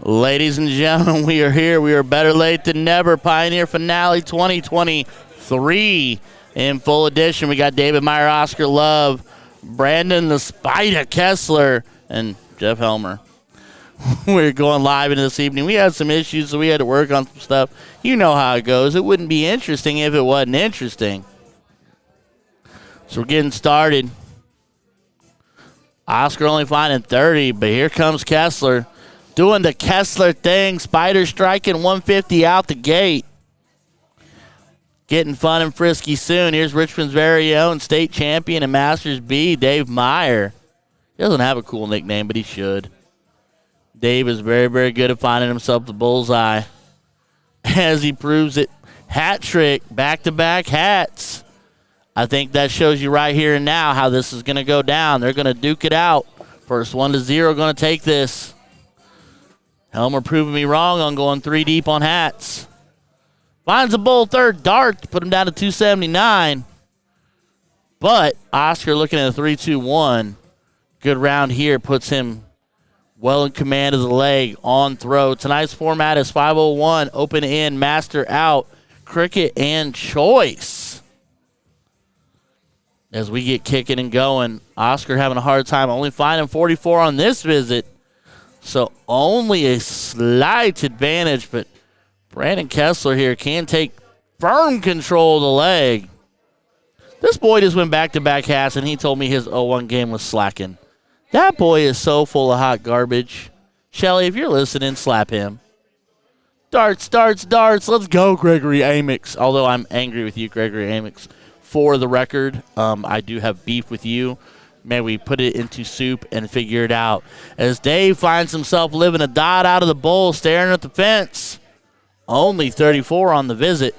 Ladies and gentlemen, we are here. We are better late than never. Pioneer Finale 2023 in full edition. We got David Meyer, Oscar Love, Brandon the Spider Kessler, and Jeff Helmer. We're going live into this evening. We had some issues, so we had to work on some stuff. You know how it goes. It wouldn't be interesting if it wasn't interesting. So we're getting started. Oscar only finding 30, but here comes Kessler. Doing the Kessler thing. Spider striking 150 out the gate. Getting fun and frisky soon. Here's Richmond's very own state champion and Masters B, Dave Meyer. He doesn't have a cool nickname, but he should. Dave is very, very good at finding himself the bullseye. As he proves it. Hat trick. Back-to-back hats. I think that shows you right here and now how this is going to go down. They're going to duke it out. First 1-0 going to take this. Helmer proving me wrong on going 3 deep on hats. Finds a bull third dart to put him down to 279. But Oscar looking at a 3-2-1. Good round here. Puts him well in command of the leg on throw. Tonight's format is 501. Open in, master out, cricket, and choice. As we get kicking and going, Oscar having a hard time. Only finding 44 on this visit. So only a slight advantage, but Brandon Kessler here can take firm control of the leg. This boy just went back-to-back hats, and he told me his 0-1 game was slacking. That boy is so full of hot garbage. Shelly, if you're listening, slap him. Darts, darts, darts. Let's go, Gregory Amix. Although I'm angry with you, Gregory Amix. For the record, I do have beef with you. May we put it into soup and figure it out. As Dave finds himself living a dot out of the bowl, staring at the fence. Only 34 on the visit.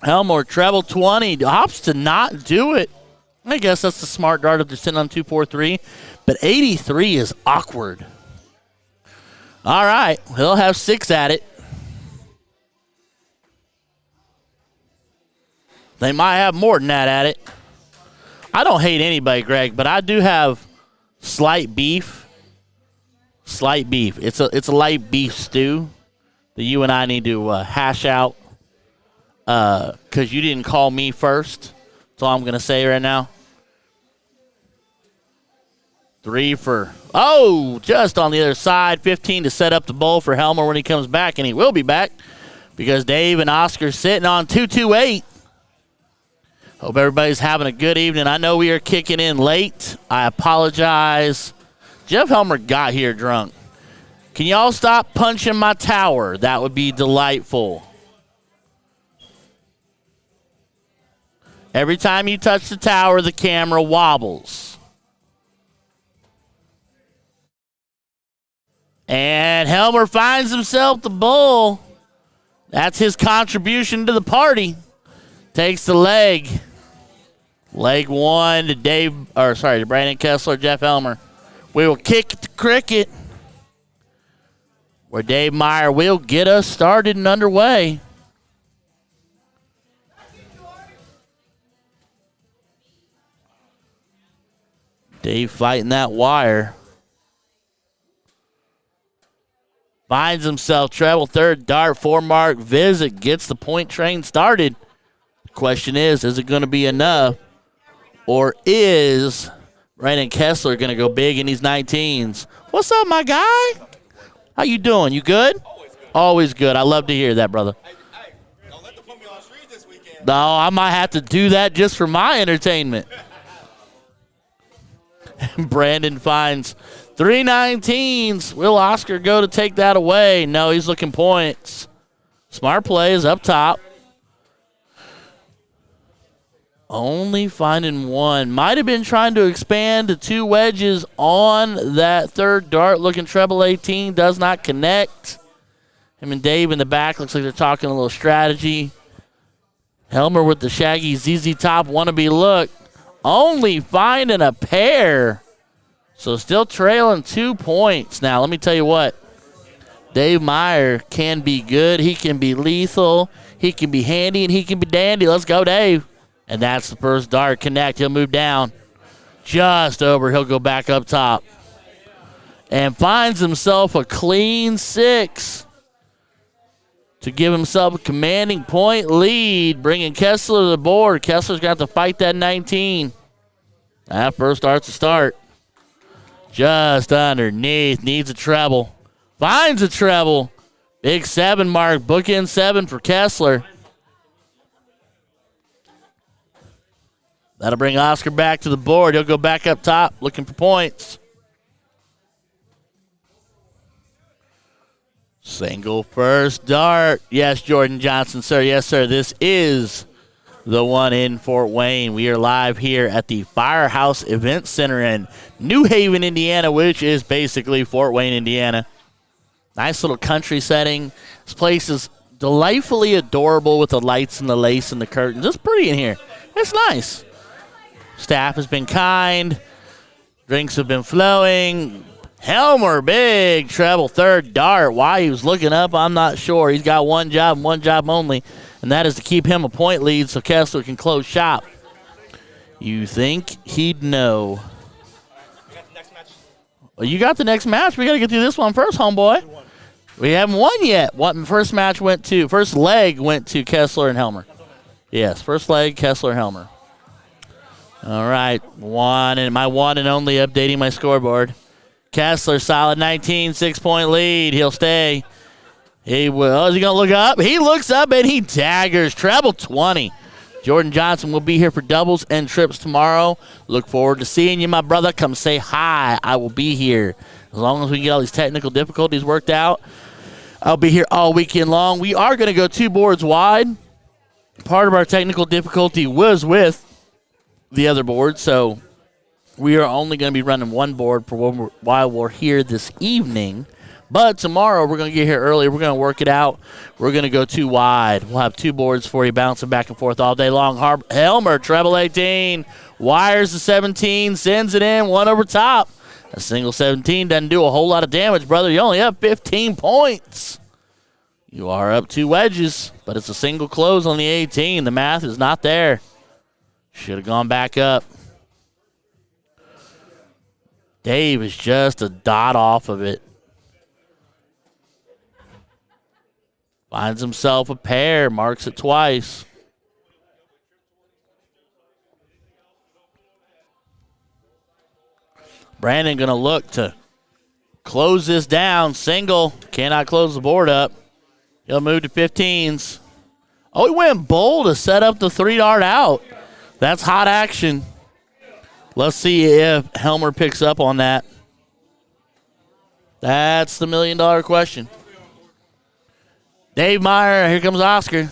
Helmer, treble 20. Opts to not do it. I guess that's the smart dart if they're sitting on 2-4-3. But 83 is awkward. All right. He'll have 6 at it. They might have more than that at it. I don't hate anybody, Greg, but I do have slight beef. Slight beef. It's a light beef stew that you and I need to hash out because you didn't call me first. That's all I'm going to say right now. 3 for, just on the other side. 15 to set up the bowl for Helmer when he comes back, and he will be back because Dave and Oscar sitting on 2-2-8. Hope everybody's having a good evening. I know we are kicking in late. I apologize. Jeff Helmer got here drunk. Can y'all stop punching my tower? That would be delightful. Every time you touch the tower, the camera wobbles. And Helmer finds himself the bull. That's his contribution to the party. Takes the leg. Leg 1 to to Brandon Kessler, Jeff Helmer. We will kick the cricket. Where Dave Meyer will get us started and underway. Dave fighting that wire. Finds himself treble third dart, 4-mark visit. Gets the point train started. Question is it going to be enough? Or is Brandon Kessler going to go big in these 19s? What's up, my guy? How you doing? You good? Always good. Always good. I love to hear that, brother. Hey, don't let them put me on street this weekend. No, I might have to do that just for my entertainment. Brandon finds 3 19s. Will Oscar go to take that away? No, he's looking points. Smart play is up top. Only finding 1. Might have been trying to expand to 2 wedges on that third dart. Looking treble 18. Does not connect. Him and Dave in the back. Looks like they're talking a little strategy. Helmer with the shaggy ZZ Top wannabe look. Only finding a pair. So still trailing 2 points. Now, let me tell you what. Dave Meyer can be good. He can be lethal. He can be handy, and he can be dandy. Let's go, Dave. And that's the first dart connect. He'll move down. Just over. He'll go back up top. And finds himself a clean 6 to give himself a commanding point lead, bringing Kessler to the board. Kessler's got to fight that 19. That first starts to start. Just underneath. Needs a treble. Finds a treble. Big 7 mark. Bookend 7 for Kessler. That'll bring Oscar back to the board. He'll go back up top looking for points. Single first dart. Yes, Jordan Johnson, sir. Yes, sir. This is the one in Fort Wayne. We are live here at the Firehouse Event Center in New Haven, Indiana, which is basically Fort Wayne, Indiana. Nice little country setting. This place is delightfully adorable with the lights and the lace and the curtains. It's pretty in here. It's nice. Staff has been kind. Drinks have been flowing. Helmer, big treble third dart. Why he was looking up, I'm not sure. He's got one job and one job only, and that is to keep him a point lead so Kessler can close shop. You think he'd know. Well, you got the next match. We got to get through this one first, homeboy. We haven't won yet. First leg went to Kessler and Helmer. Yes, first leg, Kessler and Helmer. All right, my one and only updating my scoreboard. Kessler, solid 19, 6-point lead. He'll stay. He will. Is he going to look up? He looks up and he daggers. Treble 20. Jordan Johnson will be here for doubles and trips tomorrow. Look forward to seeing you, my brother. Come say hi. I will be here. As long as we get all these technical difficulties worked out, I'll be here all weekend long. We are going to go 2 boards wide. Part of our technical difficulty was with the other board, so we are only going to be running 1 board for while we're here this evening. But tomorrow we're going to get here early. We're going to work it out. We're going to go 2 wide. We'll have 2 boards for you, bouncing back and forth all day long. Helmer, treble 18, wires the 17, sends it in, 1 over top. A single 17 doesn't do a whole lot of damage, brother. You only have 15 points. You are up 2 wedges, but it's a single close on the 18. The math is not there. Should have gone back up. Dave is just a dot off of it. Finds himself a pair, marks it twice. Brandon going to look to close this down. Single, cannot close the board up. He'll move to 15s. Oh, he went bold to set up the 3-dart out. That's hot action. Let's see if Helmer picks up on that. That's the $1 million question. Dave Meyer, here comes Oscar.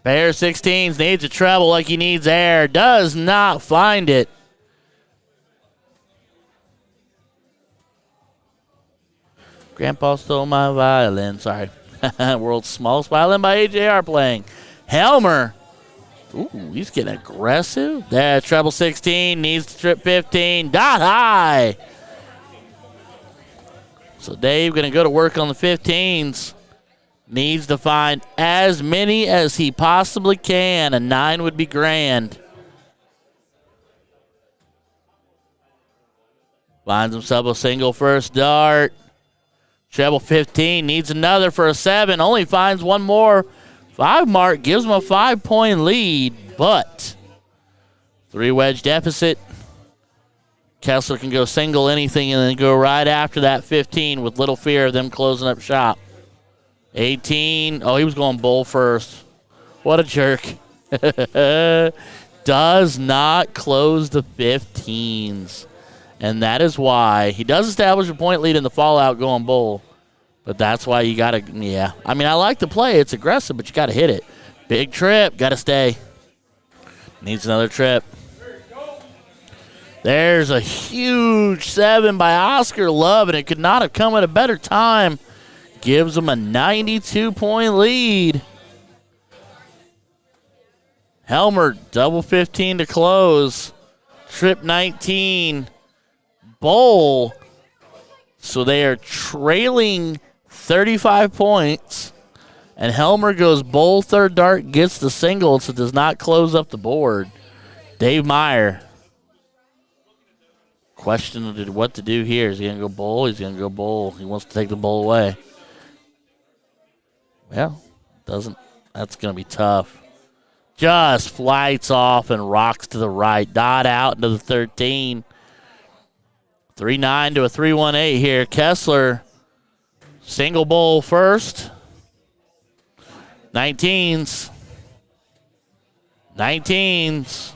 Pair 16s, needs a treble like he needs air. Does not find it. Grandpa stole my violin. Sorry. World's smallest violin by AJR playing. Helmer. Ooh, he's getting aggressive. There, treble 16, needs to trip 15. Dot high. So Dave going to go to work on the 15s. Needs to find as many as he possibly can. A 9 would be grand. Finds himself a single first dart. Treble 15, needs another for a 7. Only finds 1 more. 5 mark, gives him a 5-point lead, but 3 wedge deficit. Kessler can go single anything and then go right after that 15 with little fear of them closing up shop. 18. Oh, he was going bull first. What a jerk. Does not close the 15s. And that is why he does establish a point lead in the fallout going bull. But that's why you got to, yeah. I mean, I like the play. It's aggressive, but you got to hit it. Big trip. Got to stay. Needs another trip. There's a huge 7 by Oscar Love, and it could not have come at a better time. Gives him a 92-point lead. Helmer, double 15 to close. Trip 19. Bowl. So they are trailing 35 points. And Helmer goes bowl, third dart, gets the single, so does not close up the board. Dave Meyer. Question what to do here. Is he going to go bull? He's going to go bull. He wants to take the bull away. Well, doesn't. That's going to be tough. Just flights off and rocks to the right. Dot out into the 13. 3-9 to a 3-1-8 here. Kessler, single bull first. 19s. 19s.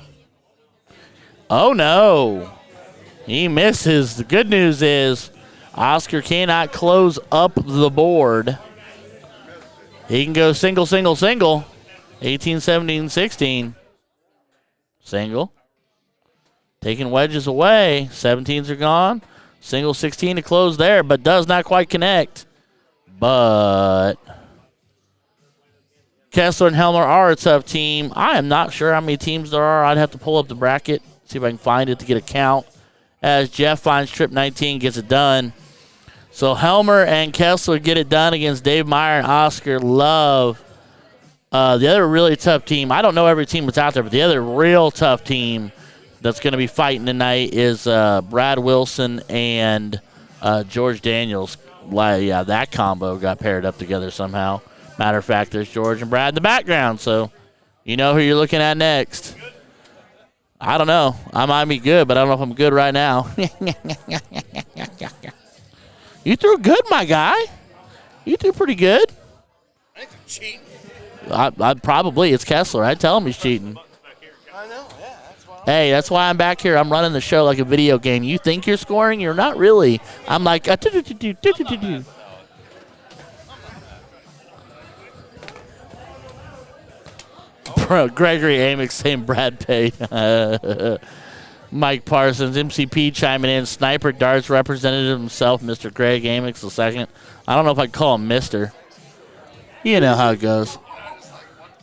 Oh, no. He misses. The good news is Oscar cannot close up the board. He can go single, single, single. 18, 17, 16. Single. Taking wedges away. 17s are gone. Single 16 to close there, but does not quite connect. But Kessler and Helmer are a tough team. I am not sure how many teams there are. I'd have to pull up the bracket, see if I can find it to get a count. As Jeff finds trip 19, gets it done. So Helmer and Kessler get it done against Dave Meyer and Oscar Love. The other really tough team, I don't know every team that's out there, but the other real tough team that's going to be fighting tonight is Brad Wilson and George Daniels. Yeah, that combo got paired up together somehow. Matter of fact, there's George and Brad in the background, so you know who you're looking at next. I don't know. I might be good, but I don't know if I'm good right now. You threw good, my guy. You threw pretty good. I think I'm cheating. I probably. It's Kessler. I tell him he's cheating. I know, yeah. That's why. Hey, that's why I'm back here. I'm running the show like a video game. You think you're scoring? You're not really. I'm like, Gregory Amick saying Brad paid. Mike Parsons, MCP chiming in. Sniper Darts representative himself, Mr. Greg Amick the second. I don't know if I'd call him Mr. You know how it goes.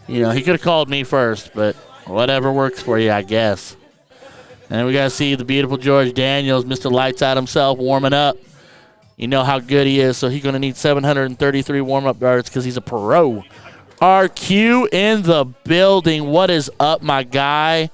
You know, he could have called me first, but whatever works for you, I guess. And we got to see the beautiful George Daniels, Mr. Lights Out himself, warming up. You know how good he is, so he's going to need 733 warm-up darts because he's a pro. RQ in the building. What is up, my guy?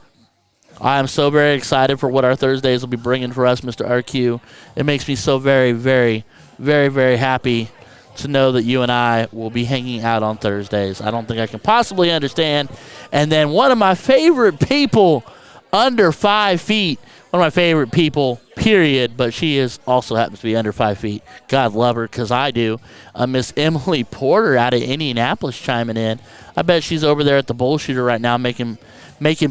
I am so very excited for what our Thursdays will be bringing for us, Mr. RQ. It makes me so very, very, very, very happy to know that you and I will be hanging out on Thursdays. I don't think I can possibly understand. And then one of my favorite people under 5 feet, one of my favorite people, period, but she is also happens to be under 5 feet. God love her, because I do. Miss Emily Porter out of Indianapolis chiming in. I bet she's over there at the bullshooter right now making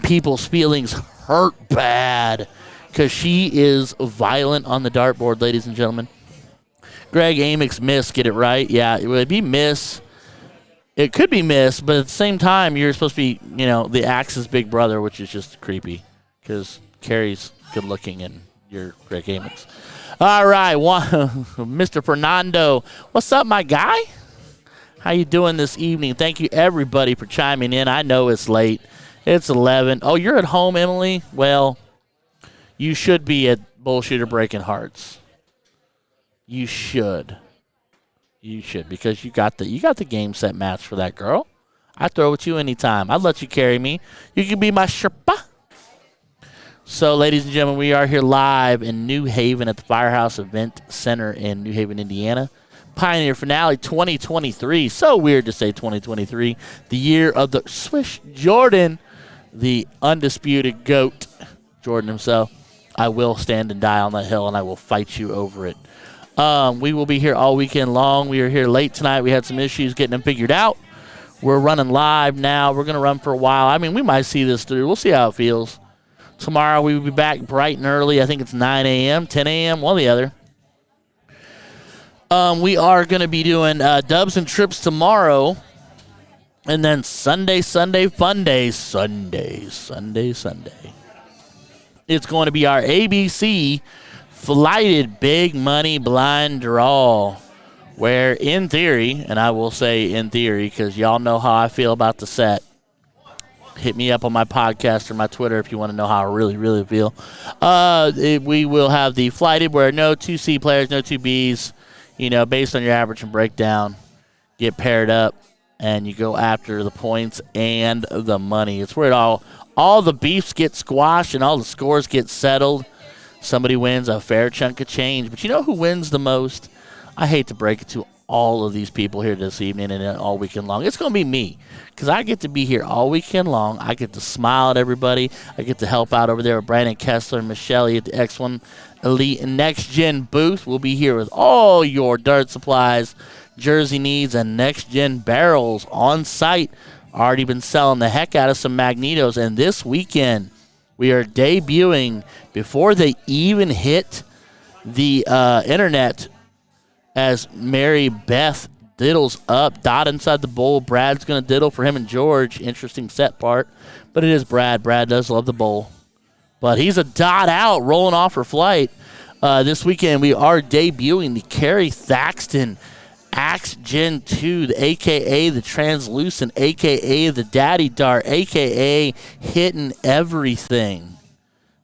people's feelings hurt bad, because she is violent on the dartboard, ladies and gentlemen. Greg Amick's miss, get it right? Yeah, it would be miss. It could be miss, but at the same time, you're supposed to be, you know, the Axe's big brother, which is just creepy, because Carrie's good looking and you're Greg Amick's. All right, Mr. Fernando. What's up, my guy? How you doing this evening? Thank you, everybody, for chiming in. I know it's late. It's 11. Oh, you're at home, Emily? Well, you should be at Bullshooter Breaking Hearts. You should. You should, because you got the game set match for that girl. I throw with you anytime. I'd let you carry me. You can be my Sherpa. So, ladies and gentlemen, we are here live in New Haven at the Firehouse Event Center in New Haven, Indiana. Pioneer Finale 2023. So weird to say 2023. The year of the Swish Jordan, the undisputed GOAT, Jordan himself. I will stand and die on that hill, and I will fight you over it. We will be here all weekend long. We are here late tonight. We had some issues getting them figured out. We're running live now. We're going to run for a while. I mean, we might see this through. We'll see how it feels. Tomorrow we will be back bright and early. I think it's 9 a.m., 10 a.m., one or the other. We are going to be doing dubs and trips tomorrow. And then Sunday, fun day. Sunday. It's going to be our ABC Flighted Big Money Blind Draw, where in theory, and I will say in theory because y'all know how I feel about the set. Hit me up on my podcast or my Twitter if you want to know how I really, really feel. We will have the Flighted where no 2C players, no 2Bs, you know, based on your average and breakdown, get paired up, and you go after the points and the money. It's where all the beefs get squashed and all the scores get settled. somebody wins a fair chunk of change. But you know who wins the most? I hate to break it to all of these people here this evening and all weekend long. It's going to be me, because I get to be here all weekend long. I get to smile at everybody. I get to help out over there with Brandon Kessler and Michelle at the X1 Elite and Next Gen booth. We'll be here with all your dart supplies, jersey needs, and Next Gen barrels on site. Already been selling the heck out of some Magnetos, and this weekend we are debuting before they even hit the internet as Mary Beth diddles up. Dot inside the bowl. Brad's going to diddle for him and George. Interesting set part. But it is Brad. Brad does love the bowl. But he's a dot out, rolling off her flight. This weekend we are debuting the Carrie Thaxton Axe Gen 2, the a.k.a. the Translucent, a.k.a. the Daddy Dart, a.k.a. hitting everything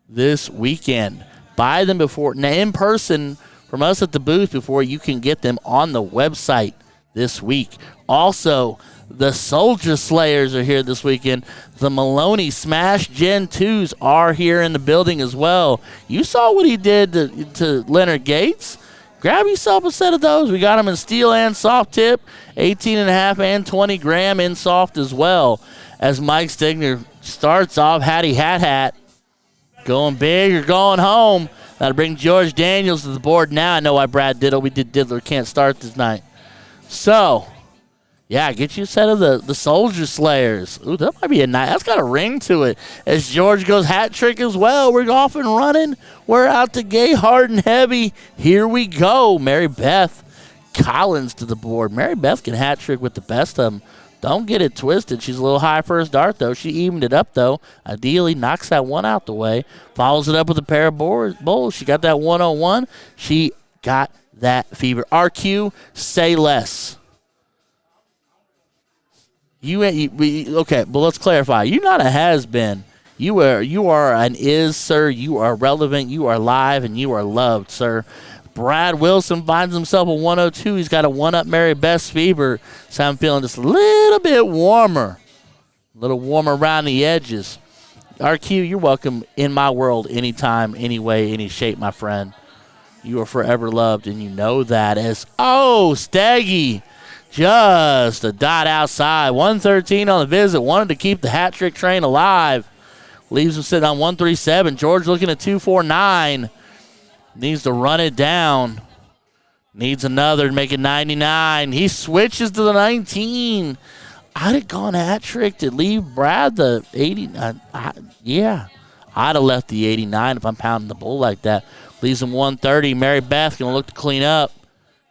this weekend. Buy them before, in person from us at the booth before you can get them on the website this week. Also, the Soldier Slayers are here this weekend. The Maloney Smash Gen 2s are here in the building as well. You saw what he did to Leonard Gates. Grab yourself a set of those. We got them in steel and soft tip, 18.5 and 20 gram in soft as well. As Mike Stigner starts off, Hattie Hat, going big or going home. That'll bring George Daniels to the board now. I know why Brad Diddle. We did Diddler can't start this night. So, yeah, get you a set of the Soldier Slayers. Ooh, that might be a night. That's got a ring to it. As George goes hat trick as well. We're off and running. We're out to gay, hard, and heavy. Here we go. Mary Beth Collins to the board. Mary Beth can hat trick with the best of them. Don't get it twisted. She's a little high first dart, though. She evened it up, though. Ideally, knocks that one out the way. Follows it up with a pair of bowls. She got that 101. She got that fever. RQ, say less. Okay, but let's clarify. You're not a has-been. You are an is, sir. You are relevant. You are live, and you are loved, sir. Brad Wilson finds himself a 102. He's got a one-up Mary Beth fever. So I'm feeling just a little bit warmer. A little warmer around the edges. RQ, you're welcome in my world anytime, any way, any shape, my friend. You are forever loved, and you know that. Staggy. Just a dot outside. 113 on the visit. Wanted to keep the hat trick train alive. Leaves him sitting on 137. George looking at 249. Needs to run it down. Needs another to make it 99. He switches to the 19. I'd have gone hat trick to leave Brad the 80. Yeah. I'd have left the 89 if I'm pounding the bull like that. Leaves him 130. Mary Beth going to look to clean up.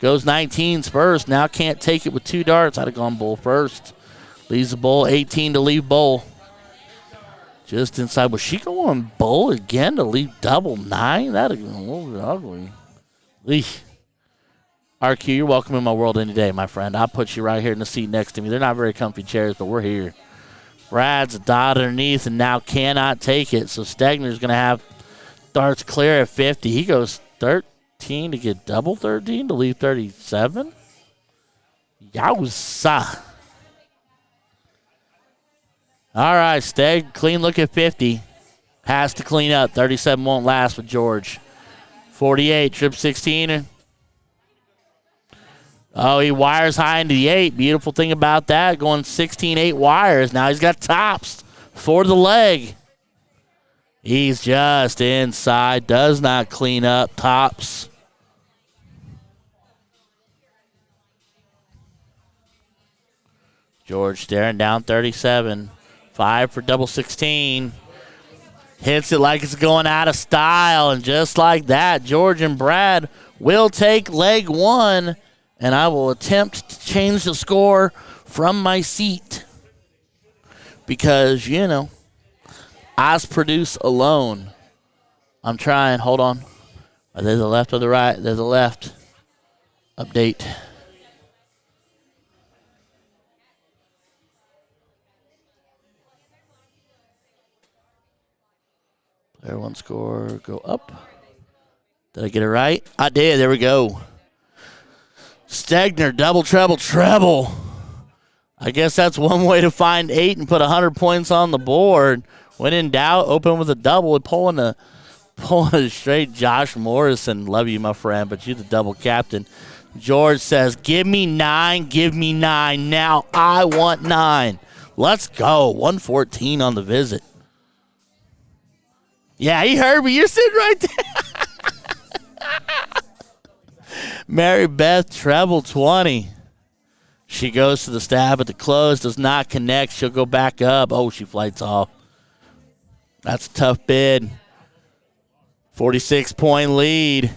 Goes 19s first. Now can't take it with two darts. I'd have gone bull first. Leaves the bull 18 to leave bull. Just inside. Was she going bull again to leave double 9? That'd have been a little bit ugly. Eesh. RQ, you're welcome in my world any day, my friend. I'll put you right here in the seat next to me. They're not very comfy chairs, but we're here. Brad's a dot underneath and now cannot take it. So Stegner's going to have darts clear at 50. He goes 13 to get double 13 to leave 37. Yowza. All right, Steg, clean look at 50. Has to clean up. 37 won't last with George. 48, trip 16. Oh, he wires high into the 8. Beautiful thing about that, going 16, 8 wires. Now he's got tops for the leg. He's just inside. Does not clean up. Tops. George staring down 37. 5 for double 16. Hits it like it's going out of style. And just like that, George and Brad will take leg 1. And I will attempt to change the score from my seat. Because, you know, eyes produce alone. I'm trying. Hold on. Are they the left or the right? They're the left. Update. Player 1 score, go up. Did I get it right? I did. There we go. Stegner, double, treble, treble. I guess that's one way to find 8 and put 100 points on the board. When in doubt, open with a double and pulling the Pulling straight Josh Morrison. Love you, my friend, but you're the double captain. George says, give me 9, give me 9. Now I want 9. Let's go. 114 on the visit. Yeah, he heard me. You're sitting right there. Mary Beth, treble 20. She goes to the stab at the close, does not connect. She'll go back up. Oh, she flights off. That's a tough bid. 46-point lead.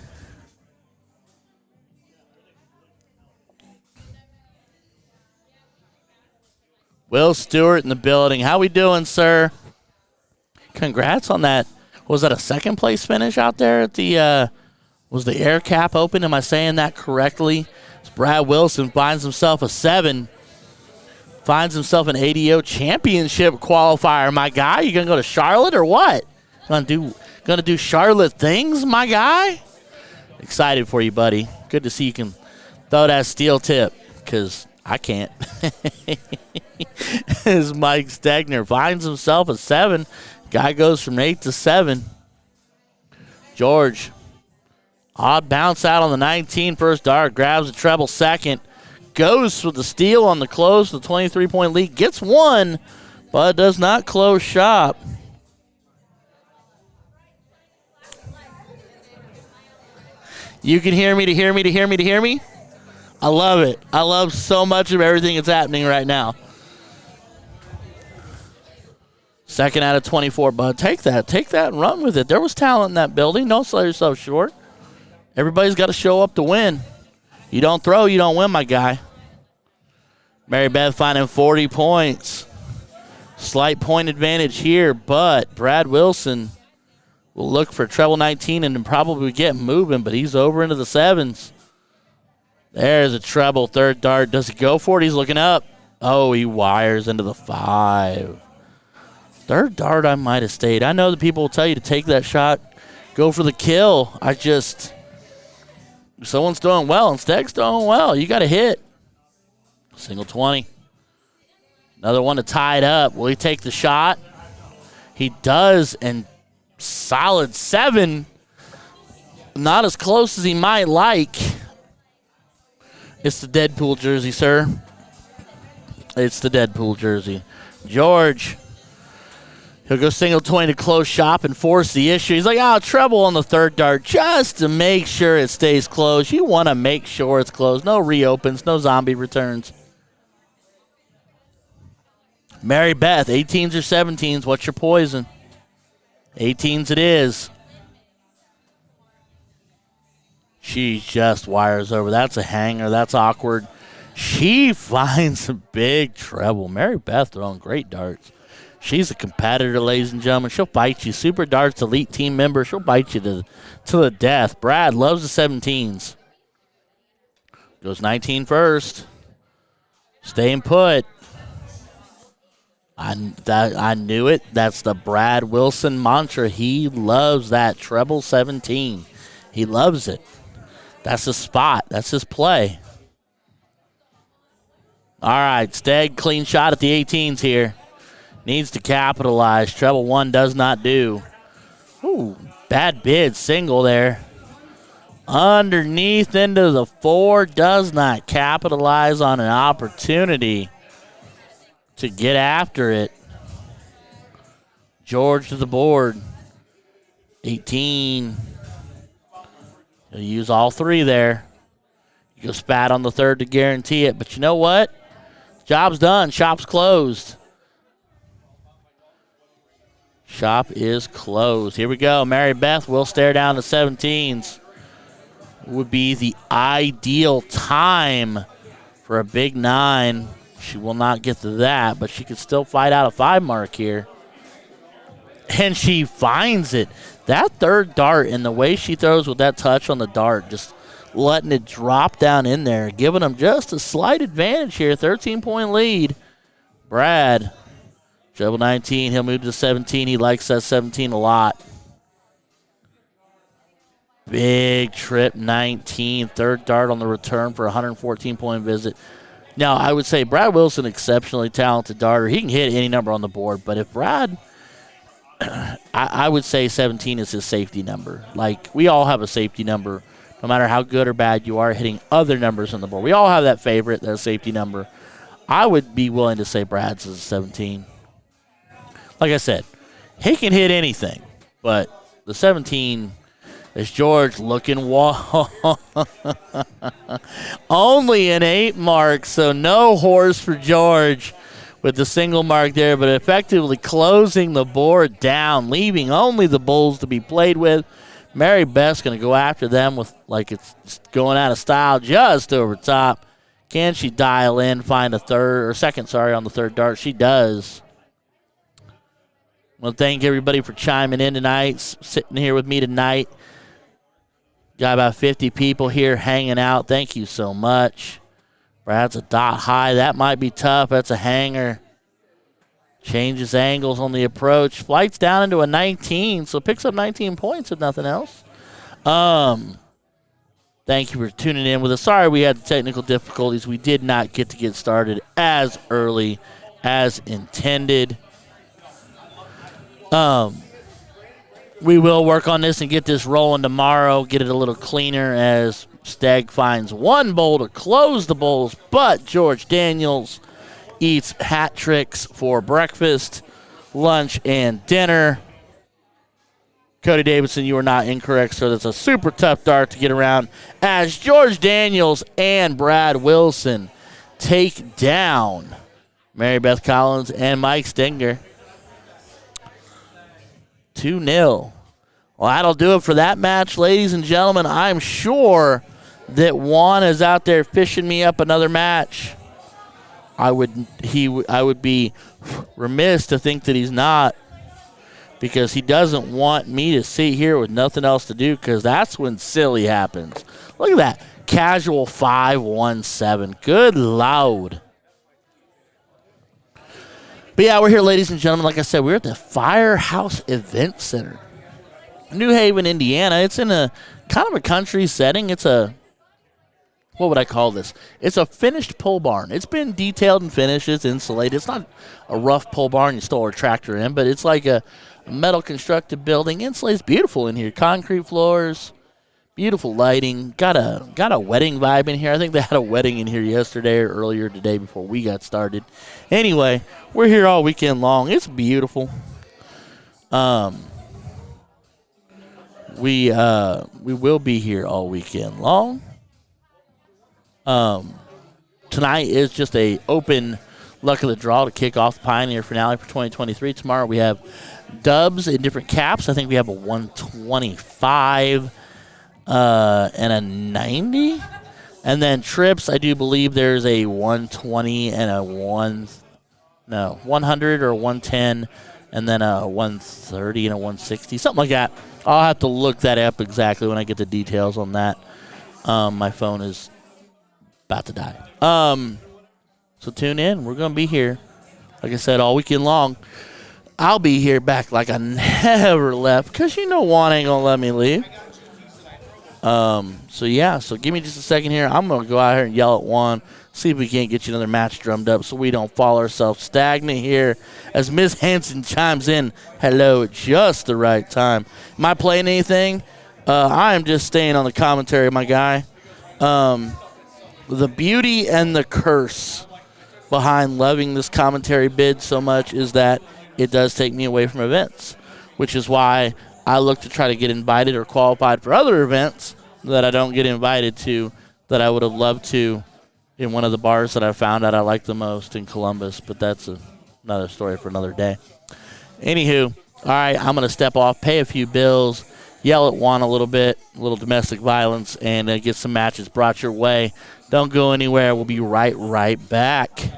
Will Stewart in the building. How we doing, sir? Congrats on that. Was that a second place finish out there at the was the air cap open? Am I saying that correctly? It's Brad Wilson finds himself a 7. Finds himself an ADO championship qualifier. My guy, you gonna go to Charlotte or what? Gonna do Charlotte things, my guy? Excited for you, buddy. Good to see you can throw that steel tip, because I can't. As Mike Stegner finds himself a 7. Guy goes from 8 to 7. George, odd bounce out on the 19. First dart, grabs a treble second. Goes for the steal on the close. The 23-point lead gets 1, but does not close shop. You can hear me to hear me to hear me to hear me? I love it. I love so much of everything that's happening right now. Second out of 24, bud. Take that and run with it. There was talent in that building. Don't sell yourself short. Everybody's got to show up to win. You don't throw, you don't win, my guy. Mary Beth finding 40 points. Slight point advantage here, but Brad Wilson will look for treble 19 and probably get moving, but he's over into the 7s. There's a treble, third dart. Does he go for it? He's looking up. Oh, he wires into the 5. Third dart, I might have stayed. I know that people will tell you to take that shot, go for the kill. Someone's doing well, and Steg's doing well. You got to hit. Single 20. Another one to tie it up. Will he take the shot? He does, and solid 7. Not as close as he might like. It's the Deadpool jersey, sir. It's the Deadpool jersey. George, he'll go single 20 to close shop and force the issue. He's like, treble on the third dart just to make sure it stays closed. You want to make sure it's closed. No reopens, no zombie returns. Mary Beth, 18s or 17s, what's your poison? 18s it is. She just wires over. That's a hanger. That's awkward. She finds a big treble. Mary Beth throwing great darts. She's a competitor, ladies and gentlemen. She'll fight you. Super Darts elite team member. She'll bite you to the death. Brad loves the 17s. Goes 19 first. Staying put. I knew it. That's the Brad Wilson mantra. He loves that treble 17. He loves it. That's his spot. That's his play. All right, Steg, clean shot at the 18s here. Needs to capitalize. Treble 1 does not do. Ooh, bad bid. Single there. Underneath into the 4. Does not capitalize on an opportunity to get after it. George to the board. 18. He'll use all 3 there. You go spat on the third to guarantee it. But you know what? Job's done. Shop's closed. Shop is closed. Here we go. Mary Beth will stare down the 17s. Would be the ideal time for a big 9. She will not get to that, but she could still fight out a 5 mark here. And she finds it. That third dart and the way she throws with that touch on the dart, just letting it drop down in there, giving them just a slight advantage here. 13-point lead. Brad, treble 19. He'll move to 17. He likes that 17 a lot. Big trip 19. Third dart on the return for a 114-point visit. Now, I would say Brad Wilson, exceptionally talented darter. He can hit any number on the board, but if Brad I would say 17 is his safety number. Like, we all have a safety number, no matter how good or bad you are hitting other numbers on the board. We all have that favorite, that safety number. I would be willing to say Brad's is a 17. Like I said, he can hit anything, but the 17 is George looking only an 8 mark, so no horse for George with the single mark there, but effectively closing the board down, leaving only the bulls to be played with. Mary Beth's going to go after them with like it's going out of style just over top. Can she dial in, find a second on the third dart? She does. Well, thank everybody for chiming in tonight, sitting here with me tonight. Got about 50 people here hanging out. Thank you so much. Brad's a dot high. That might be tough. That's a hanger. Changes angles on the approach. Flights down into a 19, so picks up 19 points if nothing else. Thank you for tuning in with us. Sorry we had technical difficulties. We did not get started as early as intended. We will work on this and get this rolling tomorrow, get it a little cleaner as Stagg finds one bowl to close the bowls, but George Daniels eats hat tricks for breakfast, lunch, and dinner. Cody Davidson, you are not incorrect, sir. That's a super tough dart to get around as George Daniels and Brad Wilson take down Mary Beth Collins and Mike Stinger. 2-0. Well, that'll do it for that match, ladies and gentlemen. I'm sure that Juan is out there fishing me up another match. I would be remiss to think that he's not, because he doesn't want me to sit here with nothing else to do, because that's when silly happens. Look at that. Casual 5-1-7. Good Lord. But yeah, we're here, ladies and gentlemen. Like I said, we're at the Firehouse Event Center, New Haven, Indiana. It's in a kind of a country setting. It's a, what would I call this? It's a finished pole barn. It's been detailed and finished. It's insulated. It's not a rough pole barn you store a tractor in, but it's like a metal constructed building. Insulated. It's beautiful in here. Concrete floors, beautiful lighting. Got a wedding vibe in here. I think they had a wedding in here yesterday or earlier today before we got started. Anyway, we're here all weekend long. It's beautiful. We will be here all weekend long. Tonight is just a open luck of the draw to kick off the Pioneer finale for 2023. Tomorrow we have dubs in different caps. I think we have a 125 and a 90. And then trips, I do believe there's a 120 and a 100 or 110, and then a 130 and a 160, something like that. I'll have to look that up exactly when I get the details on that. My phone is about to die. So tune in. We're going to be here, like I said, all weekend long. I'll be here back like I never left, because you know Juan ain't going to let me leave. So give me just a second here. I'm going to go out here and yell at Juan, see if we can't get you another match drummed up so we don't fall ourselves stagnant here as Ms. Hanson chimes in hello at just the right time. Am I playing anything? I am just staying on the commentary, my guy. The beauty and the curse behind loving this commentary bid so much is that it does take me away from events, which is why I look to try to get invited or qualified for other events that I don't get invited to, that I would have loved to in one of the bars that I found out I like the most in Columbus, but that's another story for another day. Anywho, all right, I'm going to step off, pay a few bills, yell at Juan a little bit, a little domestic violence, and get some matches brought your way. Don't go anywhere. We'll be right back.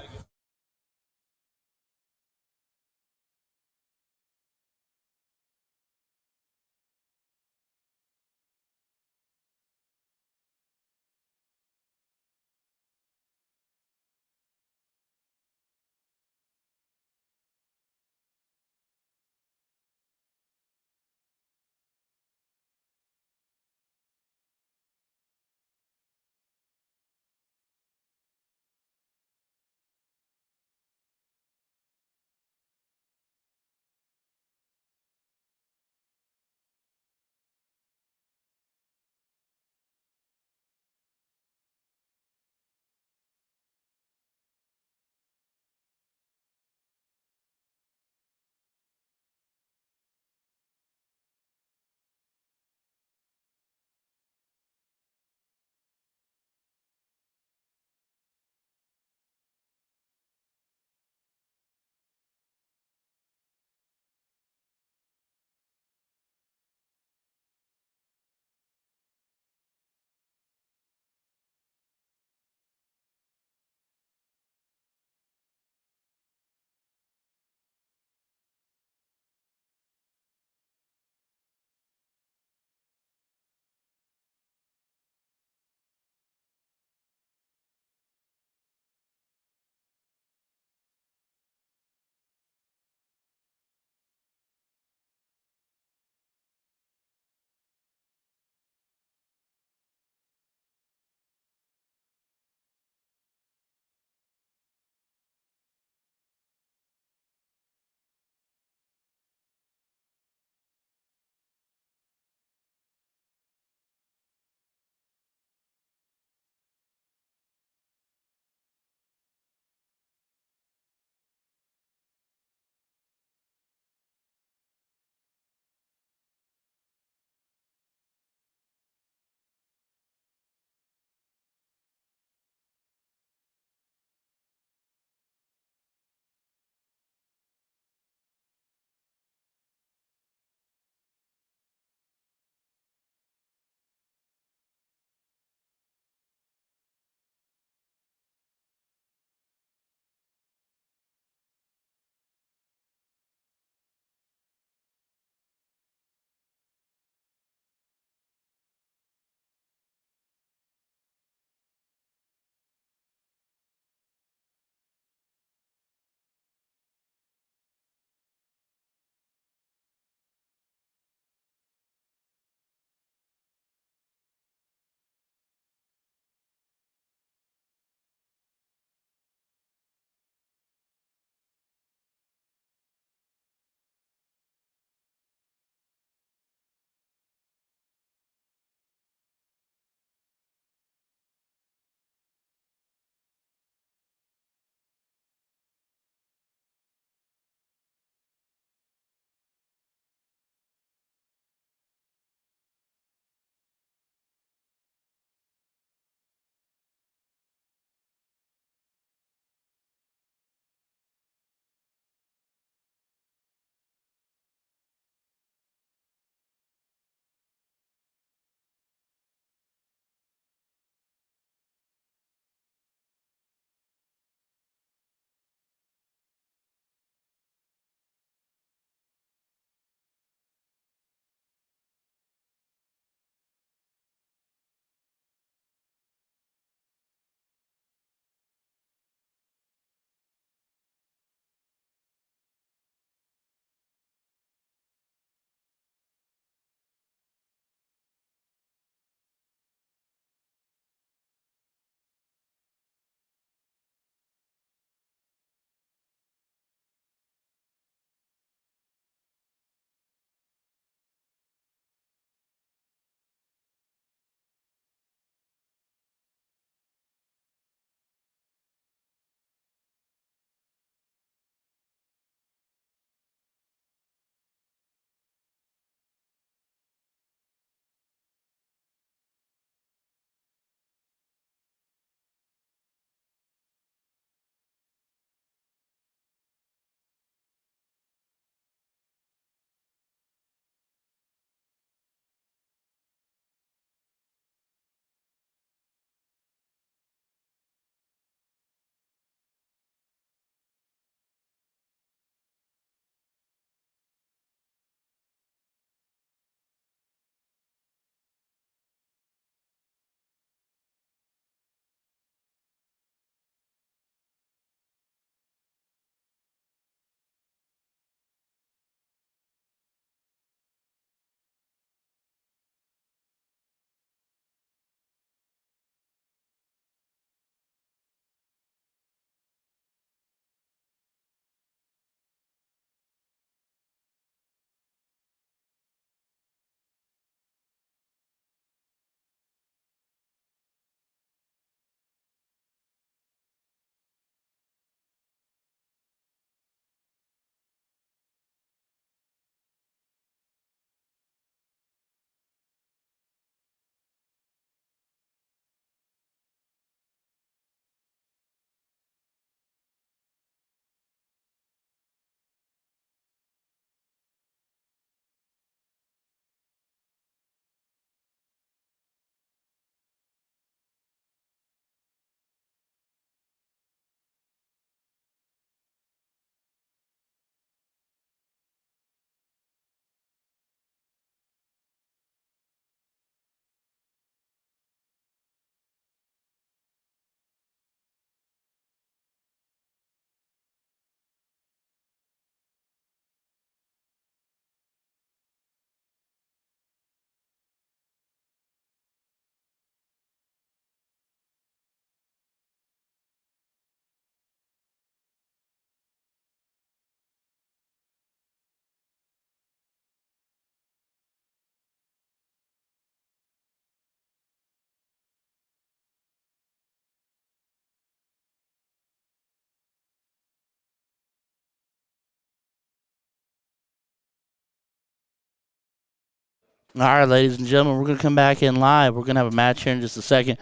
All right, ladies and gentlemen, we're going to come back in live. We're going to have a match here in just a second.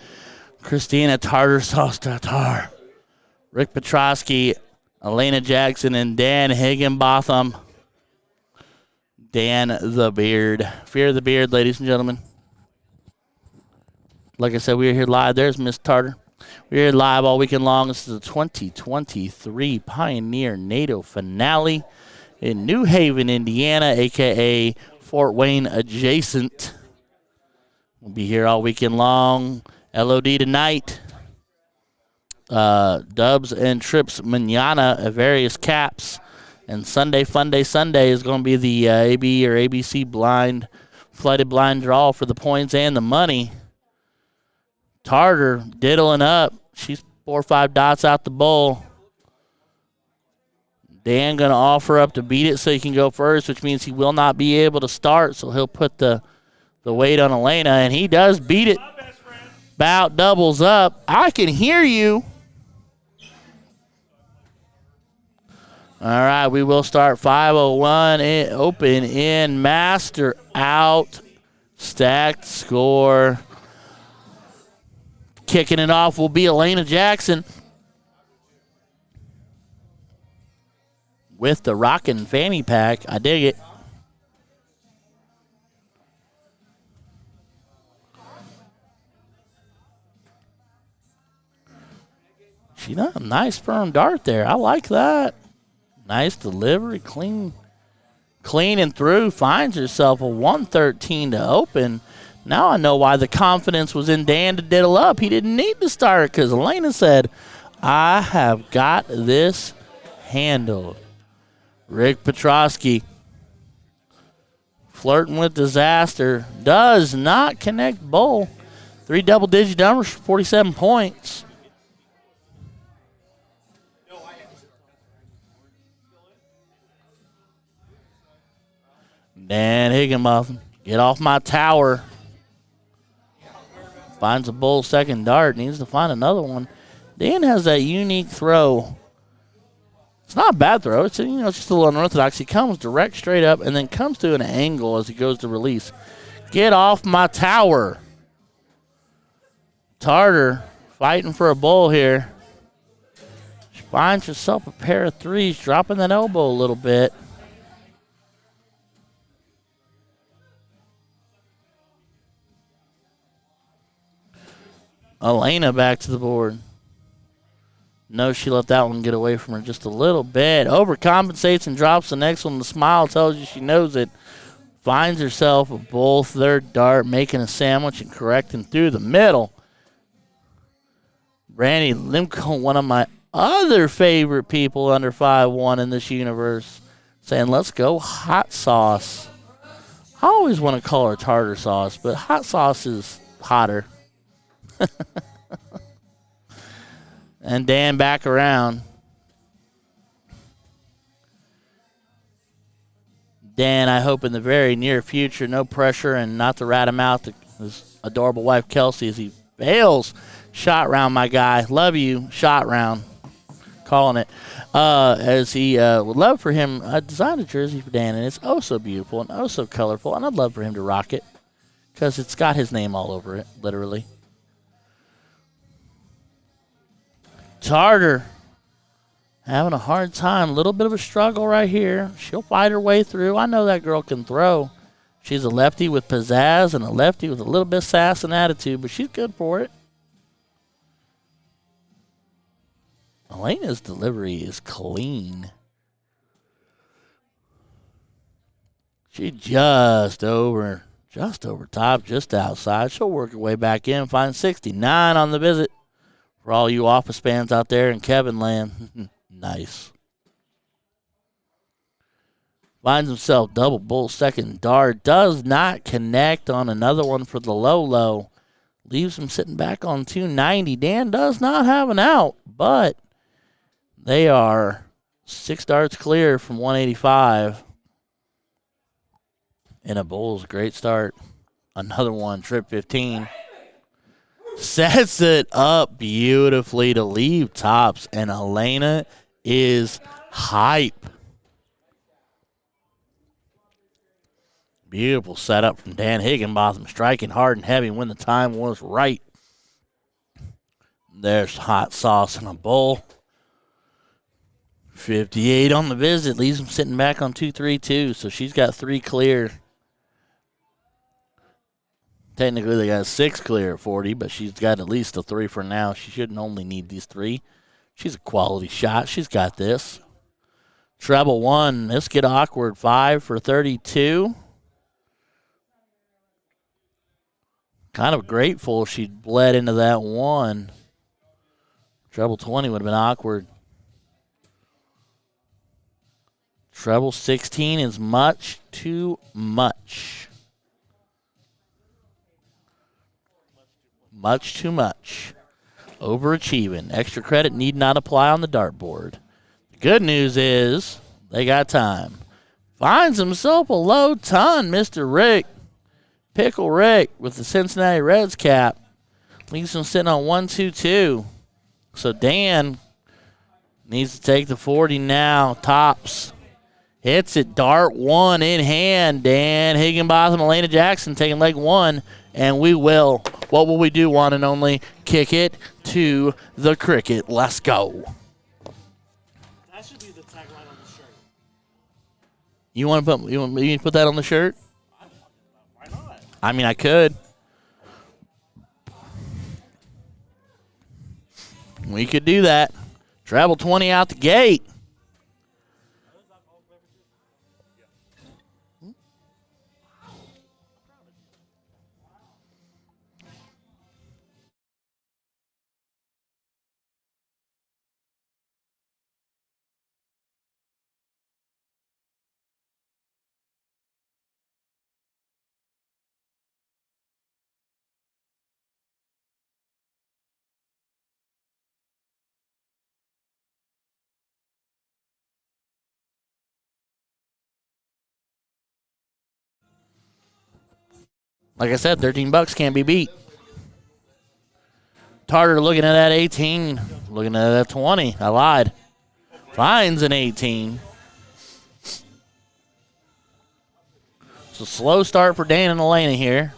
Christina Tartar Sauce Tatar, Rick Petrosky, Elena Jackson, and Dan Higginbotham. Dan the Beard. Fear the Beard, ladies and gentlemen. Like I said, we are here live. There's Miss Tartar. We're here live all weekend long. This is the 2023 Pioneer NATO finale in New Haven, Indiana, a.k.a. Fort Wayne adjacent. We'll be here all weekend long. LOD tonight. Dubs and trips manana at various caps. And Sunday, Fun Day Sunday is going to be the AB or ABC flighted blind draw for the points and the money. Tartar diddling up. She's 4 or 5 dots out the bowl. Dan going to offer up to beat it so he can go first, which means he will not be able to start, so he'll put the weight on Elena, and he does beat it. About doubles up. I can hear you. All right, we will start 5:01 open in master out. Stacked score. Kicking it off will be Elena Jackson with the rockin' fanny pack. I dig it. She done a nice firm dart there. I like that. Nice delivery, clean and through. Finds herself a 113 to open. Now I know why the confidence was in Dan to diddle up. He didn't need to start because Elena said, I have got this handled. Rick Petrosky flirting with disaster. Does not connect bowl. 3 double-digit numbers for 47 points. Dan Higginbotham, get off my tower. Finds a bull second dart. Needs to find another one. Dan has that unique throw. It's not a bad throw. It's just a little unorthodox. He comes direct straight up and then comes to an angle as he goes to release. Get off my tower. Tartar fighting for a bull here. She finds herself a pair of threes, dropping that elbow a little bit. Elena back to the board. No, she let that one get away from her just a little bit. Overcompensates and drops the next one. The smile tells you she knows it. Finds herself a bull third dart, making a sandwich and correcting through the middle. Brandy Limco, one of my other favorite people under 5'1" in this universe, saying, let's go hot sauce. I always want to call her tartar sauce, but hot sauce is hotter. And Dan back around. Dan, I hope in the very near future, no pressure and not to rat him out to his adorable wife Kelsey as he fails. Shot round, my guy. Love you. Shot round. Calling it. As he would love for him, I designed a jersey for Dan, and it's oh so beautiful and oh so colorful, and I'd love for him to rock it because it's got his name all over it, literally. Tartar having a hard time. A little bit of a struggle right here. She'll fight her way through. I know that girl can throw. She's a lefty with pizzazz and a lefty with a little bit of sass and attitude, but she's good for it. Elena's delivery is clean. She just over top, just outside. She'll work her way back in, find 69 on the visit. For all you office fans out there in Kevin land, nice. Finds himself double bull second dart. Does not connect on another one for the low. Leaves him sitting back on 290. Dan does not have an out, but they are 6 darts clear from 185. And a bull's great start. Another one, trip 15. Sets it up beautifully to leave tops, and Elena is hype. Beautiful setup from Dan Higginbotham, striking hard and heavy when the time was right. There's hot sauce in a bowl. 58 on the visit, leaves him sitting back on 2-3-2, so she's got 3 clear. Technically, they got 6 clear at 40, but she's got at least a 3 for now. She shouldn't only need these 3. She's a quality shot. She's got this. Treble 1. This get awkward. 5 for 32. Kind of grateful she bled into that 1. Treble 20 would have been awkward. Treble 16 is much too much. Much too much. Overachieving. Extra credit need not apply on the dartboard. The good news is they got time. Finds himself a low ton, Mr. Rick. Pickle Rick with the Cincinnati Reds cap. Leaves him sitting on 1-2-2. So Dan needs to take the 40 now. Tops. Hits it. Dart 1 in hand. Dan Higginbotham, Elena Jackson taking leg 1. And we will. What will we do, one and only? Kick it to the cricket. Let's go. That should be the tagline on the shirt. You want to put that on the shirt? Why not? I mean, I could. We could do that. Travel 20 out the gate. Like I said, $13 can't be beat. Tartar looking at that 18, looking at that 20. I lied. Finds an 18. It's a slow start for Dan and Elena here.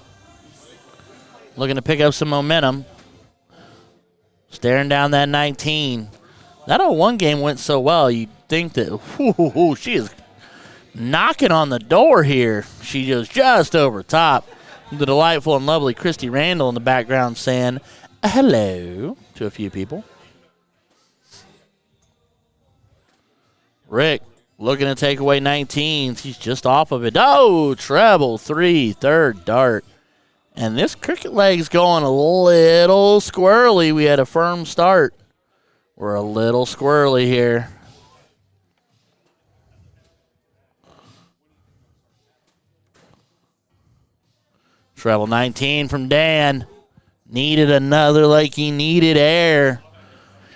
Looking to pick up some momentum. Staring down that 19. That 0-1 game went so well, you'd think that, she is knocking on the door here. She goes just over top. The delightful and lovely Christy Randall in the background saying hello to a few people. Rick looking to take away 19. He's just off of it. Oh, treble 3, third dart. And this cricket leg's going a little squirrely. We had a firm start. We're a little squirrely here. Treble 19 from Dan. Needed another like he needed air.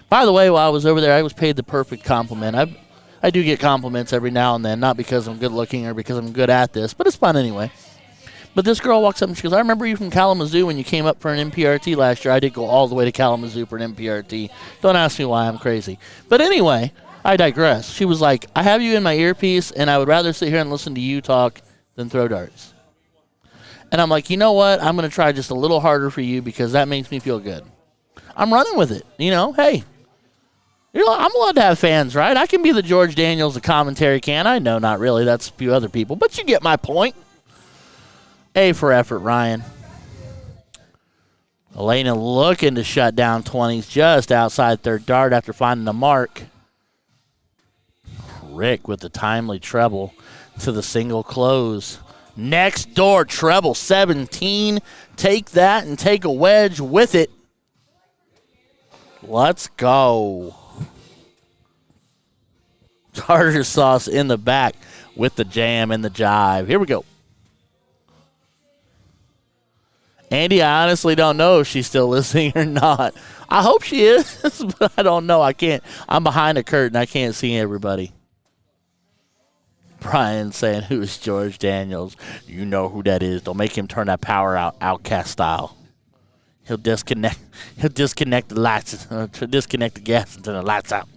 By the way, while I was over there, I was paid the perfect compliment. I do get compliments every now and then, not because I'm good looking or because I'm good at this, but it's fun anyway. But this girl walks up and she goes, I remember you from Kalamazoo when you came up for an MPRT last year. I did go all the way to Kalamazoo for an MPRT. Don't ask me why, I'm crazy. But anyway, I digress. She was like, I have you in my earpiece, and I would rather sit here and listen to you talk than throw darts. And I'm like, you know what? I'm going to try just a little harder for you because that makes me feel good. I'm running with it. You know, hey, I'm allowed to have fans, right? I can be the George Daniels of commentary, can I? No, not really. That's a few other people. But you get my point. A for effort, Ryan. Elena looking to shut down 20s just outside third dart after finding the mark. Rick with the timely treble to the single close. Next door, treble 17. Take that and take a wedge with it. Let's go. Tartar sauce in the back with the jam and the jive. Here we go. Andy, I honestly don't know if she's still listening or not. I hope she is, but I don't know. I can't. I'm behind a curtain. I can't see everybody. Brian saying, who is George Daniels? You know who that is. Don't make him turn that power out, Outcast style. He'll disconnect the lights, disconnect the gas and turn the lights out.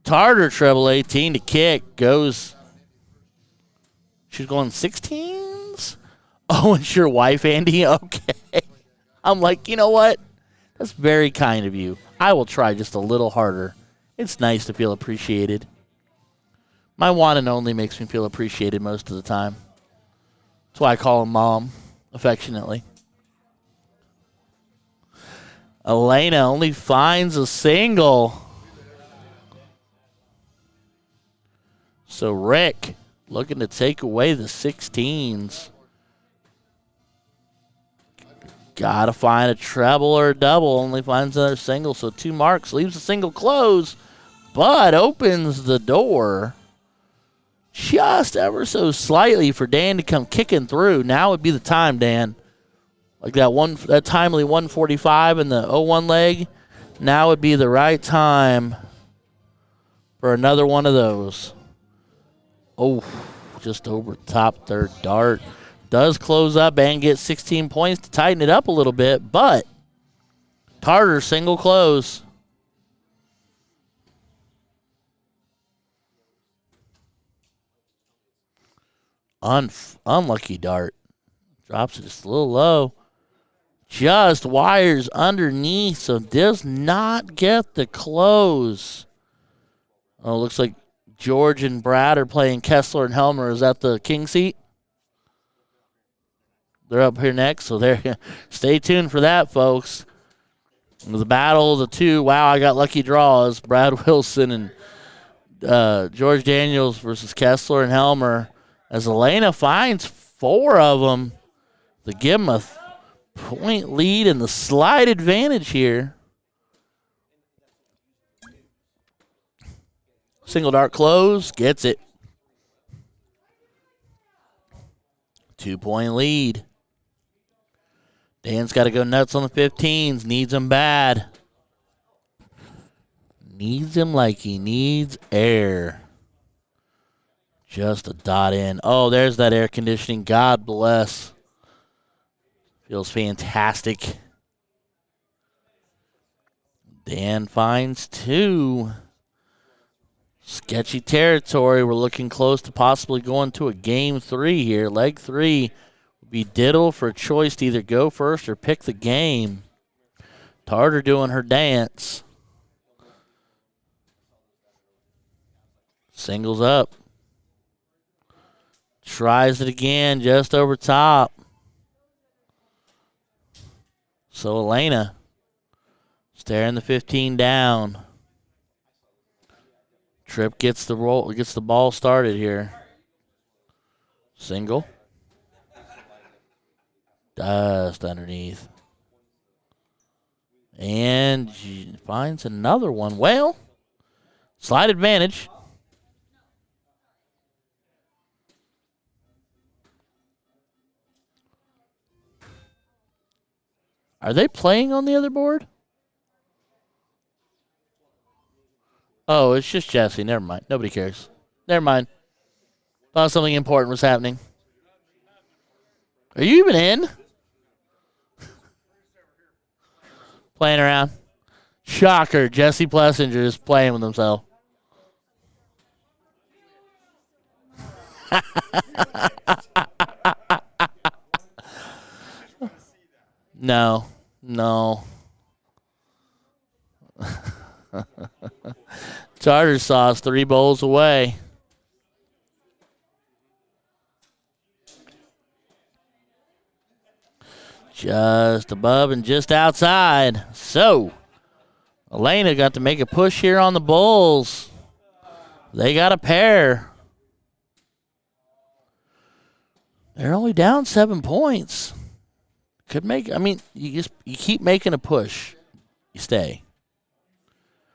Tartar treble 18 to kick. Goes She's going 16s? Oh, it's your wife, Andy? Okay. I'm like, you know what? That's very kind of you. I will try just a little harder. It's nice to feel appreciated. My one and only makes me feel appreciated most of the time. That's why I call him Mom, affectionately. Elena only finds a single. So Rick looking to take away the 16s. Gotta find a treble or a double. Only finds another single. So 2 marks. Leaves a single close, but opens the door just ever so slightly for Dan to come kicking through. Now would be the time, Dan. Like that timely 145 in the 0-1 leg. Now would be the right time for another one of those. Oh, just over the top third dart. Does close up and get 16 points to tighten it up a little bit, but Tartar single close. Unlucky dart. Drops it just a little low. Just wires underneath, so does not get the close. Oh, looks like George and Brad are playing Kessler and Helmer. Is that the king seat? They're up here next, so stay tuned for that, folks. The battle of the two. Wow, I got lucky draws. Brad Wilson and George Daniels versus Kessler and Helmer. As Elena finds 4 of them to give them a point lead and the slight advantage here. Single dart close, gets it. 2-point lead. Dan's got to go nuts on the 15s. Needs them bad. Needs them like he needs air. Just a dot in. Oh, there's that air conditioning. God bless. Feels fantastic. Dan finds 2. Sketchy territory. We're looking close to possibly going to a game 3 here. Leg 3 would be Diddle for a choice to either go first or pick the game. Tartar doing her dance. Singles up. Tries it again, just over top. So Elena staring the 15 down. Tripp gets the ball started here. Single. Just underneath. And she finds another one. Well, slight advantage. Are they playing on the other board? Oh, it's just Jesse. Never mind. Nobody cares. Never mind. Thought something important was happening. Are you even in? Playing around. Shocker. Jesse Plessinger is playing with himself. No. Tartar sauce 3 bowls away. Just above and just outside. So, Elena got to make a push here on the Bulls. They got a pair. They're only down 7 points. Could make, you keep making a push. You stay.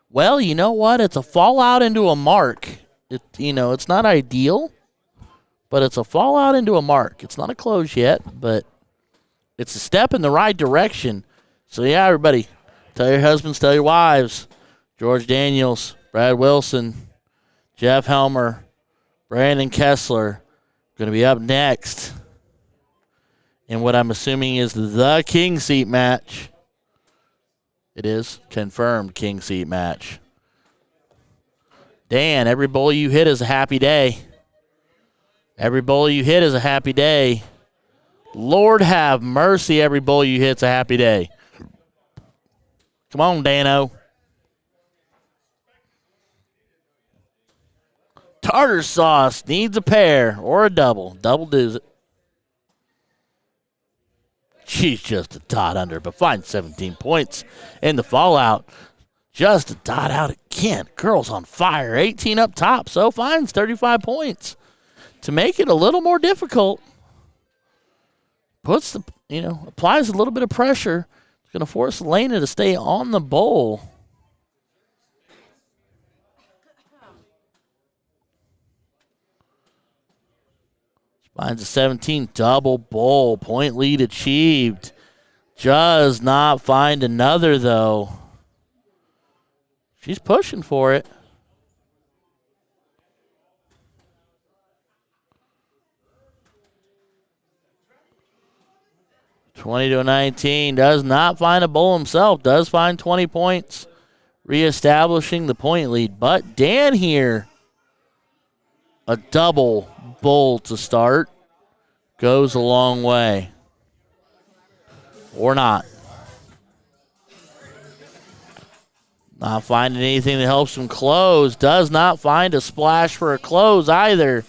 Well, you know what? It's a fallout into a mark. It's not ideal, but it's a fallout into a mark. It's not a close yet, but it's a step in the right direction. So, yeah, everybody, tell your husbands, tell your wives. George Daniels, Brad Wilson, Jeff Helmer, Brandon Kessler going to be up next in what I'm assuming is the king seat match. It is confirmed king seat match. Dan, every bowl you hit is a happy day. Every bowl you hit is a happy day. Lord have mercy, every bowl you hit's a happy day. Come on, Dano. Tartar sauce needs a pair or a double. Double does it. She's just a dot under, but finds 17 points in the fallout. Just a dot out again. Girls on fire. 18 up top, so finds 35 points. To make it a little more difficult, applies a little bit of pressure. It's going to force Elena to stay on the bowl. Finds a 17 double bowl. Point lead achieved. Does not find another, though. She's pushing for it. (20-19). Does not find a bowl himself. Does find 20 points. Reestablishing the point lead. But Dan here, a double bowl to start, goes a long way. Or not. Not finding anything that helps him close. Does not find a splash for a close either.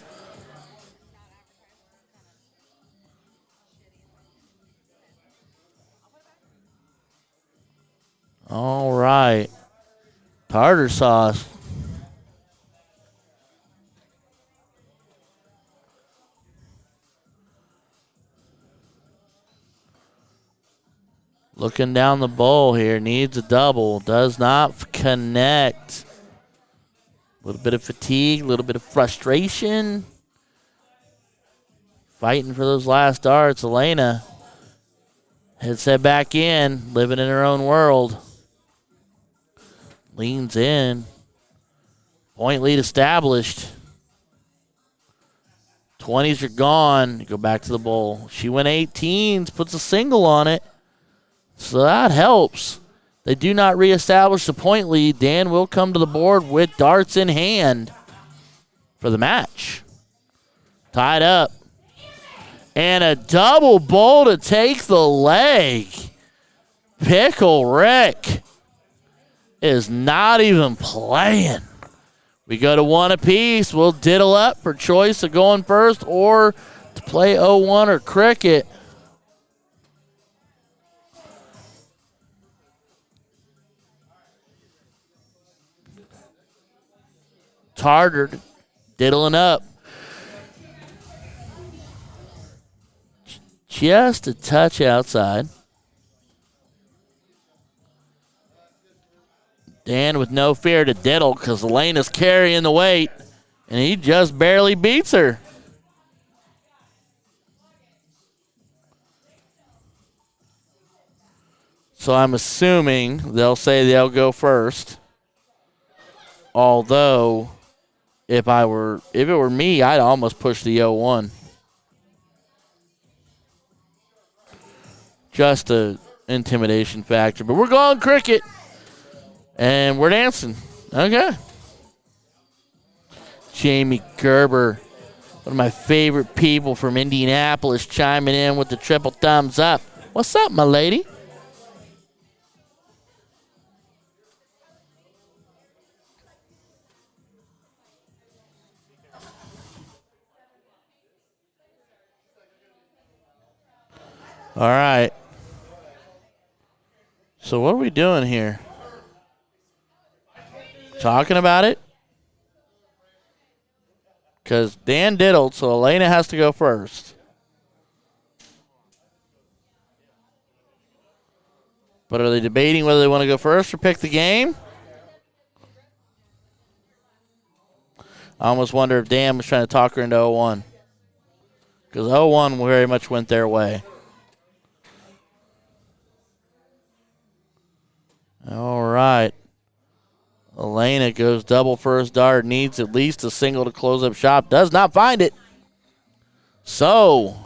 All right. Tartar sauce. Looking down the bowl here. Needs a double. Does not connect. A little bit of fatigue. A little bit of frustration. Fighting for those last darts. Elena heads head back in. Living in her own world. Leans in. Point lead established. 20s are gone. Go back to the bowl. She went 18s. Puts a single on it. So that helps. They do not reestablish the point lead. Dan will come to the board with darts in hand for the match. Tied up. And a double bowl to take the leg. Pickle Rick is not even playing. We go to one apiece. We'll diddle up for choice of going first or to play 0-1 or cricket. Tartar diddling up. Just a touch outside. Dan with no fear to diddle because Elena's carrying the weight, and he just barely beats her. So I'm assuming they'll say they'll go first. Although, if it were me, I'd almost push the 0-1. Just a intimidation factor. But we're going cricket. And we're dancing. Okay. Jamie Gerber, one of my favorite people from Indianapolis, chiming in with the triple thumbs up. What's up, my lady? All right. So what are we doing here? Talking about it? Because Dan diddled, so Elena has to go first. But are they debating whether they want to go first or pick the game? I almost wonder if Dan was trying to talk her into 0-1. Because 0-1 very much went their way. All right. Elena goes double first dart. Needs at least a single to close up shop. Does not find it. So,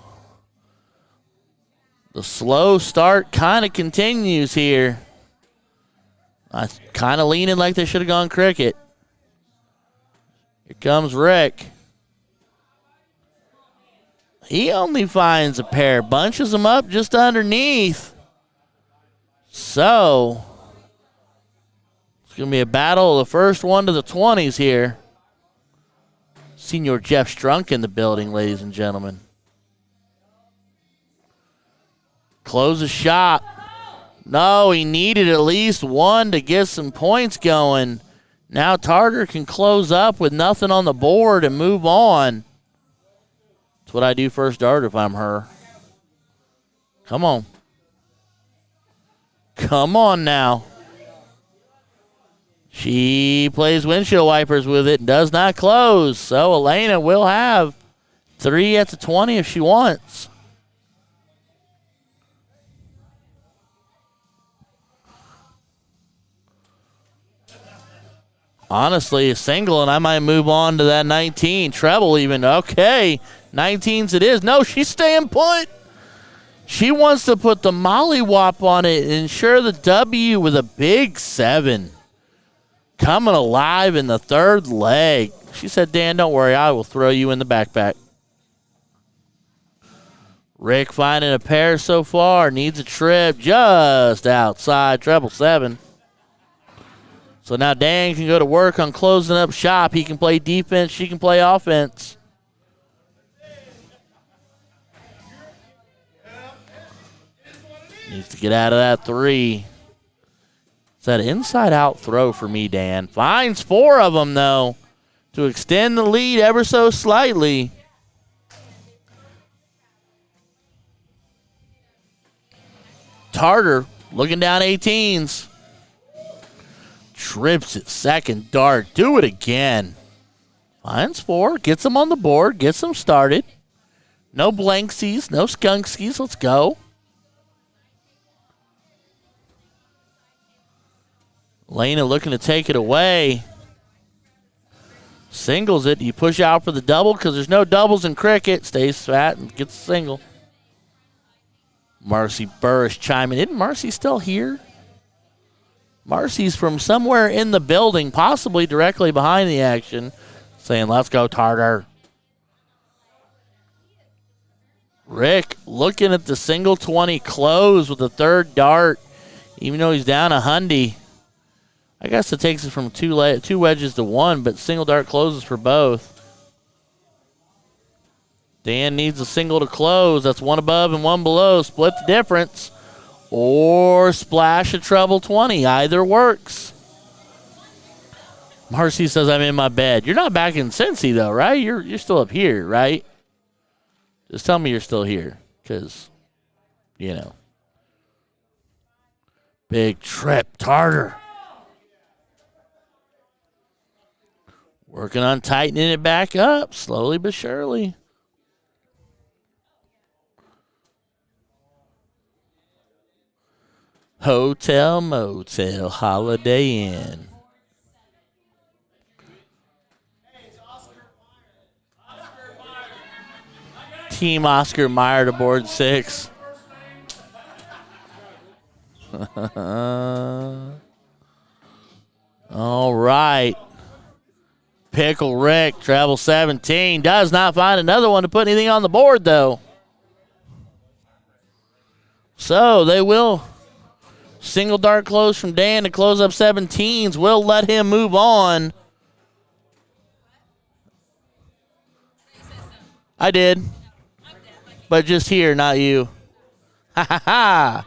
the slow start kind of continues here. I'm kind of leaning like they should have gone cricket. Here comes Rick. He only finds a pair, bunches them up just underneath. So, it's going to be a battle of the first one to the 20s here. Senior Jeff Strunk in the building, ladies and gentlemen. Close the shop. No, he needed at least one to get some points going. Now Tartar can close up with nothing on the board and move on. That's what I do first dart if I'm her. Come on. Come on now. She plays windshield wipers with it and does not close. So Elena will have 3 at the 20 if she wants. Honestly, a single, and I might move on to that 19. Treble even. Okay, 19s it is. No, she's staying put. She wants to put the mollywop on it and ensure the W with a big 7. Coming alive in the third leg. She said, Dan, don't worry. I will throw you in the backpack. Rick finding a pair so far. Needs a trip just outside treble 7. So now Dan can go to work on closing up shop. He can play defense. She can play offense. Needs to get out of that 3. It's that inside-out throw for me, Dan. Finds 4 of them, though, to extend the lead ever so slightly. Tartar looking down 18s. Trips it, second dart. Do it again. Finds 4, gets them on the board, gets them started. No blanksies, no skunkskies. Let's go. Lena looking to take it away. Singles it. You push out for the double because there's no doubles in cricket. Stays fat and gets a single. Marcy Burris chiming. Isn't Marcy still here? Marcy's from somewhere in the building, possibly directly behind the action, saying, let's go, Tartar. Rick looking at the single 20 close with the third dart, even though he's down a hundy. I guess it takes it from two wedges to 1, but single dart closes for both. Dan needs a single to close. That's 1 above and 1 below. Split the difference. Or splash a treble 20. Either works. Marcy says, I'm in my bed. You're not back in Cincy, though, right? You're still up here, right? Just tell me you're still here. Because, you know. Big trip, Tartar. Working on tightening it back up. Slowly but surely. Hotel, motel, Holiday Inn. Team Oscar Meyer to board 6. All right. Pickle Rick, travel 17. Does not find another one to put anything on the board, though. So they will. Single dart close from Dan to close up 17s. We'll let him move on. I did. But just here, not you. Ha ha ha.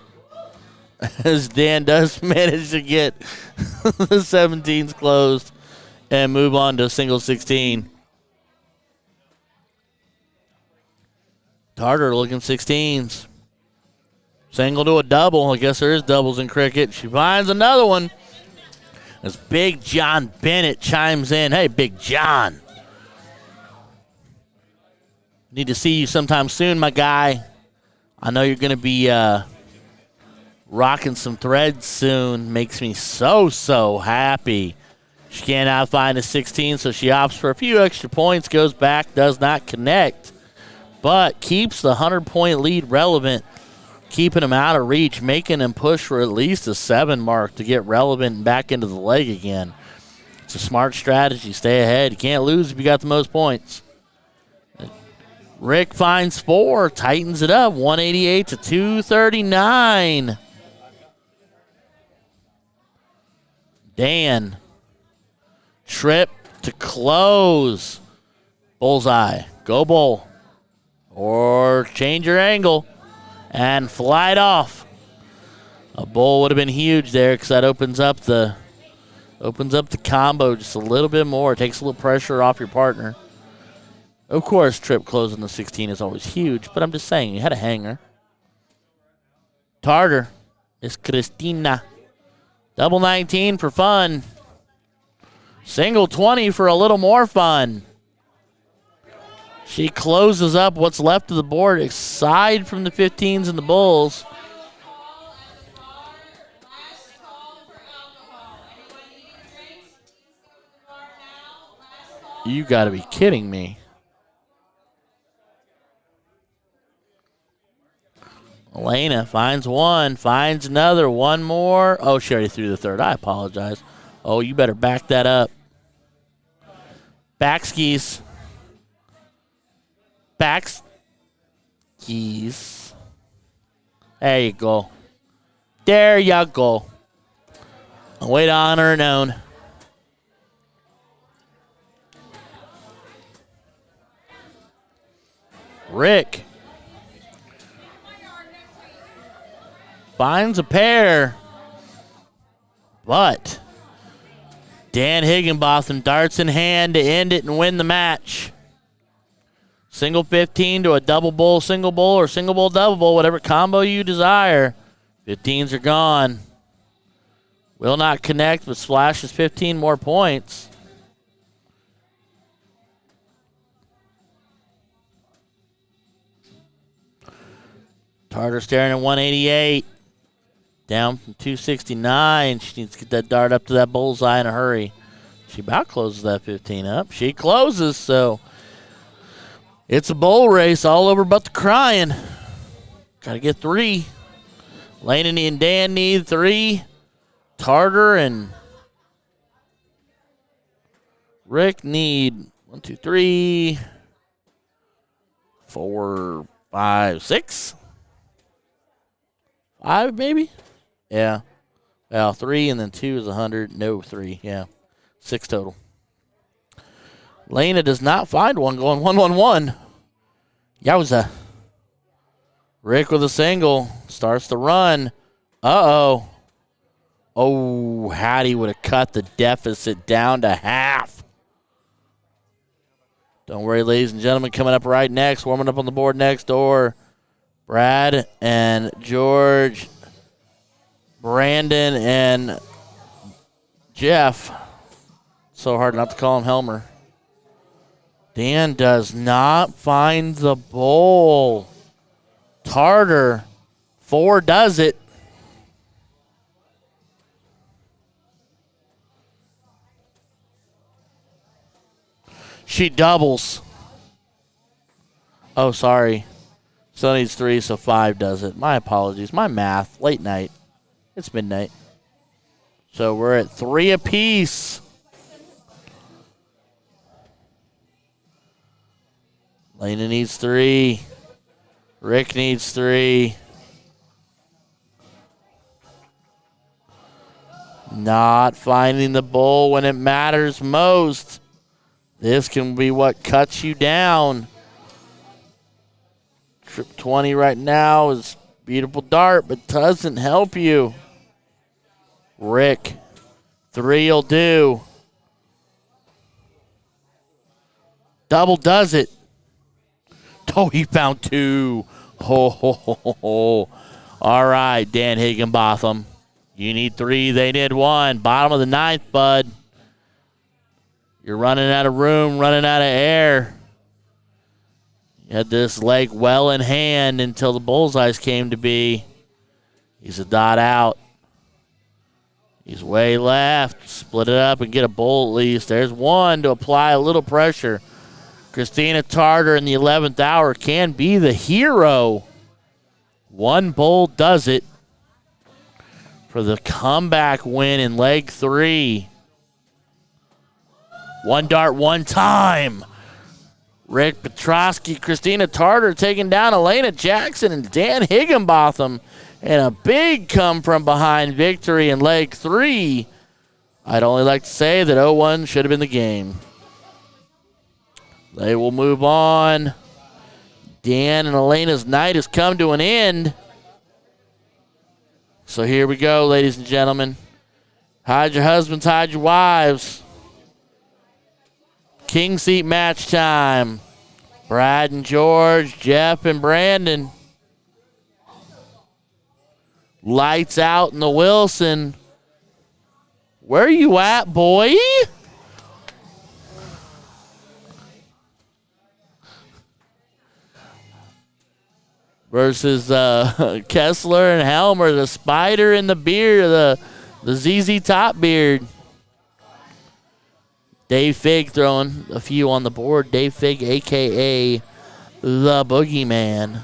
As Dan does manage to get the 17s closed and move on to a single 16. Tartar looking 16s. Single to a double. I guess there is doubles in cricket. She finds another one. As Big John Bennett chimes in. Hey, Big John. Need to see you sometime soon, my guy. I know you're going to be rocking some threads soon. Makes me so happy. She cannot find a 16, so she opts for a few extra points. Goes back, does not connect. But keeps the 100-point lead relevant. Keeping him out of reach, making him push for at least a 7 mark to get relevant and back into the leg again. It's a smart strategy. Stay ahead. You can't lose if you got the most points. Rick finds 4, tightens it up, 188 to 239. Dan. Trip to close. Bullseye. Go Bull. Or change your angle and fly it off. A bull would have been huge there because that opens up the combo just a little bit more. It takes a little pressure off your partner. Of course, trip closing the 16 is always huge, but I'm just saying, you had a hanger. Tartar is Christina. Double 19 for fun. Single 20 for a little more fun. She closes up what's left of the board aside from the 15s and the bulls. You got to be kidding me. Elena finds 1, finds another, 1 more. Oh, she already threw the 3rd. I apologize. Oh, you better back that up. Back skis. Back skis. There you go. There you go. Way to honor and own. Rick finds a pair, but Dan Higginbotham darts in hand to end it and win the match. Single 15 to a double bull, single bull, or single bull, double bull, whatever combo you desire. 15s are gone. Will not connect, but splashes 15 more points. Tartar staring at 188. Down from 269. She needs to get that dart up to that bullseye in a hurry. She about closes that 15 up. She closes, so it's a bull race all over but the crying. Got to get 3. Laney and Dan need 3. Tartar and Rick need 1, 2, 3, 4, 5, 6. 5 maybe? Yeah. Well, 3 and then 2 is 100. No, 3. Yeah. 6 total. Lena does not find one going 1-1-1. Yowza. Rick with a single. Starts the run. Uh-oh. Oh, Hattie would have cut the deficit down to half. Don't worry, ladies and gentlemen. Coming up right next, warming up on the board next door, Brad and George, Brandon and Jeff. So hard not to call him Helmer. Dan does not find the bowl. Tartar, 4 does it. She doubles. Oh, sorry. Still needs 3, so 5 does it. My apologies. My math. Late night. It's midnight. So we're at 3 apiece. Lena needs 3. Rick needs 3. Not finding the bull when it matters most. This can be what cuts you down. Trip 20 right now is beautiful dart, but doesn't help you. Rick, 3 will do. Double does it. Oh, he found 2. Ho, ho, ho, ho, ho. All right, Dan Higginbotham. You need 3. They did 1. Bottom of the 9th, bud. You're running out of room, running out of air. You had this leg well in hand until the bullseyes came to be. He's a dot out. He's way left. Split it up and get a bull at least. There's 1 to apply a little pressure. Christina Tartar in the 11th hour can be the hero. 1 bull does it for the comeback win in leg 3. 1 dart, 1 time. Rick Petrosky, Christina Tartar taking down Elena Jackson and Dan Higginbotham. And a big come-from-behind victory in leg 3. I'd only like to say that 0-1 should have been the game. They will move on. Dan and Elena's night has come to an end. So here we go, ladies and gentlemen. Hide your husbands, hide your wives. King seat match time. Brad and George, Jeff and Brandon. Lights out in the Wilson. Where are you at, boy? Versus Kessler and Helmer, the Spider and the Beard, the ZZ Top Beard. Dave Fig throwing a few on the board. Dave Fig, a.k.a. the Boogeyman.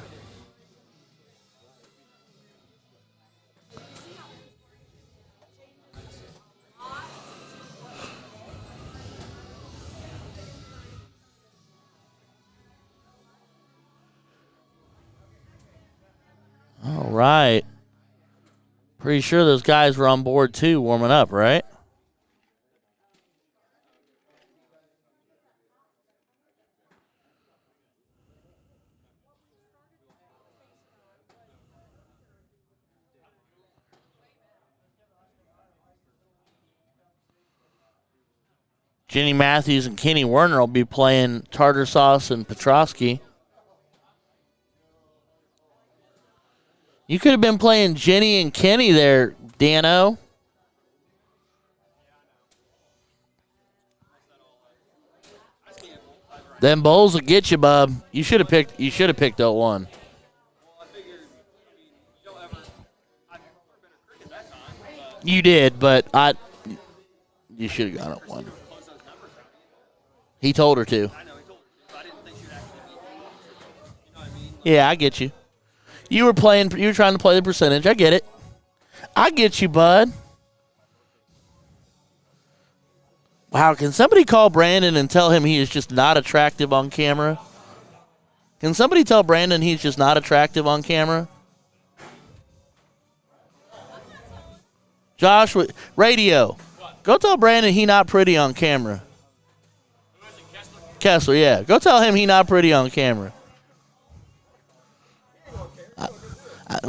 All right. Pretty sure those guys were on board too, warming up, right? Jenny Matthews and Kenny Werner will be playing Tartar Sauce and Petrosky. You could have been playing Jenny and Kenny there, Dano. Them bowls will get you, bub. You should have picked 0-1. You did, but you should have gone 0-1. He told her to. Yeah, I get you. You were trying to play the percentage. I get it. I get you, bud. Wow, can somebody call Brandon and tell him he is just not attractive on camera? Can somebody tell Brandon he's just not attractive on camera? Josh, radio. Go tell Brandon he not pretty on camera. Kessler, yeah. Go tell him he not pretty on camera.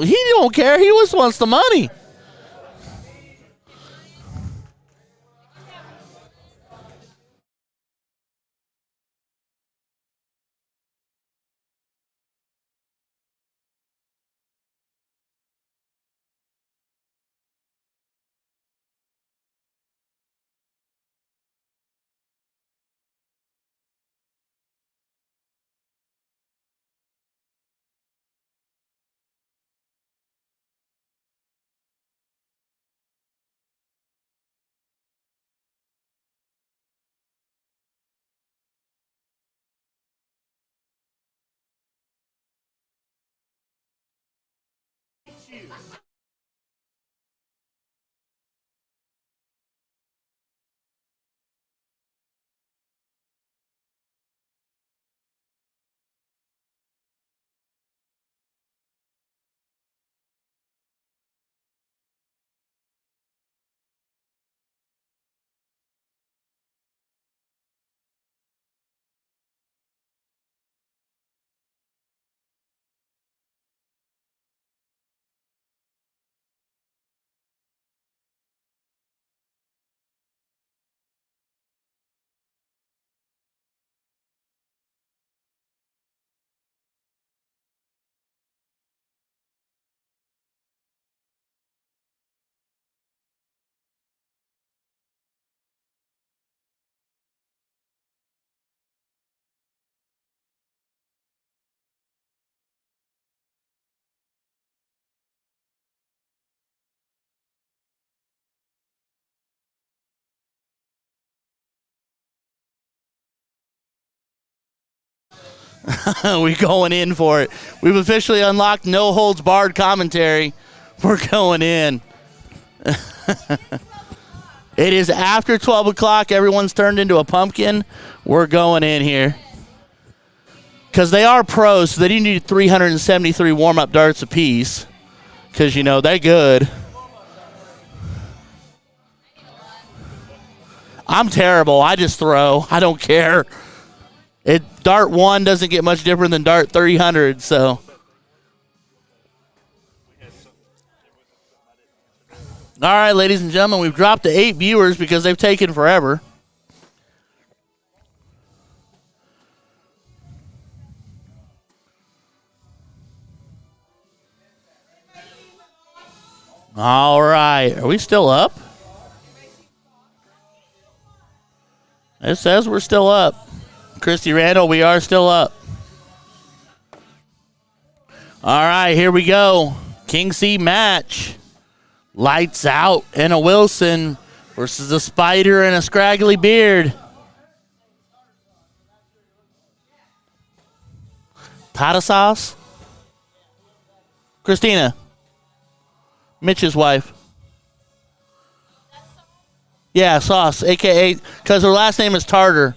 He don't care. He just wants the money. We going in for it. We've officially unlocked no holds barred commentary. We're going in. It is after 12 o'clock. Everyone's turned into a pumpkin. We're going in here. because they are pros, so they do need 373 warm-up darts apiece because, you know, they're good. I'm terrible. I just throw. I don't care. Dart 1 doesn't get much different than Dart 300, so. All right, ladies and gentlemen, we've dropped to 8 viewers because they've taken forever. All right. Are we still up? It says we're still up. Christy Randall, we are still up. All right, here we go. King C match. Lights out and a Wilson versus a Spider and a Scraggly Beard. Tata sauce? Christina. Mitch's wife. Yeah, Sauce, a.k.a. because her last name is Tartar.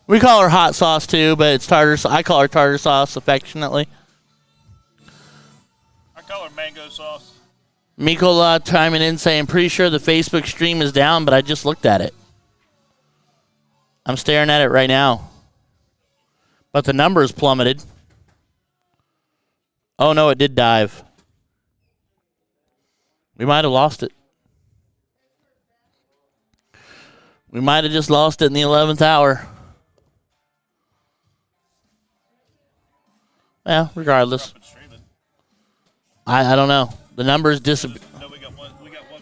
We call her Hot Sauce, too, but it's Tartar. I call her Tartar Sauce affectionately. I call her Mango Sauce. Mikola chiming in saying, pretty sure the Facebook stream is down, but I just looked at it. I'm staring at it right now. But the numbers plummeted. Oh, no, it did dive. We might have lost it. We might have just lost it in the 11th hour. Yeah, regardless. I don't know. The numbers disappear. No, we got one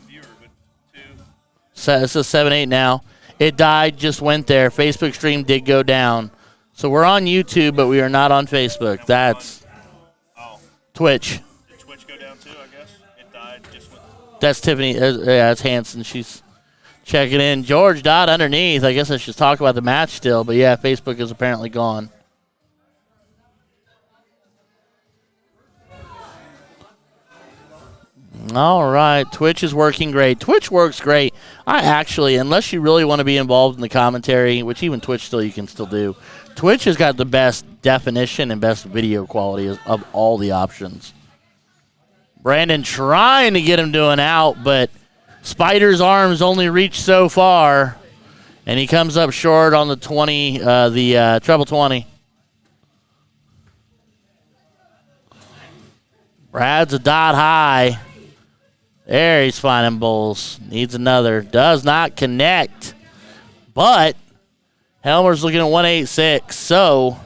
viewer, but two. So it's a 7-8 now. It died, just went there. Facebook stream did go down. So we're on YouTube, but we are not on Facebook. That's Twitch. Did Twitch go down too, I guess? It died, just went. That's Tiffany. Yeah, that's Hanson. She's checking in. George Dodd underneath. I guess I should talk about the match still, but yeah, Facebook is apparently gone. All right, Twitch is working great. Twitch works great. I actually, unless you really want to be involved in the commentary, which even Twitch still you can still do, Twitch has got the best definition and best video quality of all the options. Brandon trying to get him to an out, but Spider's arms only reach so far, and he comes up short on the 20, treble 20. Brad's a dot high. There, he's finding bowls. Needs another. Does not connect. But Helmer's looking at 186. So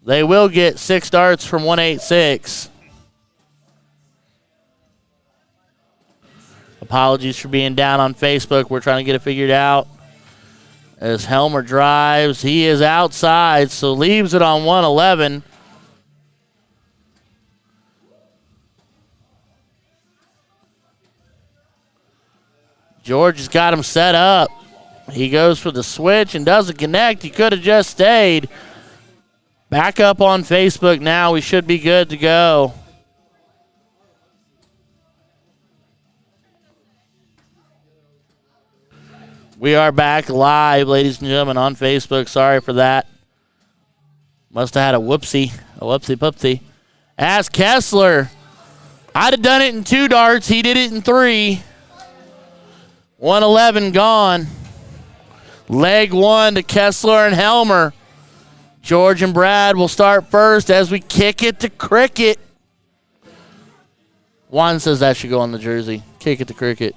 they will get 6 darts from 186. Apologies for being down on Facebook. We're trying to get it figured out. As Helmer drives, he is outside, so leaves it on 111. George has got him set up. He goes for the switch and doesn't connect. He could have just stayed. Back up on Facebook now. We should be good to go. We are back live, ladies and gentlemen, on Facebook. Sorry for that. Must have had a whoopsie-poopsie. Ask Kessler. I'd have done it in 2 darts. He did it in 3. 111 gone. Leg 1 to Kessler and Helmer. George and Brad will start first as we kick it to Cricket. Juan says that should go on the jersey. Kick it to Cricket.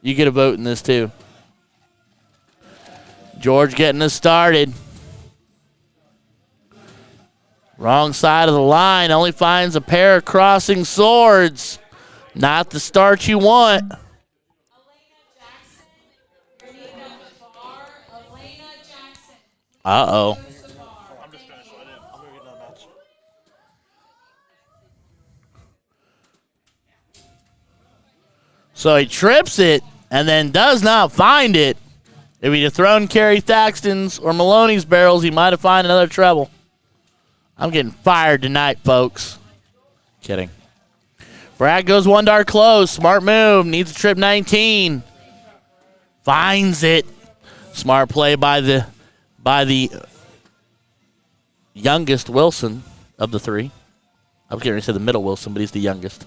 You get a vote in this too. George getting us started. Wrong side of the line. Only finds a pair of crossing swords. Not the start you want. Uh-oh. I'm just finished with it. I'm going to get another match. So he trips it and then does not find it. If he'd have thrown Kerry Thaxton's or Maloney's barrels, he might have found another treble. I'm getting fired tonight, folks. Kidding. Brad goes 1 dart close. Smart move. Needs a trip 19. Finds it. Smart play by the youngest Wilson of the three. I was going to say the middle Wilson, but he's the youngest.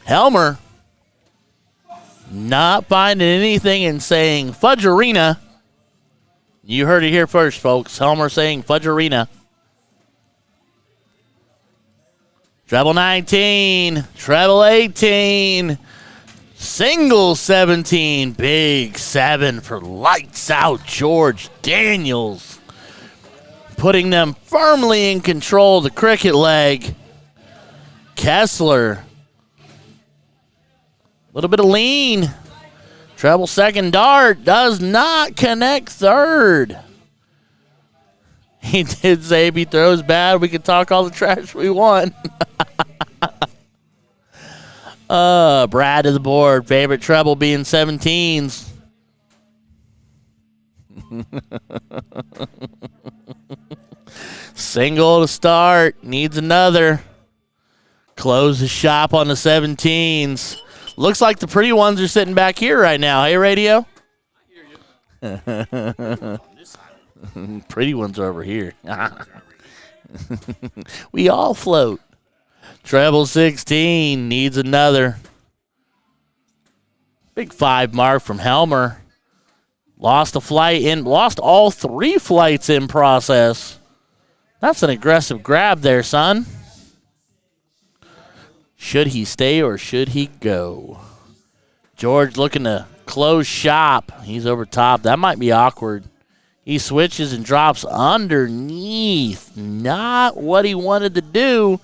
Helmer not finding anything and saying Fudgerina. You heard it here first, folks. Helmer saying Fudgerina. Treble 19, treble 18, single 17, big 7 for lights out George Daniels. Putting them firmly in control of the cricket leg. Kessler. A little bit of lean. Treble second dart does not connect third. He did say if he throws bad, we can talk all the trash we want. Brad to the board. Favorite treble being 17s. Single to start. Needs another. Close the shop on the 17s. Looks like the pretty ones are sitting back here right now. Hey, radio? Pretty ones are over here. We all float. Treble 16 needs another. Big 5 mark from Helmer. Lost a flight in, lost all 3 flights in process. That's an aggressive grab there, son. Should he stay or should he go? George looking to close shop. He's over top. That might be awkward. He switches and drops underneath. Not what he wanted to do.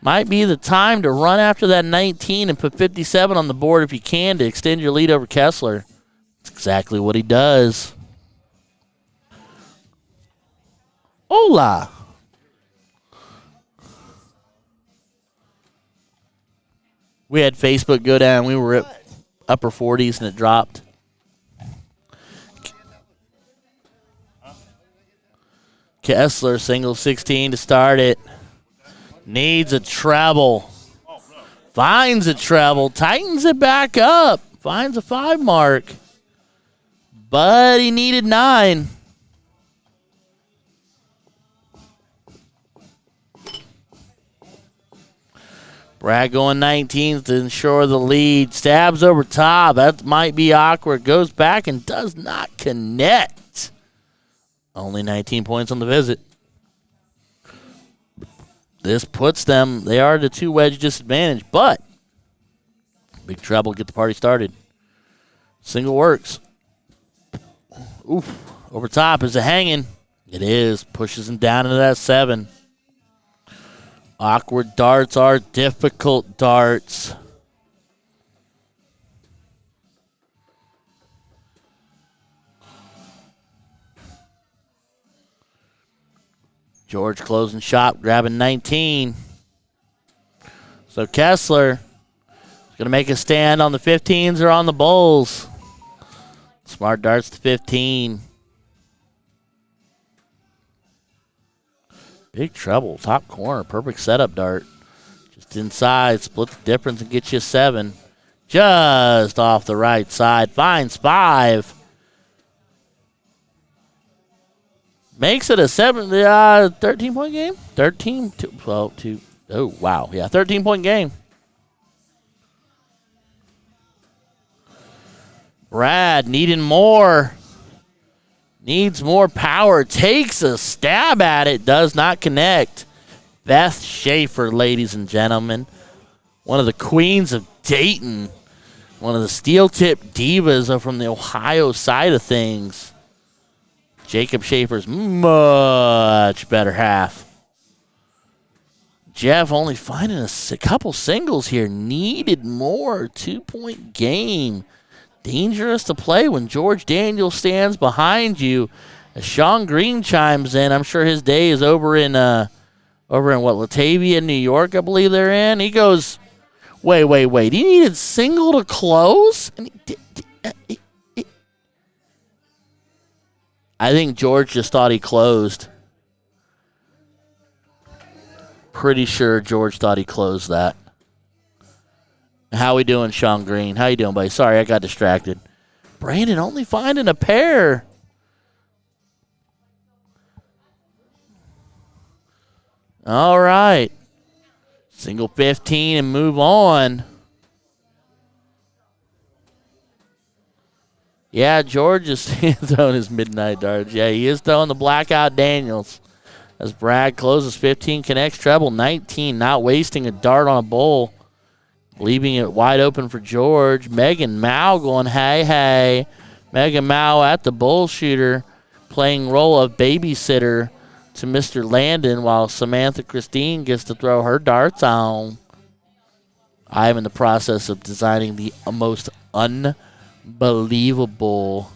Might be the time to run after that 19 and put 57 on the board if you can to extend your lead over Kessler. That's exactly what he does. Hola. We had Facebook go down. We were at upper 40s and it dropped. Kessler, single 16 to start it. Needs a treble. Finds a treble. Tightens it back up. Finds a 5 mark. But he needed 9. Brad going 19th to ensure the lead. Stabs over top. That might be awkward. Goes back and does not connect. Only 19 points on the visit. This puts them, they are at a 2-wedge disadvantage, but big treble, get the party started. Single works. Oof. Over top. Is it hanging? It is. Pushes him down into that 7. Awkward darts are difficult darts. George closing shop, grabbing 19. So Kessler is going to make a stand on the 15s or on the bowls. Smart darts to 15. Big treble, top corner, perfect setup dart. Just inside, split the difference and get you a 7. Just off the right side, finds 5. Makes it a 13-point game? 13, 12, 2. Oh, wow. Yeah, 13-point game. Brad needing more. Needs more power. Takes a stab at it. Does not connect. Beth Schaefer, ladies and gentlemen. One of the queens of Dayton. One of the steel-tip divas from the Ohio side of things. Jacob Schaefer's much better half. Jeff only finding a couple singles here. Needed more. 2-point game. Dangerous to play when George Daniels stands behind you. As Sean Green chimes in, I'm sure his day is over in Latavia, New York, I believe they're in. He goes, wait. He needed single to close? And I think George just thought he closed. Pretty sure George thought he closed that. How we doing, Sean Green? How you doing, buddy? Sorry, I got distracted. Brandon only finding a pair. All right. Single 15 and move on. Yeah, George is throwing his midnight darts. Yeah, he is throwing the blackout Daniels. As Brad closes 15, connects treble 19, not wasting a dart on a bowl. Leaving it wide open for George. Megan Mao going, hey, hey. Megan Mao at the bull shooter, playing role of babysitter to Mr. Landon while Samantha Christine gets to throw her darts on. I am in the process of designing the most unbelievable,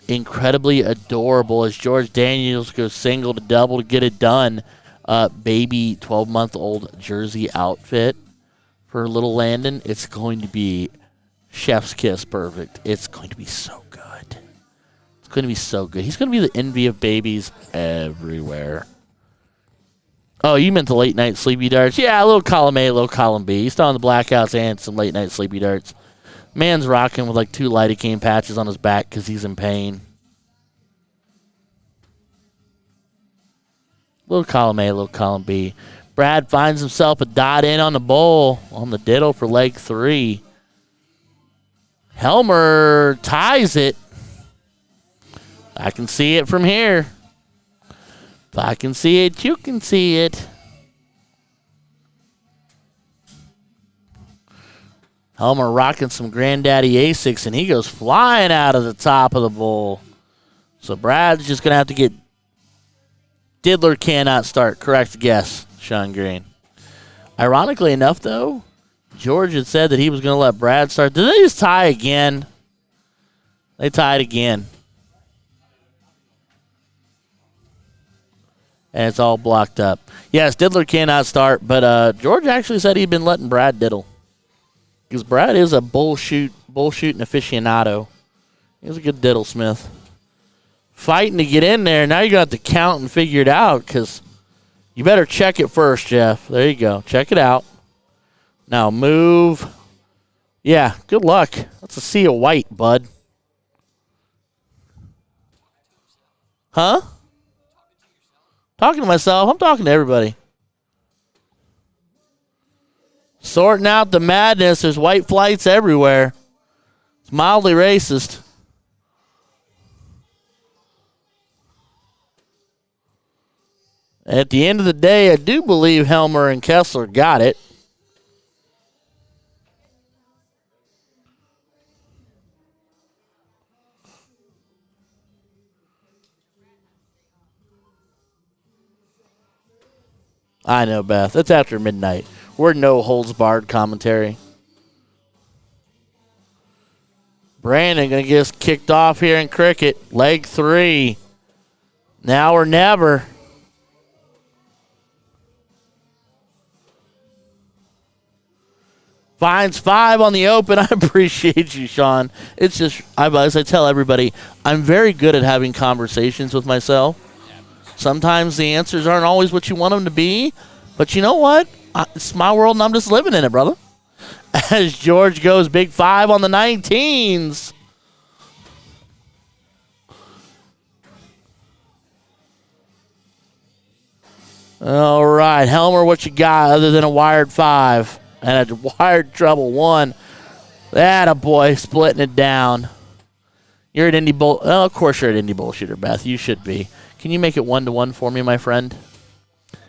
incredibly adorable, as George Daniels goes single to double to get it done, baby 12-month-old jersey outfit for little Landon. It's going to be chef's kiss perfect. It's going to be so good. It's going to be so good. He's going to be the envy of babies everywhere. Oh, you meant the late night sleepy darts? Yeah, a little column A, a little column B. He's throwing the blackouts and some late night sleepy darts. Man's rocking with like 2 lidocaine patches on his back because he's in pain. Little column A, little column B. Brad finds himself a dot in on the bowl on the diddle for leg 3. Helmer ties it. I can see it from here. If I can see it, you can see it. Helmer rocking some Granddaddy Asics, and he goes flying out of the top of the bowl. So Brad's just going to have to get Diddler cannot start. Correct guess, Sean Green. Ironically enough, though, George had said that he was going to let Brad start. Did they just tie again? They tied again. And it's all blocked up. Yes, Diddler cannot start, but George actually said he'd been letting Brad diddle. Because Brad is a bullshooting aficionado. He's a good diddlesmith. Fighting to get in there. Now you're going to have to count and figure it out, because you better check it first, Jeff. There you go. Check it out. Now move. Yeah, good luck. That's a sea of white, bud. Huh? Talking to myself. I'm talking to everybody. Sorting out the madness. There's white flights everywhere. It's mildly racist. At the end of the day, I do believe Helmer and Kessler got it. I know, Beth. It's after midnight. We're no holds barred commentary. Brandon going to get us kicked off here in cricket. Leg 3. Now or never. Finds 5 on the open. I appreciate you, Sean. It's just, as I tell everybody, I'm very good at having conversations with myself. Sometimes the answers aren't always what you want them to be, but you know what? It's my world, and I'm just living in it, brother. As George goes big 5 on the 19s. All right, Helmer, what you got other than a wired 5 and a wired treble 1? That a boy, splitting it down. You're an indie bull. Oh, of course you're an indie bullshitter, Beth. You should be. Can you make it 1-1 for me, my friend?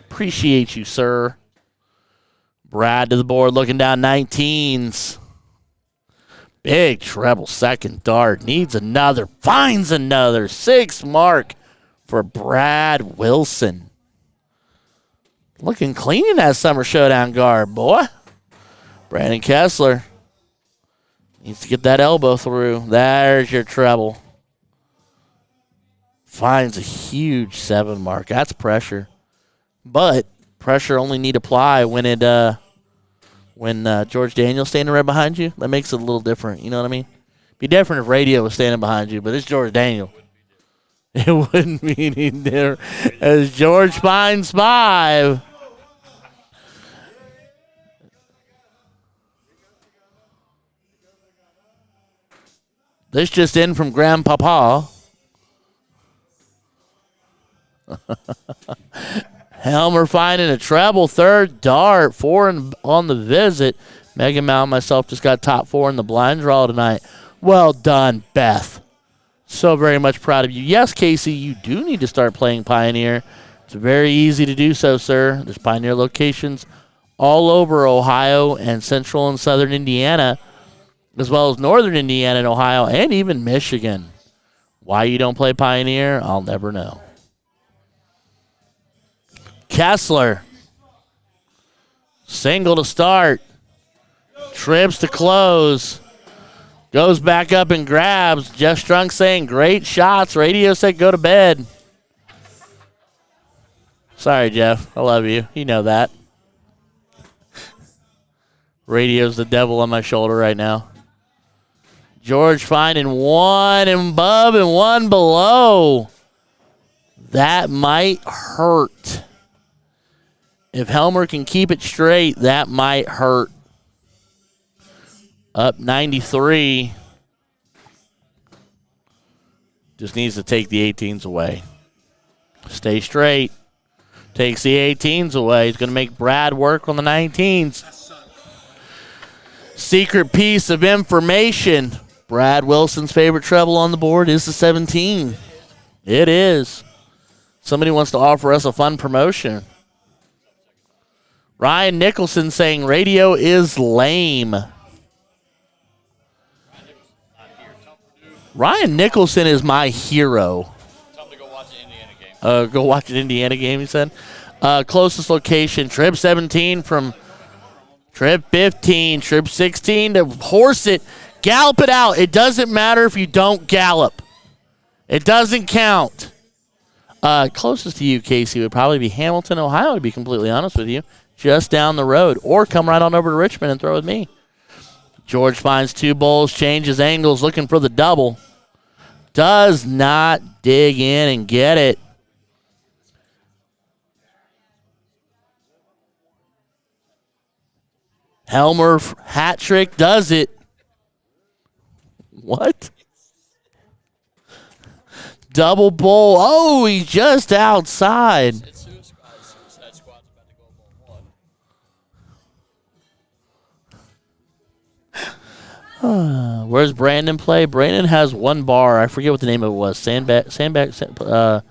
Appreciate you, sir. Brad to the board, looking down 19s. Big treble, second dart. Needs another. Finds another. 6 mark for Brad Wilson. Looking clean in that Summer Showdown guard, boy. Brandon Kessler needs to get that elbow through. There's your treble. Finds a huge 7 mark. That's pressure. But pressure only need apply when George Daniel's standing right behind you. That makes it a little different. You know what I mean? Be different if Radio was standing behind you, but it's George Daniel. It wouldn't be any different. As George finds 5. This just in from Grandpapa. Helmer finding a treble, third dart, 4 on the visit. Mega Mal and myself just got top 4 in the blind draw tonight. Well done, Beth. So very much proud of you. Yes, Casey, you do need to start playing Pioneer. It's very easy to do so, sir. There's Pioneer locations all over Ohio and central and southern Indiana, as well as northern Indiana and Ohio, and even Michigan. Why you don't play Pioneer, I'll never know. Kessler. Single to start. Trips to close. Goes back up and grabs. Jeff Strunk saying, great shots. Radio said go to bed. Sorry, Jeff. I love you. You know that. Radio's the devil on my shoulder right now. George finding 1 above and 1 below. That might hurt. If Helmer can keep it straight, that might hurt. Up 93. Just needs to take the 18s away. Stay straight. Takes the 18s away. He's going to make Brad work on the 19s. Secret piece of information. Brad Wilson's favorite treble on the board is the 17. It is. Somebody wants to offer us a fun promotion. Ryan Nicholson saying radio is lame. Ryan Nicholson is my hero. Tell him to go watch an Indiana game. Go watch an Indiana game, he said. Closest location, Trip 17 from Trip 15, Trip 16 to horse it. Gallop it out. It doesn't matter if you don't gallop. It doesn't count. Closest to you, Casey, would probably be Hamilton, Ohio, to be completely honest with you. Just down the road. Or come right on over to Richmond and throw with me. George finds 2 bowls, changes angles, looking for the double. Does not dig in and get it. Helmer hat trick does it. What? Double bowl. Oh, he's just outside. Suicide Squad's about to go up on 1. Where's Brandon play? Brandon has 1 bar. I forget what the name of it was. Sandbag. I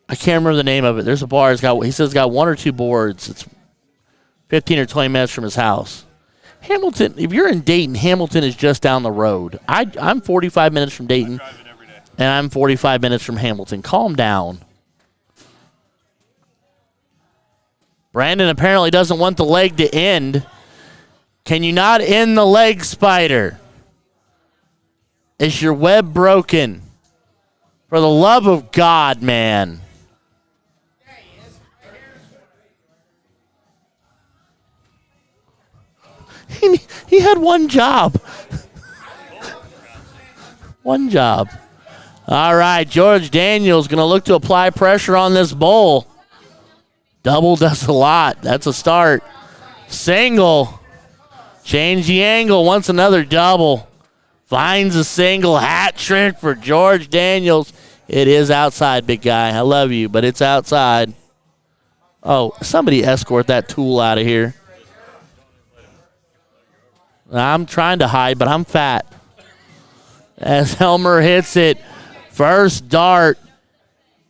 can't remember the name of it. There's a bar. He says it's got 1 or 2 boards. It's 15 or 20 minutes from his house. Hamilton, if you're in Dayton, Hamilton is just down the road. I'm 45 minutes from Dayton, and I'm 45 minutes from Hamilton. Calm down. Brandon apparently doesn't want the leg to end. Can you not end the leg, Spider? Is your web broken? For the love of God, man. He had 1 job. 1 job. All right, George Daniels going to look to apply pressure on this bowl. Double does a lot. That's a start. Single. Change the angle. Wants another double. Finds a single. Hat trick for George Daniels. It is outside, big guy. I love you, but it's outside. Oh, somebody escort that tool out of here. I'm trying to hide, but I'm fat. As Helmer hits it, first dart,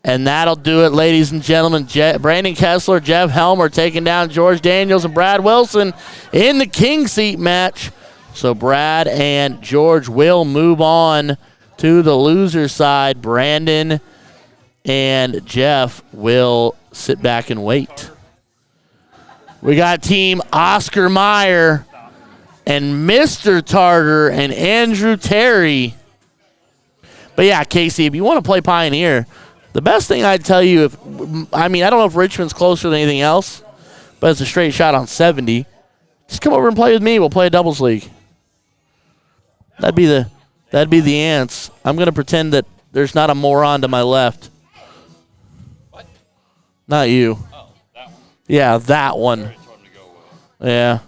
and that'll do it, ladies and gentlemen. Brandon Kessler, Jeff Helmer taking down George Daniels and Brad Wilson in the king seat match. So Brad and George will move on to the loser side. Brandon and Jeff will sit back and wait. We got team Oscar Meyer and Mr. Tartar and Andrew Terry. But yeah, Casey, if you want to play Pioneer, the best thing I'd tell you, I don't know if Richmond's closer than anything else, but it's a straight shot on 70. Just come over and play with me. We'll play a doubles league. That'd be the ants. I'm going to pretend that there's not a moron to my left. What? Not you. Oh, that one. Yeah, that one. Told him to go away. Yeah.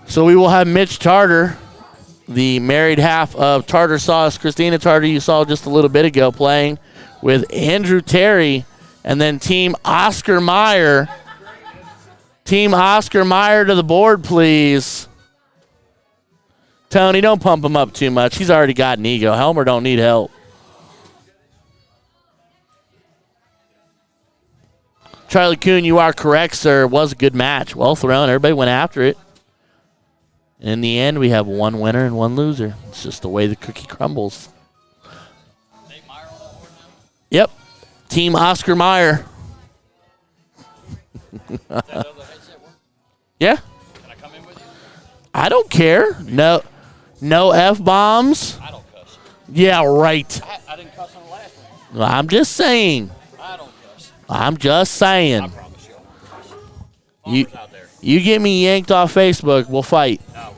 So we will have Mitch Tartar the married half of Tartar Sauce, Christina Tartar, you saw just a little bit ago, playing with Andrew Terry, and then Team Oscar Meyer. Team Oscar Meyer to the board, please. Tony, don't pump him up too much. He's already got an ego. Helmer don't need help. Charlie Kuhn, you are correct, sir. It was a good match. Well thrown. Everybody went after it. In the end, we have one winner and one loser. It's just the way the cookie crumbles. Yep. Team Oscar Meyer. Yeah. Can I come in with you? I don't care. No F-bombs. I don't cuss. Yeah, right. I didn't cuss on the last one. I'm just saying. I don't cuss. I'm just saying. I promise you. Farmers out there. You get me yanked off Facebook, we'll fight. No,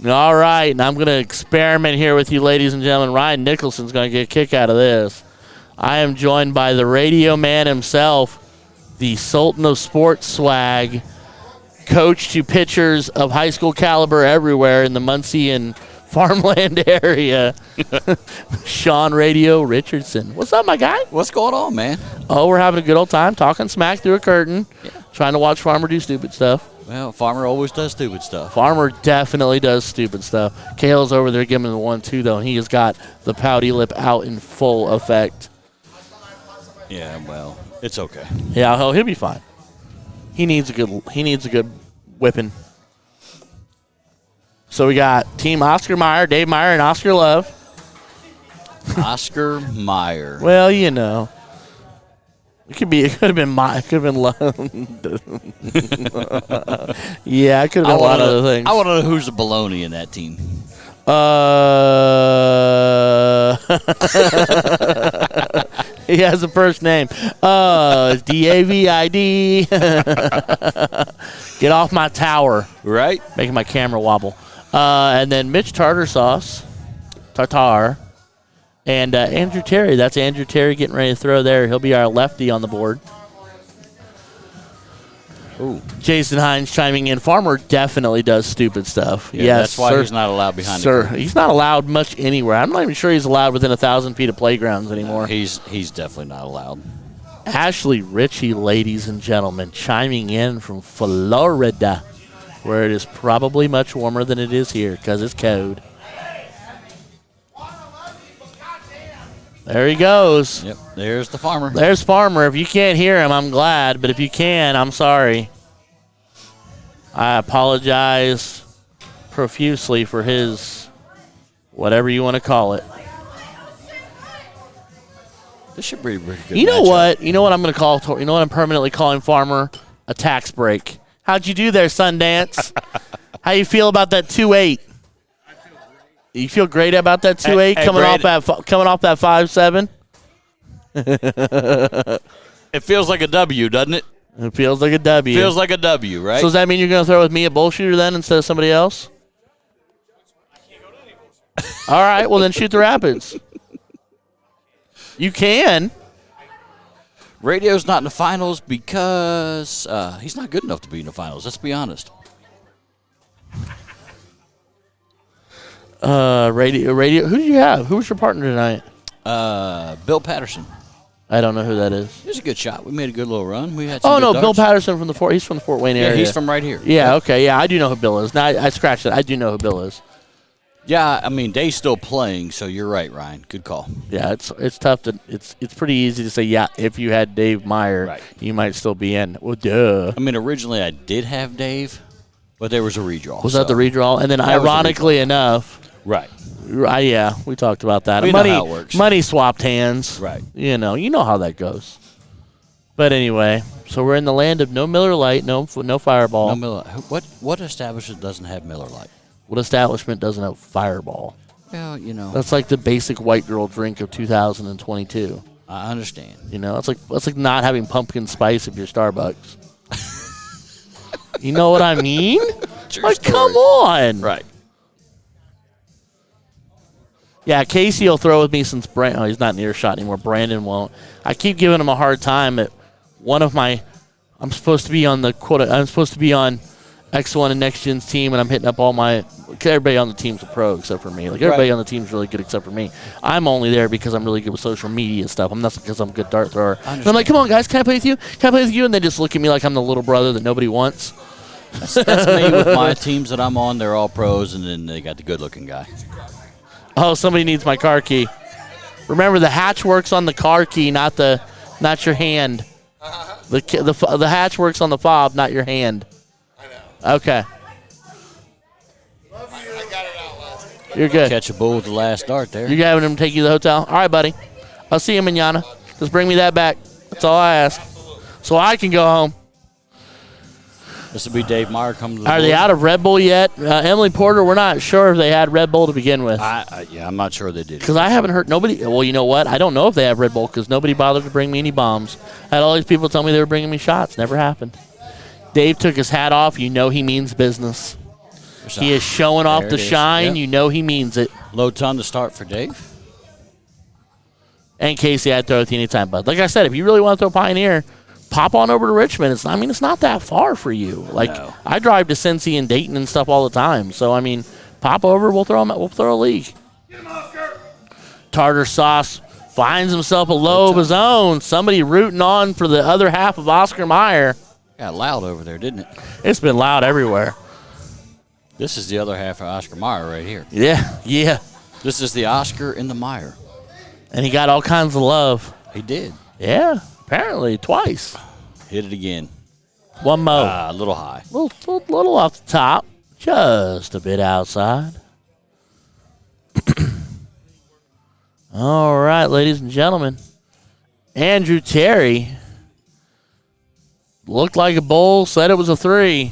we're All right, and I'm going to experiment here with you, ladies and gentlemen. Ryan Nicholson's going to get a kick out of this. I am joined by the radio man himself, the Sultan of Sports swag, coach to pitchers of high school caliber everywhere in the Muncie and farmland area, Sean Radio Richardson. What's up, my guy? What's going on, man? Oh, we're having a good old time talking smack through a curtain, trying to watch Farmer do stupid stuff. Well, Farmer always does stupid stuff. Farmer definitely does stupid stuff. Kale's over there giving him the 1-2, though, and he has got the pouty lip out in full effect. Yeah, well, it's okay. Yeah, he'll be fine. He needs a good whipping. So we got Team Oscar Meyer, Dave Meyer, and Oscar Love. Oscar Meyer. Well, you know, it could have been Love. Yeah, it could have been a lot of other things. I want to know who's the baloney in that team. He has a first name. It's David. Get off my tower. Right? Making my camera wobble. And then Mitch Tartar Sauce. Tartar. And Andrew Terry. That's Andrew Terry getting ready to throw there. He'll be our lefty on the board. Ooh. Jason Hines chiming in. Farmer definitely does stupid stuff. Yeah, yes, that's why sir. he's not allowed behind Sir, the curtain. he's not allowed much anywhere. I'm not even sure he's allowed within 1,000 feet of playgrounds anymore. He's definitely not allowed. Ashley Ritchie, ladies and gentlemen, chiming in from Florida, where it is probably much warmer than it is here because it's cold. There he goes. Yep, there's the Farmer. There's Farmer. If you can't hear him, I'm glad. But if you can, I'm sorry. I apologize profusely for his whatever you want to call it. This should be a pretty good You know matchup. what? You know what I'm going to call? You know what I'm permanently calling Farmer? A tax break. How'd you do there, Sundance? How you feel about that 2-8? You feel great about that 2-8 Hey, coming Brad. off that 5-7? It feels like a W, doesn't it? It feels like a W. Feels like a W, right? So does that mean you're going to throw with me a bullshooter then instead of somebody else? All right, well then shoot the Rapids. You can. Radio's not in the finals because he's not good enough to be in the finals. Let's be honest. Radio. Who did you have? Who was your partner tonight? Bill Patterson. I don't know who that is. It was a good shot. We made a good little run. We had some Oh good no, Bill darts. Patterson from the Fort. He's from the Fort Wayne area. Yeah, he's from right here. Yeah. Okay. Yeah, I do know who Bill is. Now I scratched it. I do know who Bill is. Yeah, I mean, Dave's still playing, so you're right, Ryan. Good call. Yeah, it's tough to it's pretty easy to say yeah. If you had Dave Meyer, Right. you might still be in. Well, duh. I mean, originally I did have Dave, but there was a redraw. Was that the redraw? And then That was the ironically enough, Right. yeah, we talked about that. We know how it works. Money swapped hands. Right. You know how that goes. But anyway, so we're in the land of no Miller Lite, no Fireball. No Miller. What establishment doesn't have Miller Lite? What establishment doesn't have Fireball? Well, That's like the basic white girl drink of 2022. I understand. That's like not having pumpkin spice if you're Starbucks. You know what I mean? True Like, story. come on. Right. Yeah, Casey will throw with me since Brandon. Oh, he's not in earshot anymore. Brandon won't. I keep giving him a hard time at one of my. I'm supposed to be on X1 and Next Gen's team, and I'm hitting up all my. Everybody on the team's a pro except for me. Like everybody on the team's really good except for me. I'm only there because I'm really good with social media stuff. I'm not because I'm a good dart thrower. And I'm like, come on, guys, can I play with you? Can I play with you? And they just look at me like I'm the little brother that nobody wants. That's me with my teams that I'm on. They're all pros, and then they got the good-looking guy. Oh, somebody needs my car key. Remember, the hatch works on the car key, not your hand. The hatch works on the fob, not your hand. I know. Okay, I got it out last. you're good. Catch a bull with the last dart there. You're having him take you to the hotel? All right, buddy. I'll see you, manana. Just bring me that back. That's all I ask. So I can go home. This will be Dave Meyer coming to the Are they board. out of Red Bull yet? Emily Porter, we're not sure if they had Red Bull to begin with. Yeah, I'm not sure they did. Because I haven't heard nobody. Well, you know what? I don't know if they have Red Bull because nobody bothered to bring me any bombs. I had all these people tell me they were bringing me shots. Never happened. Dave took his hat off. You know he means business. He is showing off the shine. Yep. You know he means it. Low ton to start for Dave. And Casey, I'd throw it to you anytime, bud. Like I said, if you really want to throw Pioneer, pop on over to Richmond. It's not that far for you. Like No. I drive to Cincy and Dayton and stuff all the time. So I mean, pop over. We'll throw a league. Tartar Sauce finds himself a low of his own. Somebody rooting on for the other half of Oscar Meyer. Got loud over there, didn't it? It's been loud everywhere. This is the other half of Oscar Meyer right here. Yeah. This is the Oscar and the Meyer. And he got all kinds of love. He did. Yeah, apparently twice. Hit it again. One more. A little high. Little off the top. Just a bit outside. All right, ladies and gentlemen. Andrew Terry looked like a bull, said it was a 3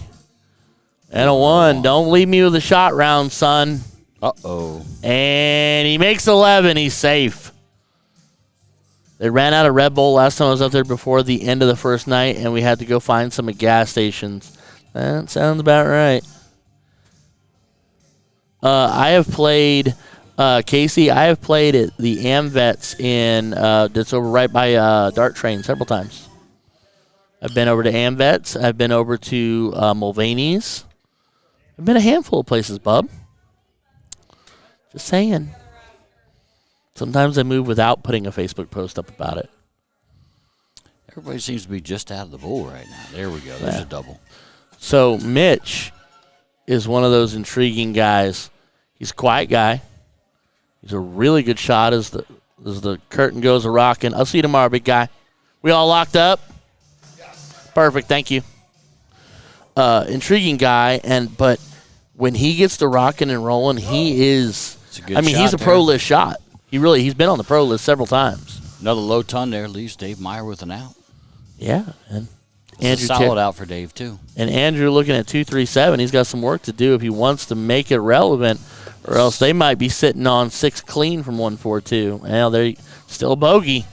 and a 1. Don't leave me with a shot round, son. Uh-oh. And he makes 11. He's safe. They ran out of Red Bull last time I was up there before the end of the first night, and we had to go find some at gas stations. That sounds about right. I have played, Casey, I have played at the AmVets that's over right by Dart Train several times. I've been over to AmVets. I've been over to Mulvaney's. I've been a handful of places, bub. Just saying. Sometimes I move without putting a Facebook post up about it. Everybody seems to be just out of the bowl right now. There we go. There's a double. So Mitch is one of those intriguing guys. He's a quiet guy. He's a really good shot as the curtain goes a-rocking. I'll see you tomorrow, big guy. We all locked up? Yes. Perfect, thank you. Intriguing guy, but when he gets to rocking and rolling, he is. He's a pro list shot. He's been on the pro list several times. Another low ton there leaves Dave Meyer with an out. Yeah, and Andrew solid out for Dave too. And Andrew looking at 237. He's got some work to do if he wants to make it relevant, or else they might be sitting on 6 clean from 142. Well, they're still bogey.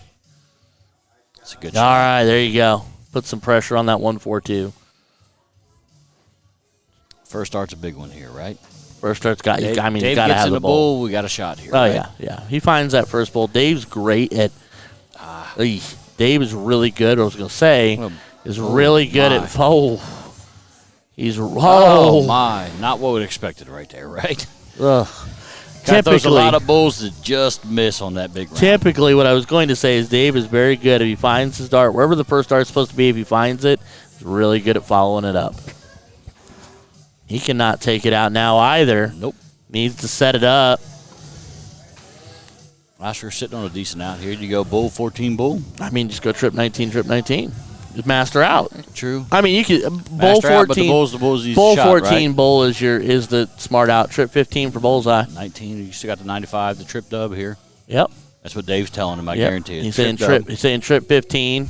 It's a good All shot. right, there you go. Put some pressure on that 142. First start's a big one here, right? First start's got. Dave, he's got to gets have in the the bowl. bowl. We got a shot here. Oh right? yeah. He finds that first bowl. Dave's great at. Dave is really good. I was going to say is really good at. He's Oh my! Not what we expected right there, right? Ugh. There's a lot of bulls that just miss on that big round. Typically, what I was going to say is Dave is very good if he finds his dart wherever the first dart is supposed to be. If he finds it, he's really good at following it up. He cannot take it out now either. Nope. Needs to set it up. Oscar's sitting on a decent out here. You go bull, 14 bull. Just go trip 19. Just master out. True. You could bull Master 14. out, but the bull's easy bull shot, 14 right? bull is the smart out. Trip 15 for bullseye. 19. You still got the 95, the trip dub here. Yep. That's what Dave's telling him. I guarantee it. He's saying trip 15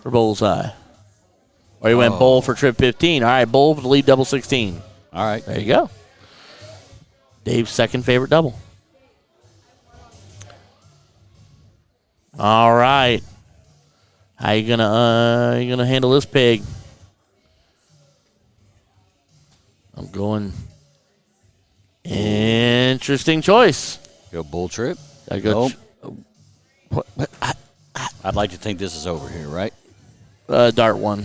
for bullseye. Or he went bull for trip 15. All right, bull for the lead double 16. All right. There you go. Dave's second favorite double. All right. How you gonna handle this pig? I'm going. Interesting choice. Go bull trip. I go. Nope. I'd like to think this is over here, right? Dart one.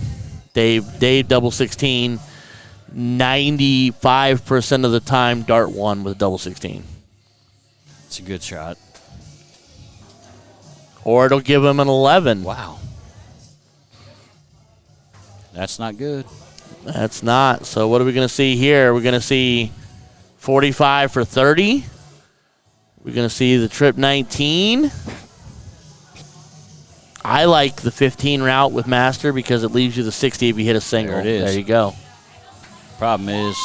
Dave double 16. 95% of the time, dart 1 with a double 16. It's a good shot. Or it'll give him an 11. Wow. That's not good. That's not. So what are we going to see here? We're going to see 45 for 30. We're going to see the trip 19. I like the 15 route with Master because it leaves you the 60 if you hit a single. There it is. There you go. Problem is,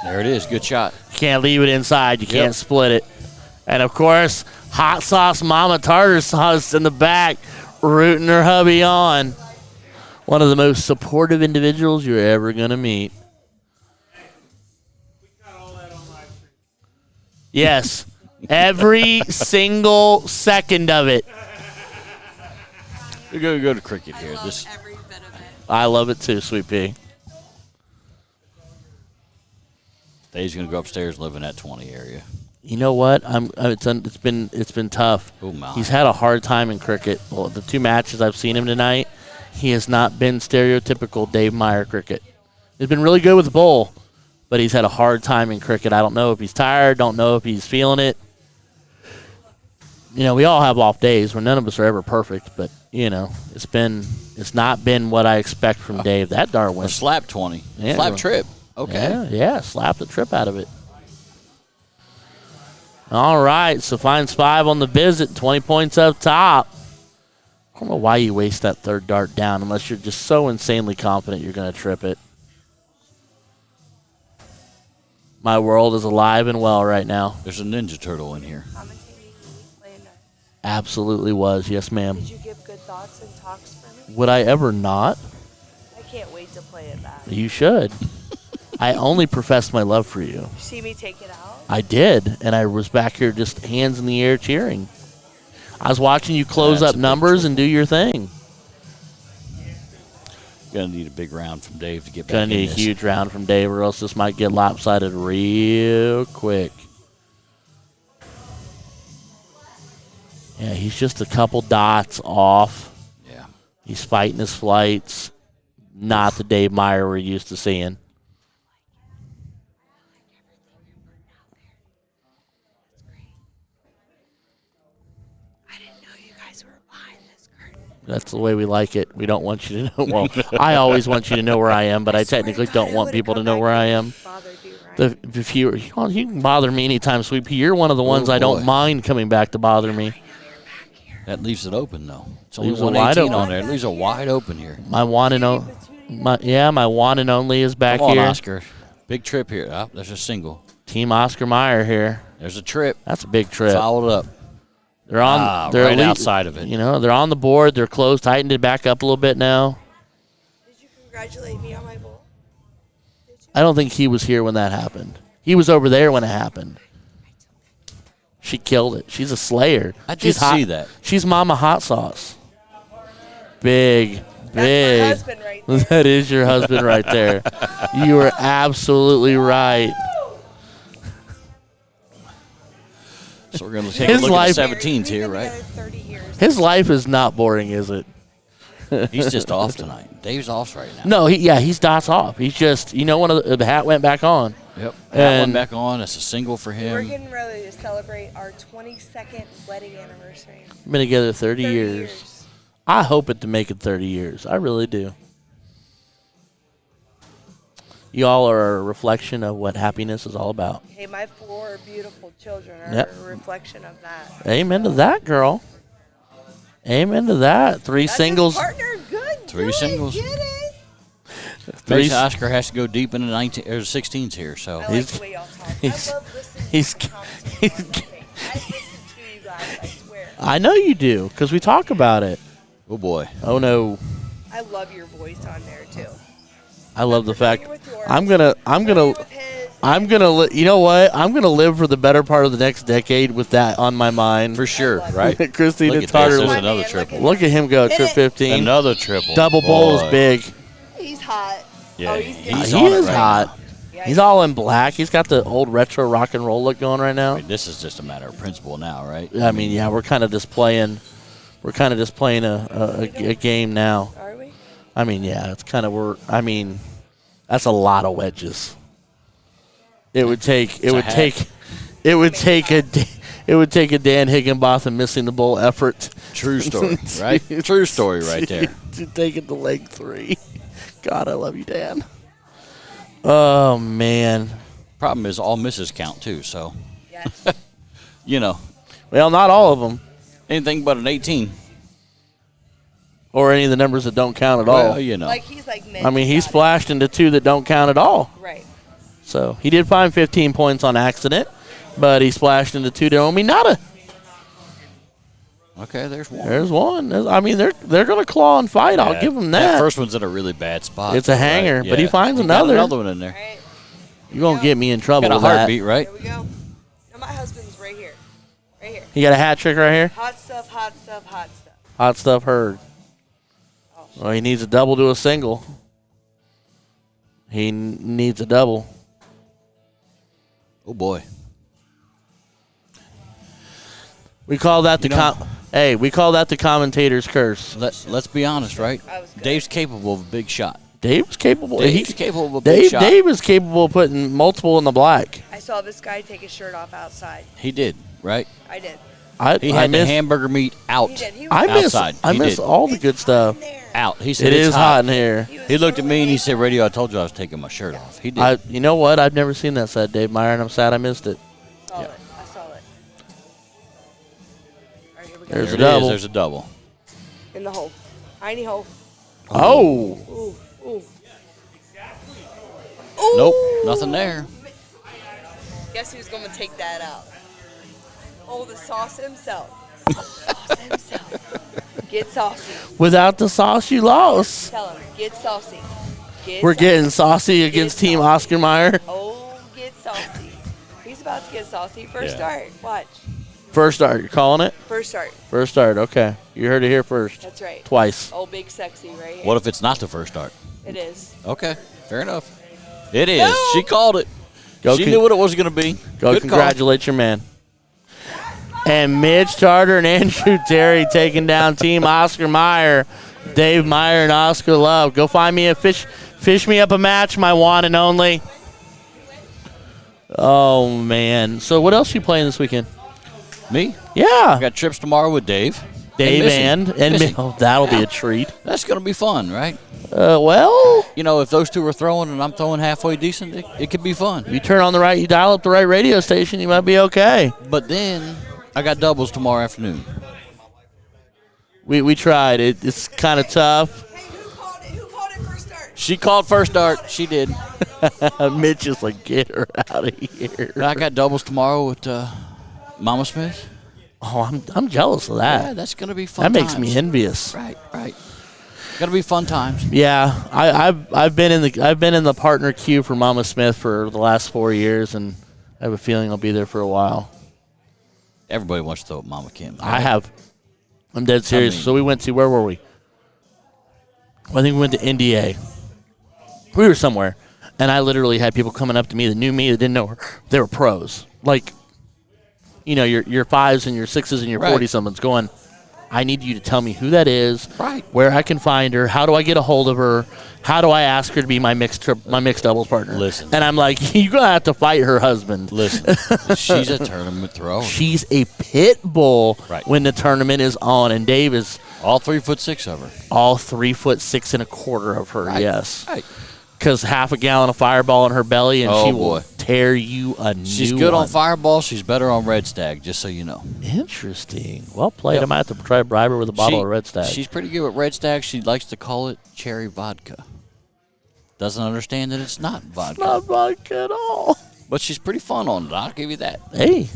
there it is. Good shot. You can't leave it inside. You can't split it. And, of course, Hot Sauce Mama Tartar Sauce in the back rooting her hubby on. One of the most supportive individuals you're ever going to meet. Yes. Every single second of it. We go to cricket here. I love every bit of it. I love it too, Sweet Pea. Dave's gonna go upstairs and live in that 20 area. You know what? It's been tough. Oh my! He's had a hard time in cricket. Well, the 2 matches I've seen him tonight, he has not been stereotypical Dave Meyer cricket. He's been really good with the bowl, but he's had a hard time in cricket. I don't know if he's tired. Don't know if he's feeling it. You know, we all have off days where none of us are ever perfect, but you know, it's not been what I expect from Dave. That dart Or went slap 20. Yeah. Slap trip. Okay. Yeah, slap the trip out of it. All right, so finds 5 on the visit, 20 points up top. I don't know why you waste that third dart down unless you're just so insanely confident you're going to trip it. My world is alive and well right now. There's a Ninja Turtle in here. Absolutely was, yes, ma'am. Did you give good thoughts and talks for me? Would I ever not? I can't wait to play it back. You should. I only professed my love for you. You see me take it out? I did, and I was back here just hands in the air cheering. I was watching you close That's up a big numbers trip. and do your thing. Gonna need a big round from Dave to get back Gonna in need a this. huge round from Dave, or else this might get lopsided real quick. Yeah, he's just a couple dots off. Yeah. He's fighting his flights. Not the Dave Meyer we're used to seeing. I didn't know you guys were behind this curtain. That's the way we like it. We don't want you to know. Well, I always want you to know where I am, but I technically don't want people to know where I am. If you can bother me anytime, Sweet Pea. You're one of the ones I don't boy. mind coming back to bother me. That leaves it open though. It's only Leaves it wide 118 open. on there. It leaves it wide open here. My one and only, my one and only is back Come on, here. Oscar. Big trip here. Oh, there's a single. Team Oscar Meyer here. There's a trip. That's a big trip. Fouled up. They're on. They're right elite, outside of it. You know, they're on the board. They're close, tightened it back up a little bit now. Did you congratulate me on my bowl? I don't think he was here when that happened. He was over there when it happened. She killed it. She's a slayer. I did She's hot. see that. She's Mama Hot Sauce. Big. That's my husband right there. That is your husband right there. You are absolutely right. So we're going to take His a look life- at the 17s here, We've been right? together 30 years. His life is not boring, is it? He's just off tonight. Dave's off right now. No, he's dots off. He's just, one of the hat went back on. Yep. That one And- back on. That's a single for We're him. getting ready to celebrate our 22nd wedding anniversary. Been together 30 30 years. I hope it to make it 30 years. I really do. You all are a reflection of what happiness is all about. Hey, my 4 beautiful children are Yep. a reflection of that. Amen to that, girl. Amen to that. 3 That's singles. his partner. Good. 3 Do it. singles. Get it. Makes Oscar has to go deep into 19 or 16s here. So I like the way y'all talk. he's- I love listening he's- to the conversation. I listen to you guys, I swear. I know you do, because we talk about it. oh boy. Oh, no. I love your voice on there, too. I love the fact Familiar with yours. I'm gonna With his. you know what? I'm gonna live for the better part of the next decade with that on my mind. For sure, love it. right? Christina Look at Tartar. this. There's My another man, triple. Look at him go, Hit trip it. 15. Another triple. Double bowls Boy. big. He's hot. Yeah, oh, he's he's on He it is right hot. Yeah, He's all in black. He's got the old retro rock and roll look going right I now. mean, this is just a matter of principle now, right? I mean, yeah, we're kind of just playing a game now. Are we? I mean, yeah, it's kind of That's a lot of wedges. It would take a Dan Higginbotham missing the bowl effort. True story, right? True story right there. To take it to leg 3. God, I love you, Dan. Oh, man. Problem is all misses count, too, so. Yes. You know, Well, not all of them. anything but an 18. Or any of the numbers that don't count at all. Well, you know. Like he's like mid. I mean, he splashed into 2 that don't count at all. Right. So he did find 15 points on accident, but he splashed into 2 that don't mean nada. Okay, there's one. There's one. I mean, they're going to claw and fight. I'll give them that. That first one's in a really bad spot. It's a hanger, right? but he Yeah. finds got another. another one in there. All right. You're going to get me in trouble Got a with that. heartbeat, right? Here we go. No, my husband's right here. Right here. He got a hat trick right here. Hot stuff, hot stuff, hot stuff. Hot stuff heard. Well, he needs a double to a single. He needs a double. Oh, boy. We call that the You know- we call that the commentator's curse. Let's be honest, right? I was good. Dave's capable of a big shot. Dave's capable. Dave's capable of a big Dave, shot. Dave is capable of putting multiple in the black. I saw this guy take his shirt off outside. He did, right? I did. I He had the miss, hamburger meat out. He did. He was I miss, outside. I He miss did. all the good stuff. in there. Out. He said It it's is hot in here. He looked at me and he said, "Radio, I told you I was taking my shirt off." He did. You know what? I've never seen that side, Dave Meyer, and I'm sad I missed it. Saw it. I saw it. All right, here we go. There's there a it is. double. There's a double. In the hole. Tiny hole. Oh, Ooh, ooh. Nope, nothing there. Guess who's going to take that out? Oh, the sauce himself. Sauce himself. Get saucy. without the sauce, you lost. Tell him. Get saucy. Get We're saucy. getting saucy against Team Oscar Meyer. Oh, get saucy. He's about to get saucy. First Yeah. start. Watch. First start, you're calling it? First start. First start, okay. You heard it here first. That's right. Twice. Oh, big sexy right here. What if it's not the first start? It is. Okay, fair enough. It is. No. She called it. Go she con- knew what it was going to be. Go Good congratulate your man. And Mitch Tarter and Andrew Terry taking down Team Oscar Meyer. Dave Meyer and Oscar Love. Go find me a fish me up a match, my one and only. Oh, man. So what else you playing this weekend? call. Me? Yeah. I got trips tomorrow with Dave. Dave Missy. and Missy. oh, that'll be a treat. That's going to be fun, right? Well, You know, if those two are throwing and I'm throwing halfway decent, it could be fun. you turn on the right, you dial up the right radio station, you might be okay. But then I got doubles tomorrow afternoon. We tried. It's kind of tough. Hey, who called it? Who called it first start? She called first start. She did. Mitch is like, get her out of here. I got doubles tomorrow with Mama Smith. Oh, I'm jealous of that. Yeah, that's going to be fun. That makes times. me envious. Right. Going to be fun times. Yeah, I've been in the partner queue for Mama Smith for the last 4 years, and I have a feeling I'll be there for a while. Everybody wants to throw at Mama Kim. I have. I'm dead serious. mean- So we went to, where were we? I think we went to NDA. We were somewhere, and I literally had people coming up to me that knew me that didn't know her. They were pros, like, you know, your 5s and your 6s and your Right. 40-somethings going, I need you to tell me who that is, Right. where I can find her, how do I get a hold of her, how do I ask her to be my mixed doubles partner? Listen. And I'm like, you're going to have to fight her husband. Listen, she's a tournament thrower. She's a pit bull Right. when the tournament is on, and Dave is All 3'6" of her. all 3'6.25" of her, Right. yes. Right. Because half a gallon of Fireball in her belly, and Oh, she boy. will tear you a new She's good one. on Fireball. She's better on Red Stag, just so you know. Interesting. Well played. Yep. I might have to try to bribe her with a bottle She- of Red Stag. She's pretty good with Red Stag. She likes to call it cherry vodka. Doesn't understand that it's not vodka. not vodka at all. But she's pretty fun on it. I'll give you that. Hey,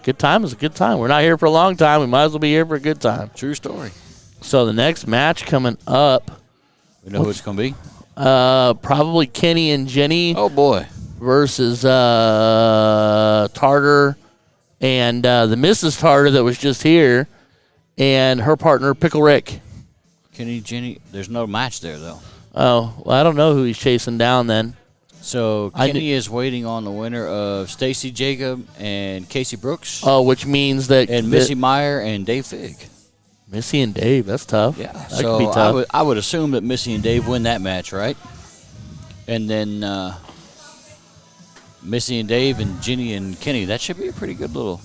good time is a good time. We're not here for a long time. We might as well be here for a good time. True story. So the next match coming up, We know who it's going to be. probably Kenny and Jenny Oh, boy. versus Tartar and the Mrs. Tartar that was just here, and her partner Pickle Rick. Kenny, Jenny. There's no match there, though. Oh, well, I don't know who he's chasing down then. So I Kenny is waiting on the winner of Stacy Jacob and Casey Brooks. Oh, which means that and Missy Meyer and Dave Fig. Missy and Dave. That's tough. Yeah. that So could be tough. I would assume that Missy and Dave win that match, right? And then Missy and Dave and Ginny and Kenny. That should be a pretty good little.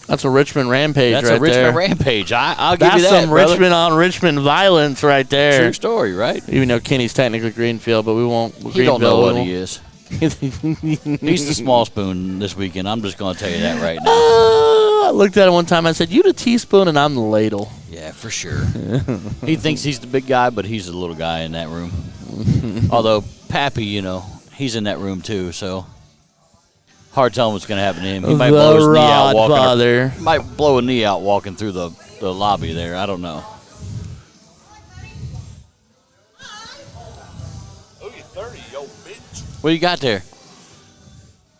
That's a Richmond rampage That's right a Richmond there. rampage. I'll give That's you that, some brother. Richmond on Richmond violence right there. True story, right? Even though Kenny's technically Greenfield, but we won't. He don't know what he is. is. He's the small spoon this weekend. I'm just going to tell you that right now. I looked at it one time. I said, "You the teaspoon and I'm the ladle." Yeah, for sure. He thinks he's the big guy, but he's the little guy in that room. Although Pappy, he's in that room too, so hard telling what's going to happen to him. He might blow his knee out Father. might blow a knee out walking through the lobby there. I don't know. Oh, you 30, yo, bitch. What you got there?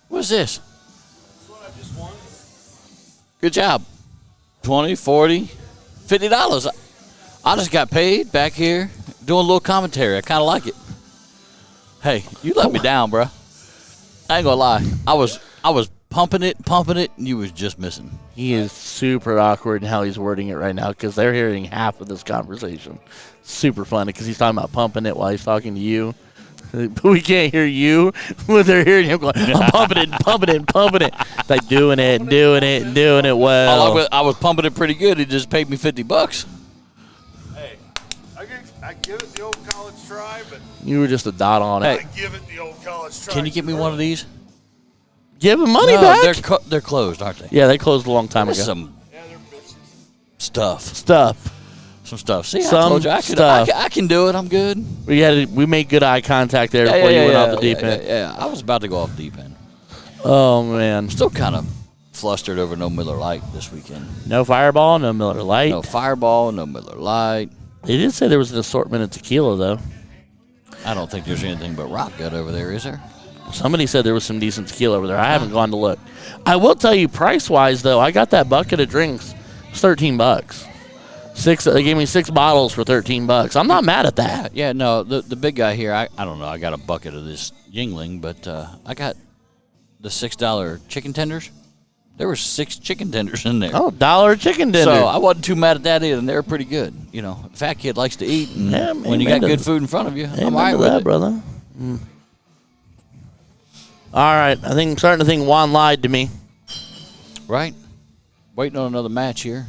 What's this? That's what I just won. Good job. 20, 40, $50. I just got paid back here doing a little commentary. I kind of like it. Hey, you let me down, bro. I ain't gonna lie. I was pumping it, and you was just missing. He is super awkward in how he's wording it right now because they're hearing half of this conversation. Super funny because he's talking about pumping it while he's talking to you. But we can't hear you, but they're hearing him going, I'm pumping it, pumping it, pumping it. Like doing it well. I was pumping it pretty good. He just paid me $50. Hey, I give it the old college try, but You were just a dot on it. Hey. I give it the old college try. Can you get me one of these? Give him money No, back. they're closed, aren't they? Yeah, they closed a long time There's ago. some Yeah, they're bitches. stuff. Stuff. See, I Some told you stuff. I can do it. I'm good. We made good eye contact there before you went off the deep end. Yeah, I was about to go off the deep end. Oh man. Still kind of flustered over no Miller Lite this weekend. No Fireball, no Miller Lite. No Fireball, no Miller Lite. They did say there was an assortment of tequila though. I don't think there's anything but rock gut over there, is there? Somebody said there was some decent tequila over there. I haven't gone to look. I will tell you, price wise though, I got that bucket of drinks. It's $13. They gave me 6 bottles for $13. I'm not mad at that. Yeah, no, the big guy here, I don't know. I got a bucket of this Yingling, but I got the $6 chicken tenders. There were 6 chicken tenders in there. Oh, $1 chicken dinner. So I wasn't too mad at that either, and they were pretty good. Fat kid likes to eat, and Yeah, when you amen got to good food in front of you, Amen I'm all right to with that, it. brother. All right, I'm starting to think Juan lied to me. Right? Waiting on another match here.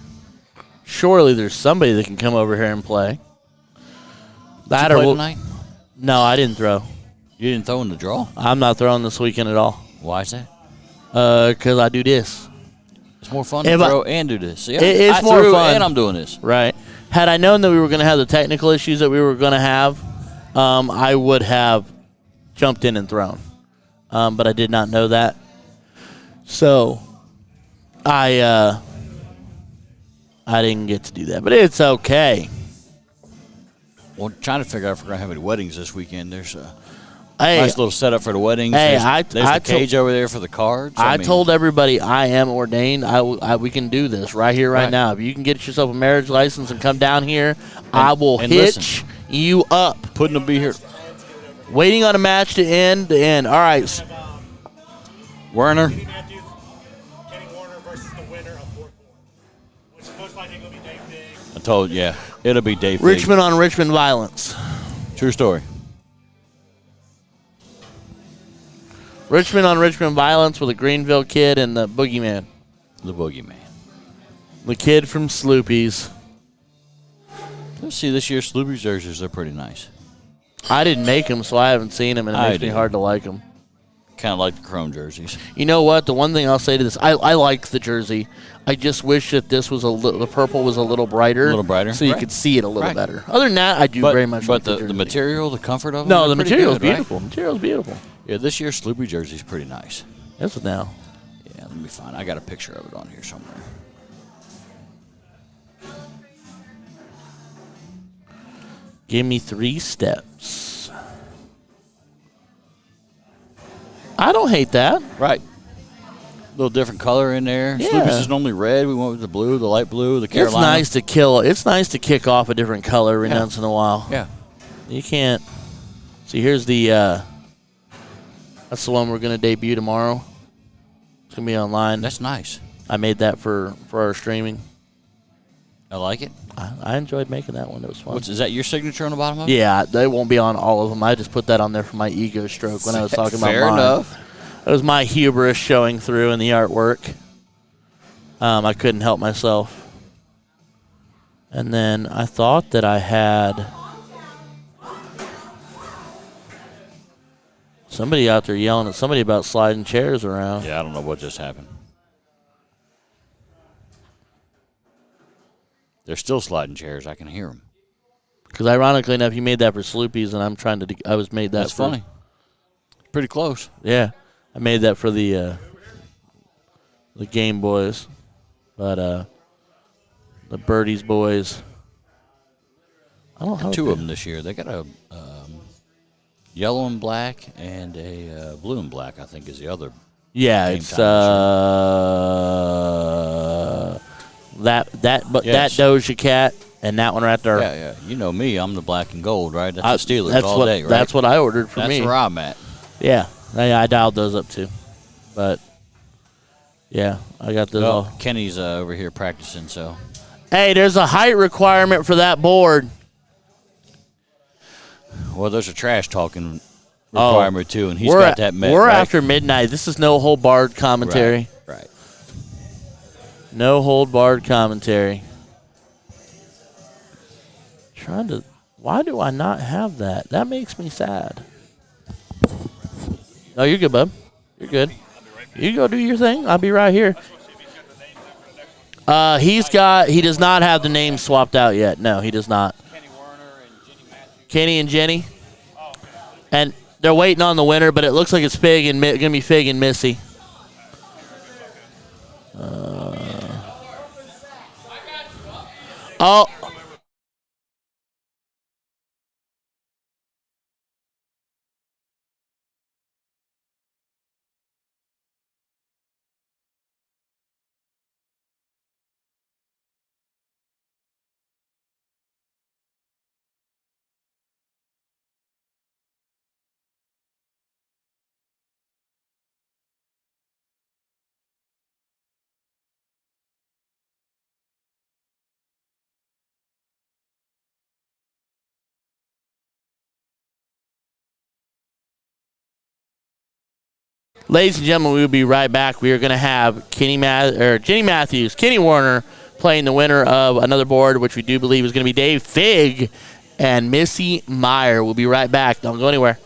Surely there's somebody that can come over here and play. Did you play tonight? No, I didn't throw. You didn't throw in the draw? I'm not throwing this weekend at all. Why is that? Because I do this. It's more fun to If I- throw and do this. Yeah, It's I more threw fun. and I'm doing this. Right. Had I known that we were going to have the technical issues that we were going to have, I would have jumped in and thrown. But I did not know that. So I didn't get to do that. But it's okay. Well, trying to figure out if we're going to have any weddings this weekend. There's a Hey, nice little setup for the weddings. Hey, there's I the cage over there for the cards. I mean, told everybody I am ordained. we can do this right here, right now. If you can get yourself a marriage license and come down here, I will and hitch listen. you up. Putting them be here. Waiting on a match to end. All right. Werner. Kenny Matthews, Kenny Warner versus the winner of Fort Worth, which most likely going to be Dave Diggs. I told you, yeah. It'll be Dave Fig. Richmond on Richmond violence. True story. Richmond on Richmond violence with a Greenville kid and the boogeyman. The boogeyman. The kid from Sloopy's. Let's see, this year's Sloopy jerseys are pretty nice. I didn't make them, so I haven't seen them, and it I makes me did. hard to like them. Kind of like the chrome jerseys. You know what? The one thing I'll say to this, I like the jersey. I just wish that this was the purple was a little brighter. A little brighter. So you Right. could see it a little Right. better. Other than that, I do very much like But the jersey. the material, the comfort of them. No, they're the pretty material's good, right? beautiful. Material's beautiful. Yeah, this year's Sloopy jersey's pretty nice. That's what now. Yeah, let me find. I got a picture of it on here somewhere. Give me 3 steps. I don't hate that. Right. A little different color in there. Yeah. Sloopy's is normally red. We went with the blue, the light blue, the Carolina. It's nice to kick off a different color every Yeah. once in a while. Yeah. You can't. See, here's the. That's the one we're gonna debut tomorrow. It's gonna be online. That's nice. I made that for our streaming. I like it. I enjoyed making that one. It was fun. Is that your signature on the bottom of it? Yeah, they won't be on all of them. I just put that on there for my ego stroke when I was talking about Fair mine. enough. It was my hubris showing through in the artwork. I couldn't help myself. And then I thought that I had somebody out there yelling at somebody about sliding chairs around. Yeah, I don't know what just happened. They're still sliding chairs. I can hear them. Because ironically enough, you made that for Sloopies, and I'm trying to. I was made that. That's funny. Pretty close. Yeah, I made that for the Game Boys, but the Birdies boys. I don't have Two of them this year. They got a yellow and black and a blue and black, I think, is the other. Yeah, Game it's time that Yes. Doja Cat and that one right there. Yeah. You know me. I'm the black and gold, right? That's the Steelers that's all what, day, right? That's what I ordered for That's me. where I'm at. Yeah, I dialed those up too, but yeah, I got those all. Kenny's over here practicing, so. Hey, there's a height requirement for that board. Well, there's a trash talking requirement too, and he's we're got that met. We're right? after midnight. This is no hold barred commentary. Right. No hold barred commentary. Why do I not have that? That makes me sad. No, you're good, bub. You're good. You go do your thing. I'll be right here. He does not have the names swapped out yet. No, he does not. Kenny and Jenny. And they're waiting on the winner, but it looks like it's going to be Fig and Missy. Oh. Ladies and gentlemen, we will be right back. We are going to have Jenny Matthews, Kenny Warner playing the winner of another board, which we do believe is going to be Dave Fig and Missy Meyer. We'll be right back. Don't go anywhere.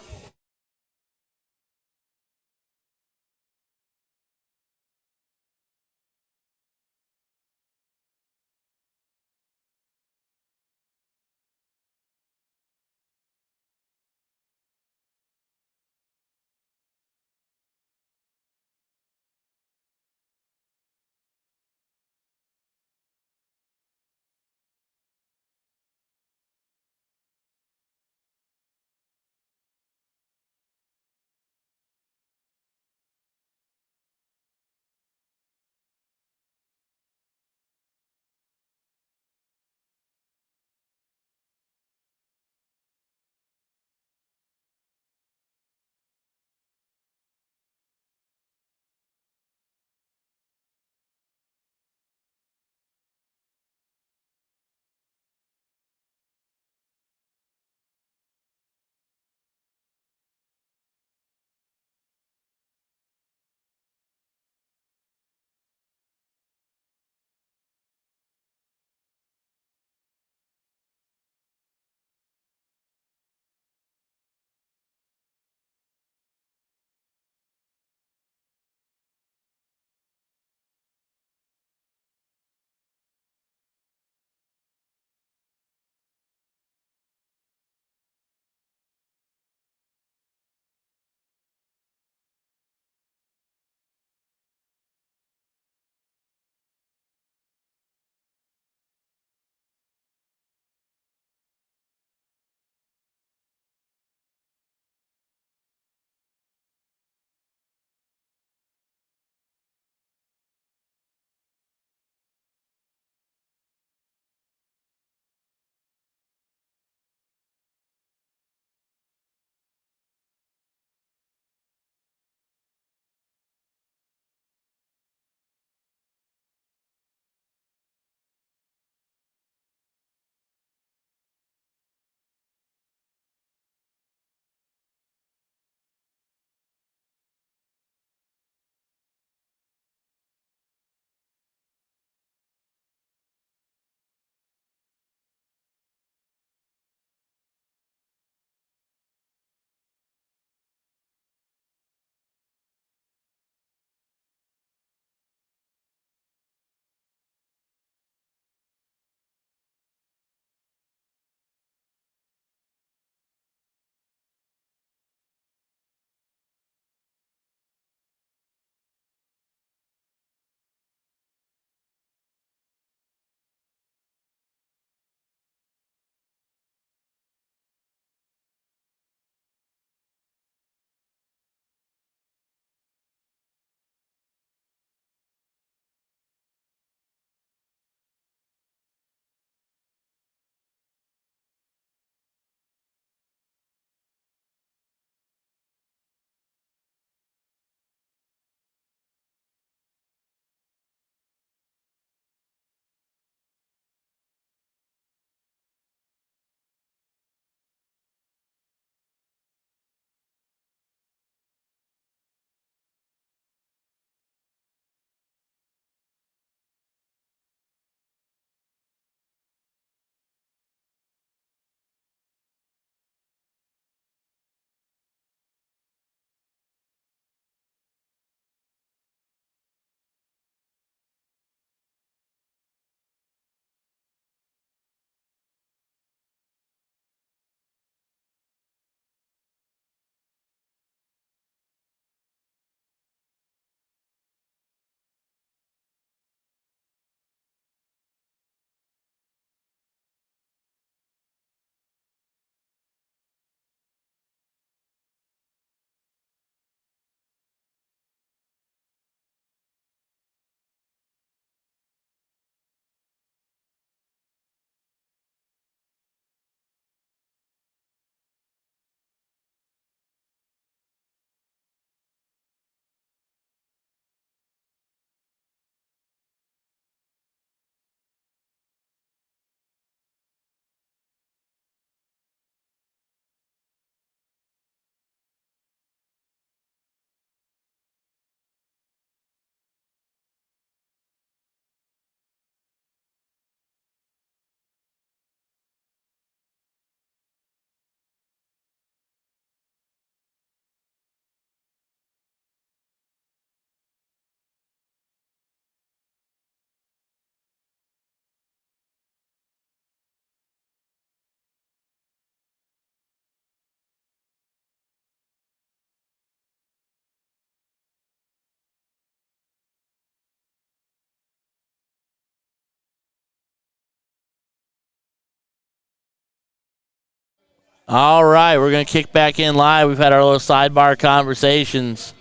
All right, we're going to kick back in live. We've had our little sidebar conversations.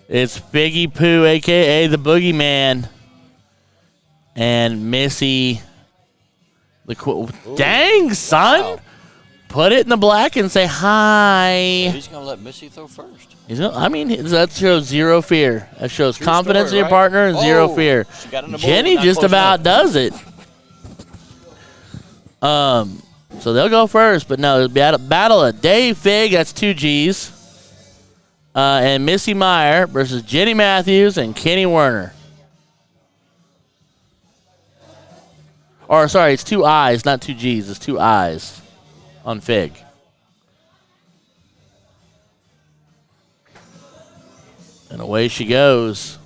It's Biggie Pooh, a.k.a. the Boogeyman, and Missy. Dang, son. Wow. Put it in the black and say hi. He's going to let Missy throw first. That shows zero fear. That shows True confidence story, in your right? partner and zero Oh, fear. she got in the bowl, Jenny not just close about enough. does it. So they'll go first, but no, it'll be a battle of Dave Fig, that's 2 G's, and Missy Meyer versus Jenny Matthews and Kenny Werner. Or, sorry, it's 2 I's, not 2 G's. It's 2 I's on Fig. And away she goes.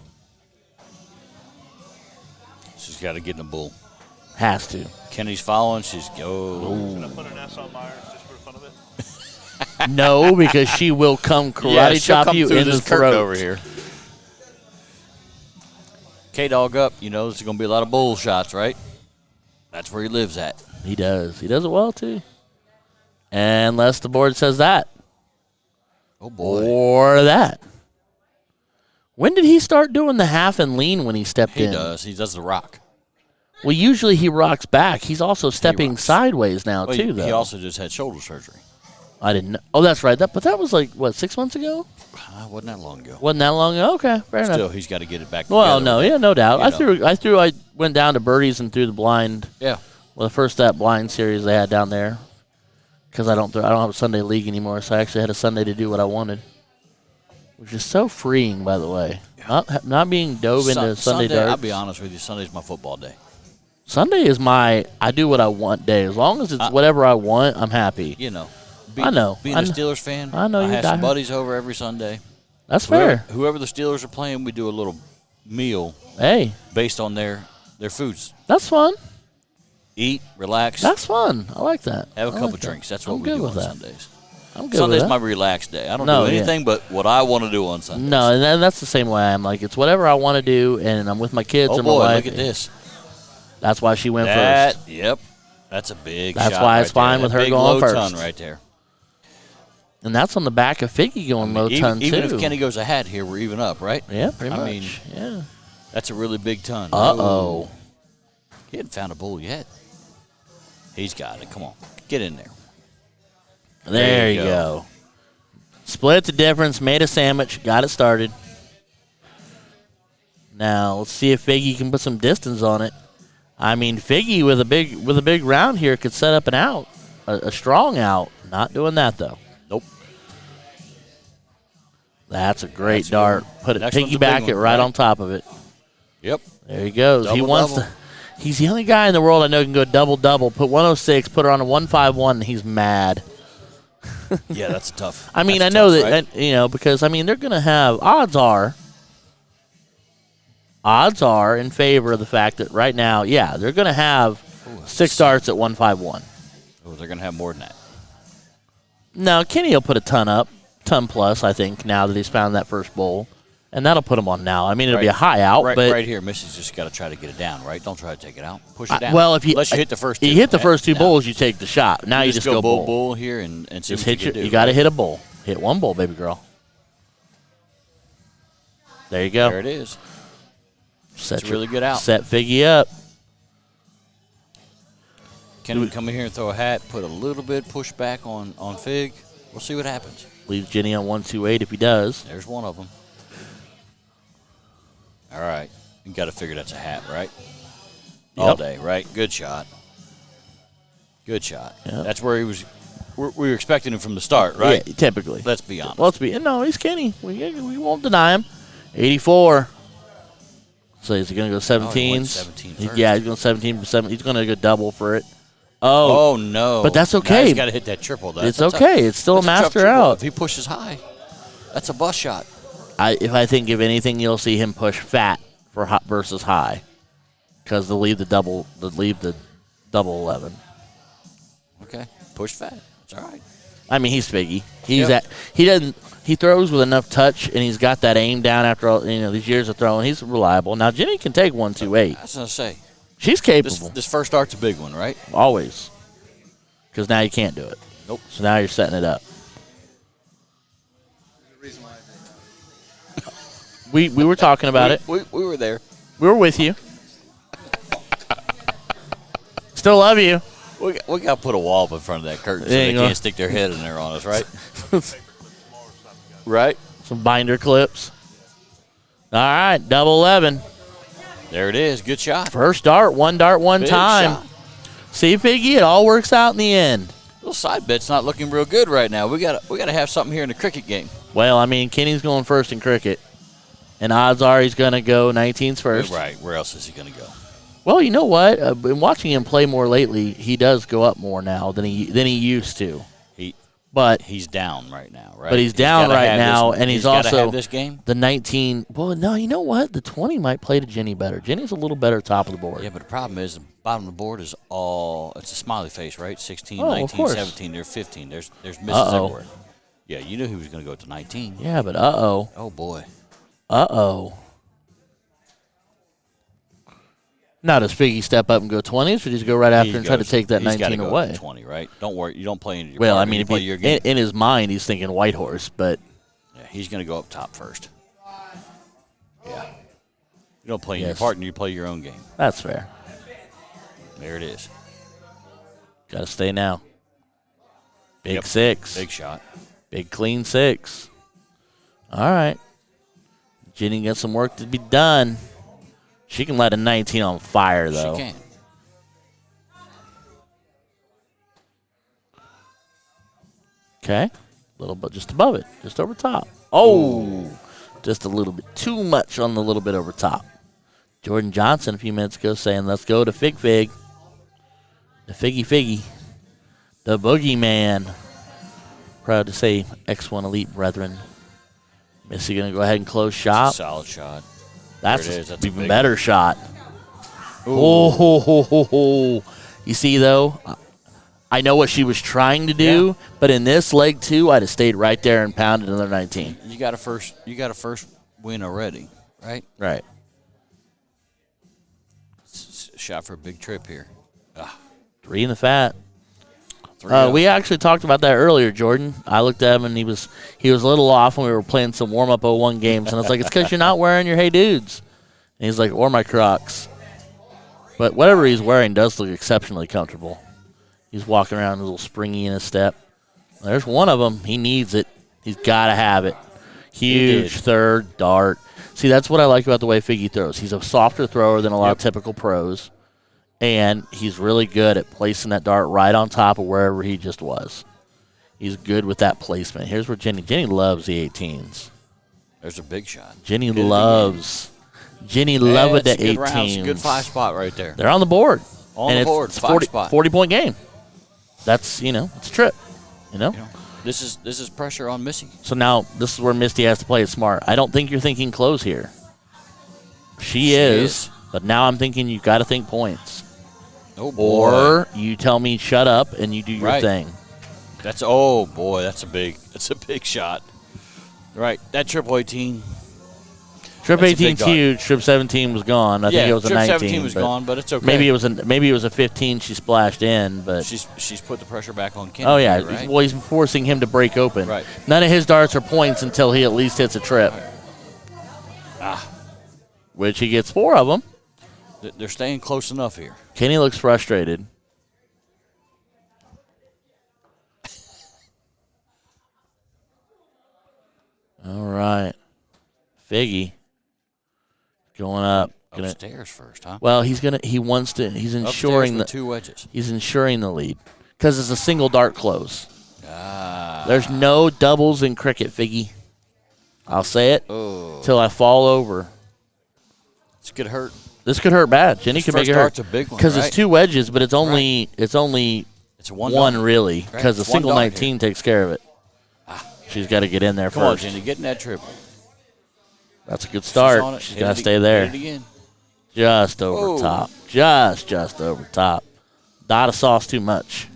She's got to get in the bull. Has to. Kenny's following. She's go. Should I put an S on Myers just for the fun of it? No, because she will come karate she'll chop come you through in the this curtain throat. over here. K-Dog up. You know, there's going to be a lot of bull shots, right? That's where he lives at. He does. He does it well, too. Unless the board says that. Oh, boy. Or that. When did he start doing the half and lean when he stepped He in? does. He does the rock. Well, usually he rocks back. He's also stepping rocks. sideways now, Well, too, though. he also just had shoulder surgery. I didn't know. Oh, that's right. But that was like, what, 6 months ago? Wasn't that long ago. Wasn't that long ago? Okay, fair Still, enough. he's got to get it back Well, together no, with it. yeah, no doubt. You know. I went down to Birdies and threw the blind. Yeah. Well, the first that blind series they had down there, because I don't have a Sunday league anymore, so I actually had a Sunday to do what I wanted, which is so freeing, by the way. Not being dove into Sunday darts. I'll be honest with you. Sunday's my football day. Sunday is my I do what I want day. As long as it's whatever I want, I'm happy. You know. I know. Being I a know. Steelers fan, I know I you have die some hard. buddies over every Sunday. That's fair. Whoever the Steelers are playing, we do a little meal Hey, based on their foods. that's fun. Eat, relax, That's fun. I like that. have a I couple like that. drinks. That's what I'm we good do on with that. Sundays. I'm good Sunday's with my that. relaxed day. I don't No, do yeah. anything but what I want to do on Sundays. No, and that's the same way I am. Like, it's whatever I want to do, and I'm with my kids Oh or my boy, wife. look at this. That's why she went That, first. yep. That's a big That's shot why right it's fine there. with That her big going low first. ton right there. And that's on the back of Figgy going low ton, Even too. if Kenny goes ahead here, we're even up, right? Yeah, pretty I much. mean, yeah. That's a really big ton. Uh-oh. He hadn't found a bull yet. He's got it. Come on. Get in there. There you go. Split the difference, made a sandwich, got it started. Now, let's see if Figgy can put some distance on it. I mean, Figgy with a big round here could set up an out, a strong out. Not doing that, though. Nope. That's a great That's a dart. good one. Put it, Next one's a big piggyback one, it right right? on top of it. Yep. There he goes. He Double, wants double. to. He's the only guy in the world I know who can go double. Put 106, put her on a 151, and he's mad. Yeah, that's tough. I mean, That's I know tough, that, right? because, I mean, they're going to have, odds are in favor of the fact that right now, yeah, they're going to have 6 darts at 151. Oh, they're going to have more than that. No, Kenny will put a ton plus, I think, now that he's found that first bowl. And that'll put him on now. I mean, it'll be a high out, but right here, Missy's just got to try to get it down, right? Don't try to take it out. Push it down. well, if Unless you hit the first two. you hit the first 2 No. bowls, you take the shot. Now you just go bull here and see Just what hit you can do. you got to right? hit a bowl. Hit 1 bowl, baby girl. There you go. There it is. Set It's a really good out. Set Figgy up. Can we come in here and throw a hat, put a little bit push back on Fig? We'll see what happens. Leaves Jenny on 128 if he does. There's one of them. All right. You got to figure that's a hat, right? All Yep. day, right? Good shot. Good shot. Yep. That's where he was. We were expecting him from the start, right? Yeah, typically. Let's be honest. Well, no, he's Kenny. We won't deny him. 84. So is he going to go 17s? went 17 first. Yeah, he's going 17 for 7. He's going to go double for it. Oh, Oh, no. But that's Now okay. he's got to hit that triple. it's okay. It's still a that's tough master triple. out. If he pushes high, that's a bust shot. I think if anything, you'll see him push fat for hot versus high, because they'll leave the double 11. Okay. Push fat. It's all right. I mean, he's Figgy. Yep. He throws with enough touch, and he's got that aim down after all these years of throwing. He's reliable. Now Jenny can take 128. I was going to say, She's capable this first dart's a big one, right? always, because now you can't do it. Nope. So now you're setting it up. We were talking about it. We were there. We were with you. Still love you. We got to put a wall up in front of that curtain so There they you go. can't stick their head in there on us, right? Right. Some binder clips. All right, double 11. There it is. Good shot. First dart, one Big time. shot. See, Figgy, it all works out in the end. Little side bet's not looking real good right now. We got to have something here in the cricket game. Well, I mean, Kenny's going first in cricket, and odds are he's going to go 19s first. Right. Where else is he going to go? Well, you know what? I've been watching him play more lately. He does go up more now than he used to. But He's down right now, right? But he's down gotta right have now, this, and he's gotta also have this game. The 19. Well, no, you know what? The 20 might play to Jenny better. Jenny's a little better top of the board. Yeah, but the problem is the bottom of the board is all it's a smiley face, right? 16, Oh, of 19, course. 17, there's 15. There's misses Uh-oh. everywhere. Yeah, you knew he was going to go to 19. Yeah, but uh-oh. Oh boy. Uh-oh. Now, does Figgy step up and go 20s, or does he go right after and try to take that He's gotta 19 go away? to 20, right? Don't worry. You don't play into your Well, part. I mean, You if play he, your game. in his mind, he's thinking white horse, but Yeah, he's going to go up top first. Yeah. You don't play in your Yes. part, and you play your own game. that's fair. There it is. Got to stay now. Big Yep. 6. Big shot. Big clean 6. All right. Jenny got some work to be done. She can let a 19 on fire, though. She can. Okay. A little bit just above it, just over top. Oh, just a little bit too much on the little bit over top. Jordan Johnson a few minutes ago saying, let's go to Fig. The Figgy. The boogeyman. Proud to say X1 Elite brethren. Missy going to go ahead and close shop. Solid shot. That's There it is. That's a even big better one. shot. Oh, ho, ho, ho, ho. You see, though, I know what she was trying to do, but in this leg two, I'd have stayed right there and pounded another 19. You got a first win already, right? Right. Shot for a big trip here. 3 in the fat. 3-0. We actually talked about that earlier, Jordan. I looked at him, and he was a little off when we were playing some warm-up 01 games, and I was like, it's because you're not wearing your Hey Dudes. And he's like, or my Crocs. But whatever he's wearing does look exceptionally comfortable. He's walking around a little springy in his step. There's one of them. He needs it. He's got to have it. Huge third dart. See, that's what I like about the way Figgy throws. He's a softer thrower than a lot of typical pros, and he's really good at placing that dart right on top of wherever he just was. He's good with that placement. Here's where Jenny loves the 18s. There's a big shot. Jenny loves the That's a good round. 18s. Good 5 spot right there. They're on the board. On and the board, It's a 5 spot. 40-point game. That's, it's a trip, This is pressure on Missy. So now this is where Misty has to play it smart. I don't think you're thinking close here. She is, but now I'm thinking you've got to think points. Oh boy. Or you tell me shut up and you do your thing. That's a big shot. Right. That triple 18. Trip That's a big 18's dart. huge. Trip 17 was gone. I think it was a trip 19. 17 was gone, but it's okay. Maybe it was a 15 she splashed in, but she's put the pressure back on Kenny. oh yeah, here, right? well he's forcing him to break open. Right. None of his darts are points until he at least hits a trip. Which he gets 4 of them. They're staying close enough here. Kenny looks frustrated. All right. Figgy going up. Upstairs first, huh? Well, he's ensuring with 2 wedges. He's ensuring the lead because it's a single dart close. There's no doubles in cricket, Figgy. I'll say it till I fall over. This could hurt. This could hurt bad. Jenny could make it hurt a big one, because right? it's 2 wedges, but it's only It's one really because Right. the single One dart 19 here. takes care of it. She's got to get in there Come on, first. Jenny, get in that triple. That's a good She's on start. it. She's Hit got it to stay hit there. it again. Just over top. Just over top. Dot of sauce too much.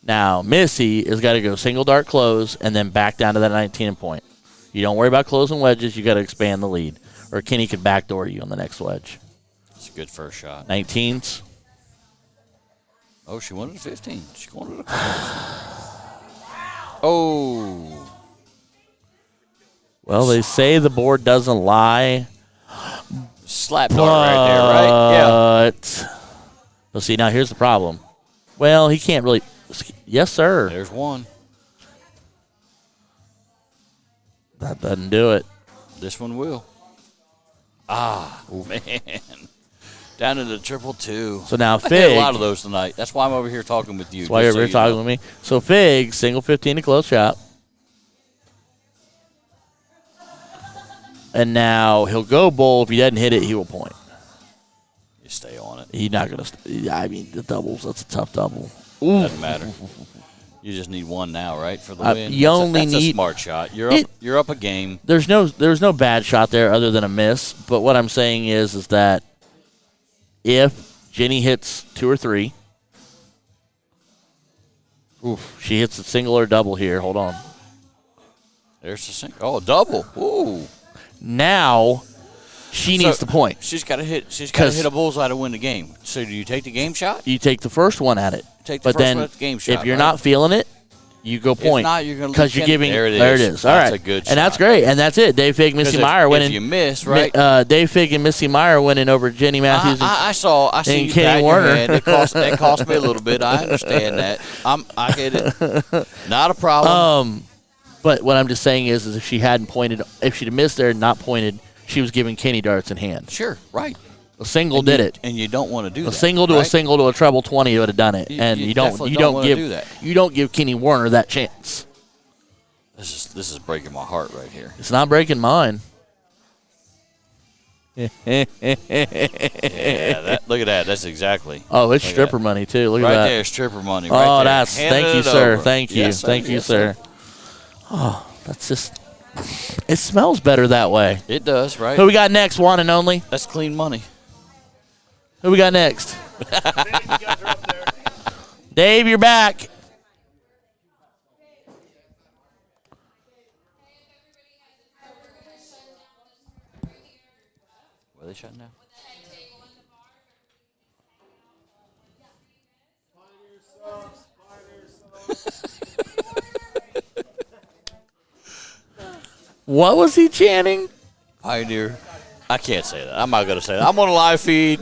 Now, Missy has got to go single dart close and then back down to that 19 point. You don't worry about closing wedges. You got to expand the lead. Or Kenny could backdoor you on the next wedge. It's a good first shot. 19s. Oh, she wanted a 15. She wanted a Oh. Well, they say the board doesn't lie. Slap dart right there, right? Yeah. But, well, see, now here's the problem. Well, he can't really. Yes, sir. There's one. That doesn't do it. This one will. Ah, man. Down to the 222. So now I Fig. hit a lot of those tonight. That's why I'm over here talking with you. That's why you're over here talking with me. So Fig, single 15 to close shot. And now he'll go bull. If he doesn't hit it, he will point. You stay on it. He's not going to. I mean, the doubles, that's a tough double. Doesn't matter. You just need one now, right, for the win? You only that's need a smart shot. You're up a game. There's no bad shot there other than a miss. But what I'm saying is that if Jenny hits 2 or 3, she hits a single or double here. Hold on. There's a single. Oh, double. Ooh. Now she needs to point. She's got to hit. She's got to hit a bullseye to win the game. So do you take the game shot? You take the first one at it. Take the first one at the game shot. If you're not feeling it, you go point. If not, you're going to because you're giving. There it is. There it is. All that's right, a good shot. And that's great. And that's it. Dave Fig, Missy Meyer winning. If you miss, right? Dave Fig and Missy Meyer winning over Jenny Matthews. I see and you Kenny pat Warner. your hand. It cost me a little bit. I understand that. I get it. Not a problem. But what I'm just saying is if she hadn't pointed, if she'd have missed there and not pointed, she was giving Kenny darts in hand. Sure, right. A single did it. And you don't want to do that. A single to right? a single to a treble 20 would have done it. And you don't give Kenny Warner that chance. This is breaking my heart right here. It's not breaking mine. Yeah, look at that. That's exactly. Oh, it's stripper money too. Look at that. Right there, stripper money. Right oh, there. that's thank you, sir. Over. Thank you. Yes, Thank you, yes, sir. Oh, that's just. It smells better that way. It does, right? Who we got next? One and only. That's clean money. Who we got next? Dave, you're back. Were they shutting down? What was he chanting? Pioneer. I can't say that. I'm not going to say that. I'm on a live feed.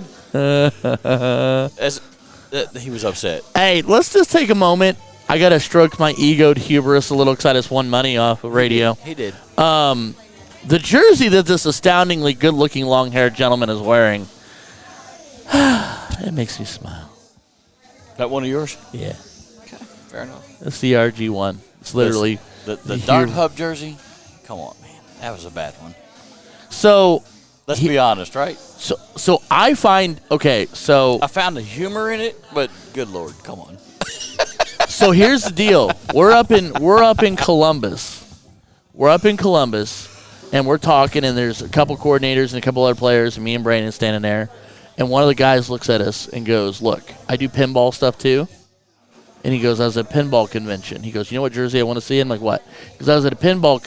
He was upset. Hey, let's just take a moment. I got to stroke my egoed hubris a little because I just won money off of radio. He did. The jersey that this astoundingly good-looking long-haired gentleman is wearing, it makes me smile. That one of yours? Yeah. Okay, fair enough. It's the RG1. It's literally the Dart Hub jersey. Come on, man. That was a bad one. So let's be honest, right? So I find so I found the humor in it, but good Lord, come on. So here's the deal. We're up in Columbus. We're up in Columbus, and we're talking, and there's a couple coordinators and a couple other players, and me and Brandon standing there, and one of the guys looks at us and goes, "Look, I do pinball stuff too." And he goes, I was at a pinball convention. He goes, you know what jersey I want to see? I'm like, what? Because I was at a pinball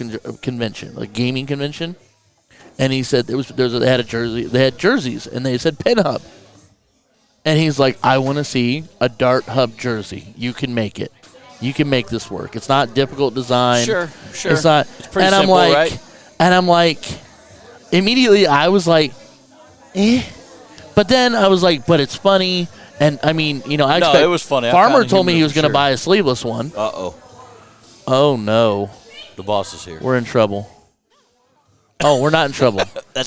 convention, like gaming convention. And he said they had a jersey. They had jerseys, and they said Pin Hub. And he's like, I want to see a Dart Hub jersey. You can make it. You can make this work. It's not difficult design. Sure. It's not. It's pretty simple, right? And I'm like, immediately I was like, eh. But then I was like, but it's funny. And, I mean, I expect. No, it was funny. Farmer told me he was going to buy a sleeveless one. Uh-oh. Oh, no. The boss is here. We're in trouble. Oh, we're not in trouble.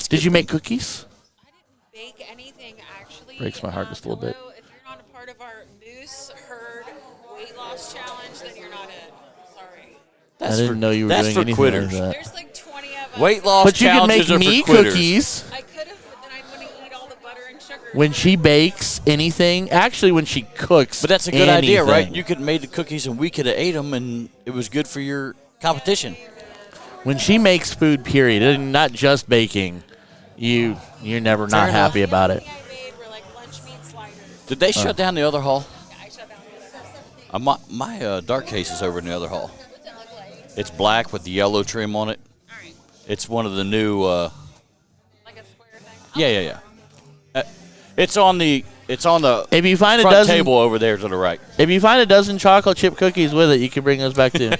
Did you make cookies? I didn't bake anything, actually. Breaks my heart just a little bit. If you're not a part of our Moose Herd weight loss challenge, then you're not it. Sorry. I didn't know you were doing anything quitters. like that. There's like 20 of us. Weight loss But you can make challenges are me for quitters. cookies. I could have, but then I wouldn't eat all the butter and sugar. When she bakes anything, actually when she cooks But that's a good idea, right? anything. You could have made the cookies and we could have ate them, and it was good for your competition. When she makes food, period, and not just baking, you're never not enough. happy about it. The only thing I made were like lunch meat sliders. Did they shut down the other hall? Yeah, I shut down the other house. My dark case is over in the other hall. What's it look like? It's black with the yellow trim on it. All right. It's one of the new. Like a square thing? Yeah. It's on the It's on the If you find a front dozen table over there to the right. If you find a dozen chocolate chip cookies with it, you can bring those back too.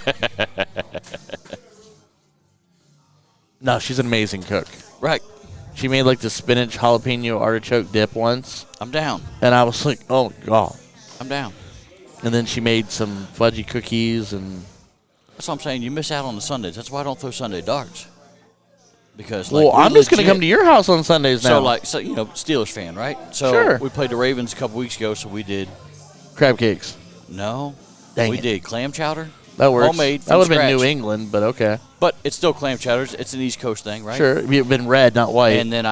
No, she's an amazing cook. Right. She made like the spinach jalapeno artichoke dip once, I'm down. and I was like, oh god. I'm down. And then she made some fudgy cookies, and That's what I'm saying. You miss out on the Sundays. That's why I don't throw Sunday darts. Because like, well, we're I'm just gonna legit- come to your house on Sundays now. So you know, Steelers fan, right? So Sure. we played the Ravens a couple weeks ago. So we did crab cakes. no, Dang we it. did clam chowder. That works. Homemade That from would have been scratch. New England, but okay. But it's still clam chowder. It's an East Coast thing, right? Sure, it'd been red, not white. And then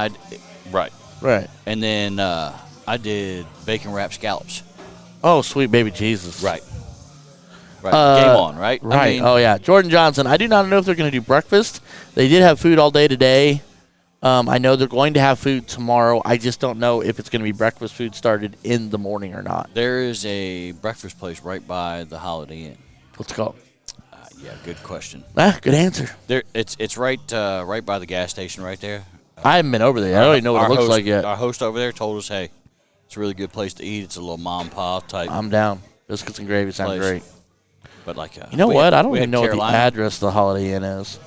right. Right. And then I did bacon wrapped scallops. Oh, sweet baby Jesus. Right. Right. Game on, right? Right. I mean, Oh, yeah. Jordan Johnson. I do not know if they're going to do breakfast. They did have food all day today. I know they're going to have food tomorrow. I just don't know if it's going to be breakfast food started in the morning or not. there is a breakfast place right by the Holiday Inn. Let's go. Yeah, good question. Good answer. There, it's right right by the gas station right there. I haven't been over there. I don't even know what Our it looks host- like yet. Our host over there told us, hey, it's a really good place to eat. It's a little mom and pop type. I'm down. Biscuits and gravy sound Place. great. But like, You know we what? had- I don't we even had know what the Carolina. address of the Holiday Inn is.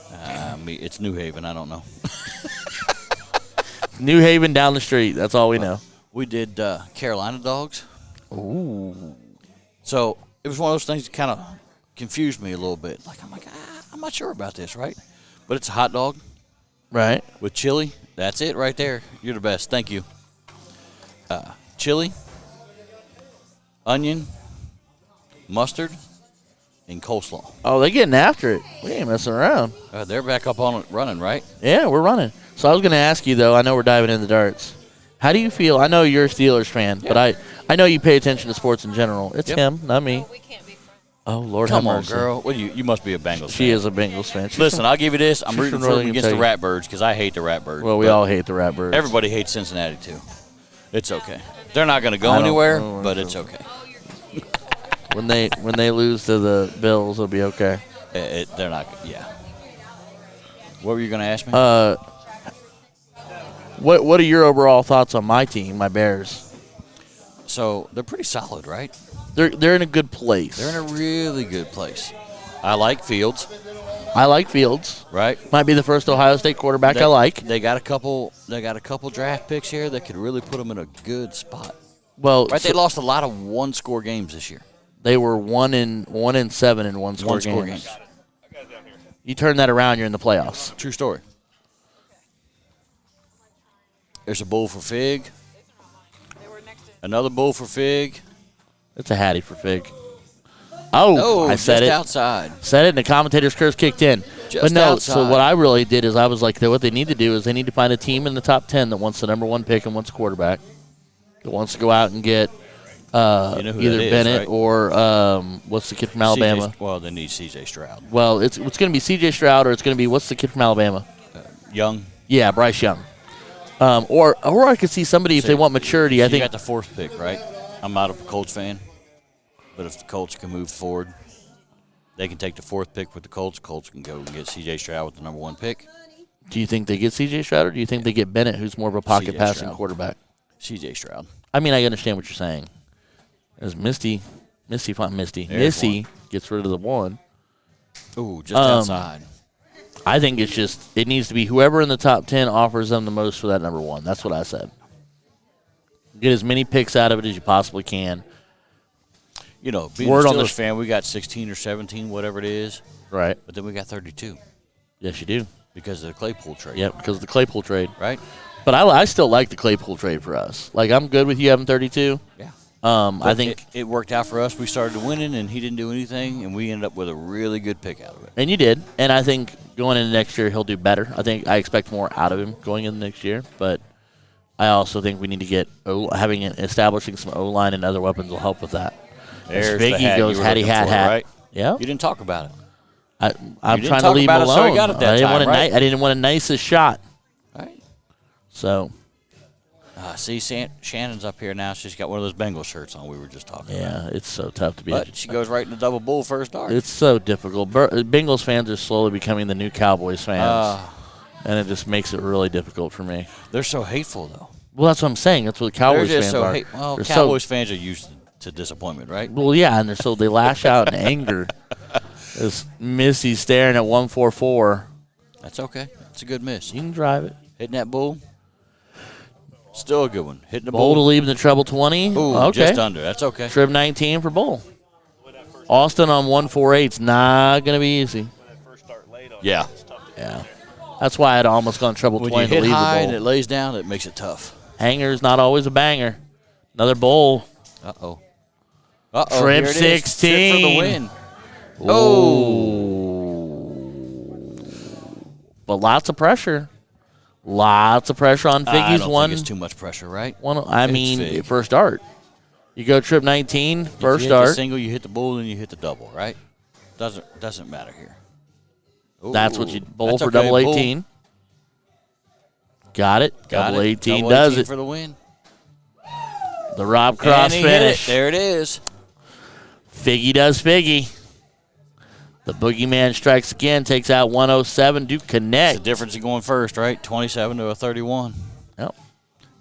It's New Haven. I don't know. New Haven down the street. That's all we know. We did Carolina dogs. Ooh. So it was one of those things that kind of confused me a little bit. Like I'm not sure about this, right? But it's a hot dog Right. with chili. That's it right there. You're the best. Thank you. Chili, onion, mustard, and coleslaw. Oh, they're getting after it. We ain't messing around. They're back up on it running, right? Yeah, we're running. So I was going to ask you, though, I know we're diving into darts. How do you feel? I know you're a Steelers fan, but I know you pay attention to sports in general. It's Yep. him, not me. We can't be friends. Oh, Lord Come have on, mercy. girl. What you must be a Bengals fan. She is a Bengals fan. She's Listen, I'll give you this. I'm she's rooting from for them Northern against the Kentucky. Ratbirds because I hate the Ratbirds. Well, we but all hate the Ratbirds. Everybody hates Cincinnati, too. It's okay. They're not going to go I don't anywhere, know. but it's okay. When they lose to the Bills, it'll be okay. They're not. Yeah. What were you going to ask me? What are your overall thoughts on my team, my Bears? So they're pretty solid, right? They're in a good place. They're in a really good place. I like Fields, I like Fields. right? Might be the first Ohio State quarterback I like. They got a couple. They got a couple draft picks here that could really put them in a good spot. Well, Right? so They lost a lot of one-score games this year. they were 1-7 in one-score One-score games. games. You turn that around, you're in the playoffs. True story. There's a bull for Fig. They were next to Another bull for Fig. It's a hattie for Fig. Oh, I said just it. outside. Said it, and the commentator's curse kicked in. Just but no, outside. so what I really did is I was like, what they need to do is they need to find a team in the top 10 that wants the number one pick and wants a quarterback, that wants to go out and get You know who either that is, Bennett right? or what's the kid from Alabama? Well, they need C.J. Stroud. Well, it's going to be C.J. Stroud, or it's going to be, what's the kid from Alabama? Young. Yeah, Bryce Young. Or I could see somebody, if So they want maturity, I You think. got the fourth pick, right? I'm not a Colts fan, but if the Colts can move forward, they can take the fourth pick with the Colts. Colts can go and get C.J. Stroud with the number one pick. Do you think they get C.J. Stroud, or do you think they get Bennett, who's more of a pocket C.J. passing Stroud. quarterback? C.J. Stroud. I mean, I understand what you're saying. As Misty There's Missy gets rid of the one. Ooh, just outside. I think it's just, it needs to be whoever in the top 10 offers them the most for that number one. That's what I said. Get as many picks out of it as you possibly can. You know, being Word a on the- Steelers fan, we got 16 or 17, whatever it is, Right. but then we got 32 Yes, you do. because of the Claypool trade. Yep, because of the Claypool trade. Right? But I still like the Claypool trade for us. Like, I'm good with you having 32. Yeah. I think, it worked out for us. We started winning, and he didn't do anything, and we ended up with a really good pick out of it. and you did. And I think going into next year, he'll do better. I expect more out of him going into next year. But I also think we need to get establishing some O-line and other weapons will help with that. There's the Biggie hat goes you were hatty looking hat for, hat. right? Yeah. You didn't talk about it. I'm didn't trying to talk leave him about it, so alone. he got it that I didn't time, want right? I didn't want a nicest shot. Right? So See, Shannon's up here now. She's got one of those Bengals shirts on we were just talking about. yeah, it's so tough to be. But she goes right in the double bull first dart. It's so difficult. Bengals fans are slowly becoming the new Cowboys fans, and it just makes it really difficult for me. They're so hateful, though. Well, that's what I'm saying. That's what Cowboys They're just fans so are. well, They're Cowboys fans are used to disappointment, right? Well, yeah, and they lash out in anger. As Missy staring at 144. That's okay. It's a good miss. You can drive it. Hitting that bull. Still a good one. Hitting the Bull to bull. leave in the treble 20. Ooh, okay. just under. That's okay. Trip 19 for Bull. Austin on 148's not going to be easy. Yeah. Yeah. That's why I'd almost gone treble When 20 you to hit leave high the and Bull. it lays down, it makes it tough. Hanger's not always a banger. Another Bull. Uh-oh. Uh-oh. Trip here it is. 16. Trip for the win. Oh. But lots of pressure. Lots of pressure on I Figgy's don't one. think it's too much pressure, right? I It's mean, Fig. first dart. You go trip 19, first If you hit the start. single, you hit the bull, and you hit the double, right? Doesn't matter here. That's what you Ooh, bowl that's for okay, double bull. 18. Got it. Got Double it. 18 Double does 18 it. for the win. The Rob Cross And he hit finish. it. There it is. Figgy does Figgy. The Boogeyman strikes again, takes out 107. Duke It's connect. the difference in going first, right? 27 to a 31. Yep.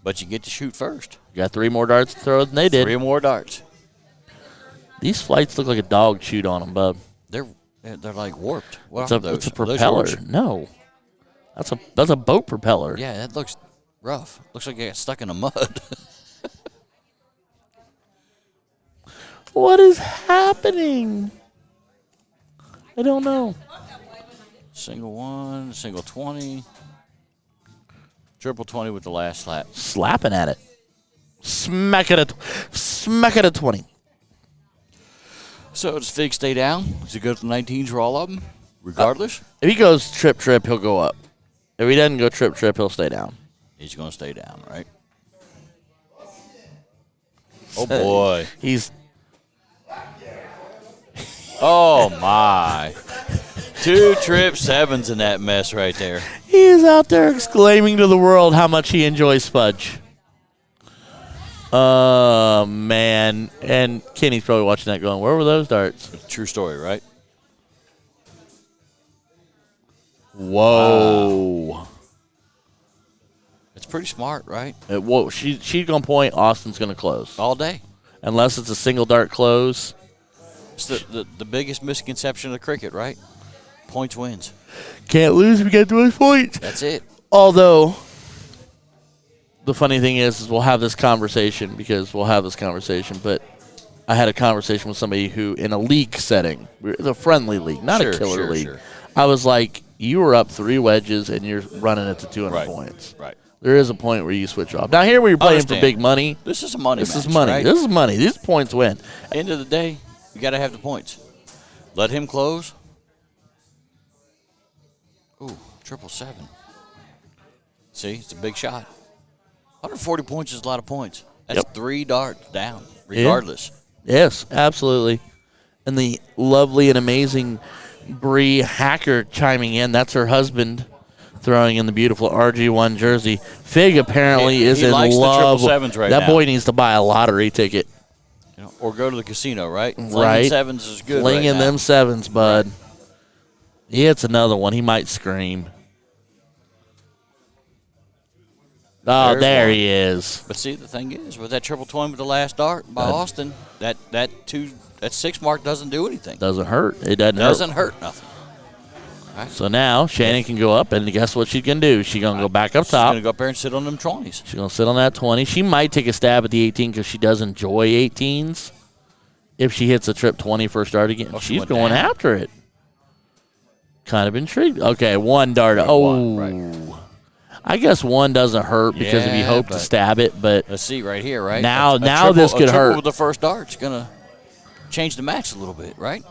But you get to shoot first. You got 3 more darts to throw than they did. 3 more darts. These flights look like a dog chewed on them, bub. They're like warped. What It's are a, those? it's a Are those propeller. yours? No. That's a boat propeller. Yeah, that looks rough. Looks like it got stuck in the mud. What is happening? I don't know. Single 1, single 20. Triple 20 with the last slap. Slapping at it. Smack it at 20. So does Fig stay down? Does he go to the 19s for all of them, regardless? If he goes trip, he'll go up. If he doesn't go trip, he'll stay down. He's going to stay down, right? Oh, boy. He's Oh, my. 2 trip 7s in that mess right there. he is out there exclaiming to the world how much he enjoys fudge. Oh, man. And Kenny's probably watching that going, where were those darts? True story, right? Whoa. It's pretty smart, right? She's going to point, Austin's going to close. All day. Unless it's a single dart close. It's the biggest misconception of cricket, right? Points wins. Can't lose if you get those points. That's it. Although, the funny thing is we'll have this conversation, but I had a conversation with somebody who, in a league setting, it's a friendly league, not a killer league. Sure. I was like, you were up 3 wedges and you're running it to 200 points. Right. There is a point where you switch off. Now, here where you're playing for big money. This is a money This match, is money. right? This is money. These points win. End of the day, you got to have the points. Let him close. Ooh, 777. See, it's a big shot. 140 points is a lot of points. That's 3 darts down, regardless. Yes, absolutely. And the lovely and amazing Bree Hacker chiming in. That's her husband throwing in the beautiful RG1 jersey. Fig apparently is he in likes the love. 777s right that now. boy needs to buy a lottery ticket. You know, or go to the casino, right? Right. Flinging 7s is good Flinging right now. them 7s, bud. He hits another one. He might scream. Oh, There's there one. he is. But see, the thing is, with that 20 with the last dart by Austin, that 6 mark doesn't do anything. Doesn't hurt. It doesn't hurt nothing. So now Shannon can go up, and guess what she's going to do? She's going to go back up She's top. going to go up there and sit on them 20s. She's going to sit on that 20. She might take a stab at the 18 because she does enjoy 18s. If she hits a trip 20 first dart again, she she's went going down. after it. Kind of intrigued. Okay, 1 dart. Oh, One, right. I guess 1 doesn't hurt because if you Yeah, hope to but- stab it, but Let's see right here, right? Now- A now triple- this could a triple hurt. with the first dart's going to change the match a little bit, right?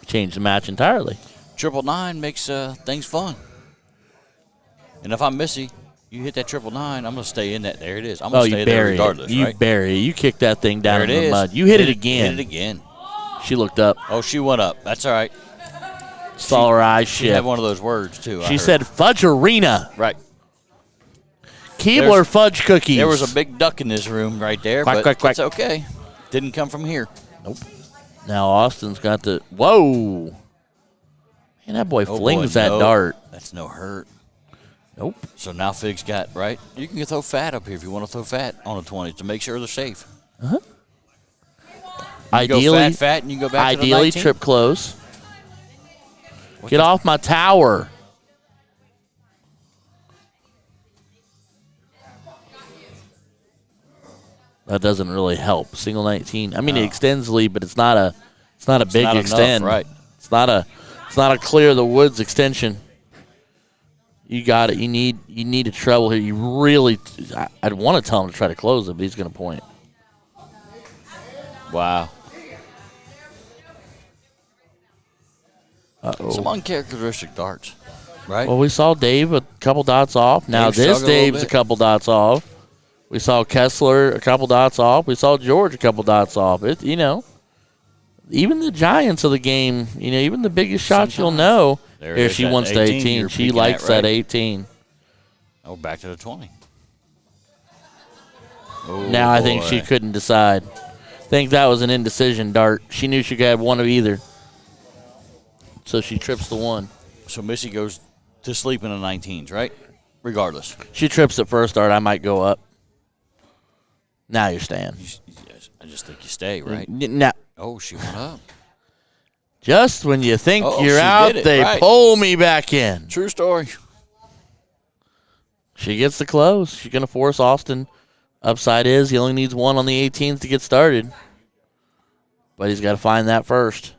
change the match entirely. 999 makes things fun. And if I'm Missy, you hit that 999, I'm going to stay in that. There it is. I'm going to You stay there bury regardless, it. You right? bury it. You kick that thing down There it in the is. mud. You hit it again. Hit it again. She looked up. Oh, she went up. That's all right. Saw her eyes She shift. had one of those words, too. I She heard. said, "Fudge arena." Right. Keebler fudge cookies. There was a big duck in this room right there, Quack, but quack, quack. it's okay. Didn't come from here. Nope. Now Austin's got the whoa. Man, that boy Oh, flings boy, that no. dart. That's no hurt. Nope. So now Fig's got, right? You can throw fat up here if you want to throw fat on a 20 to make sure they're safe. Uh-huh. You go fat, and you go back to the 19. Trip close. What Get off my tower. That doesn't really help. Single 19. I mean, it extends the lead, but it's not a big not extend. enough, right? It's not a clear the woods extension. You got it. You need a treble here. You really. I'd want to tell him to try to close it, but he's going to point. Wow. Uh-oh. Some uncharacteristic darts, right? Well, we saw Dave a couple dots off. Now Dave struggled a little Dave's a bit. couple dots off. We saw Kessler a couple dots off. We saw George a couple dots off. Even the giants of the game, even the biggest shots you'll know. There it Here is, she that wants the 18 18. you're She peeking likes at, that right? 18. Oh, back to the 20. Now I think she couldn't decide. I think that was an indecision dart. She knew she could have one of either. So she trips the one. So Missy goes to sleep in the 19s, right? Regardless. She trips the first dart. I might go up. Now you're staying. I just think you stay, right? Now, Oh, she went up. just when you think Oh, you're she out, did it, they right. pull me back in. True story. She gets the close. She's going to force Austin. Upside is he only needs one on the 18th to get started. But he's got to find that first.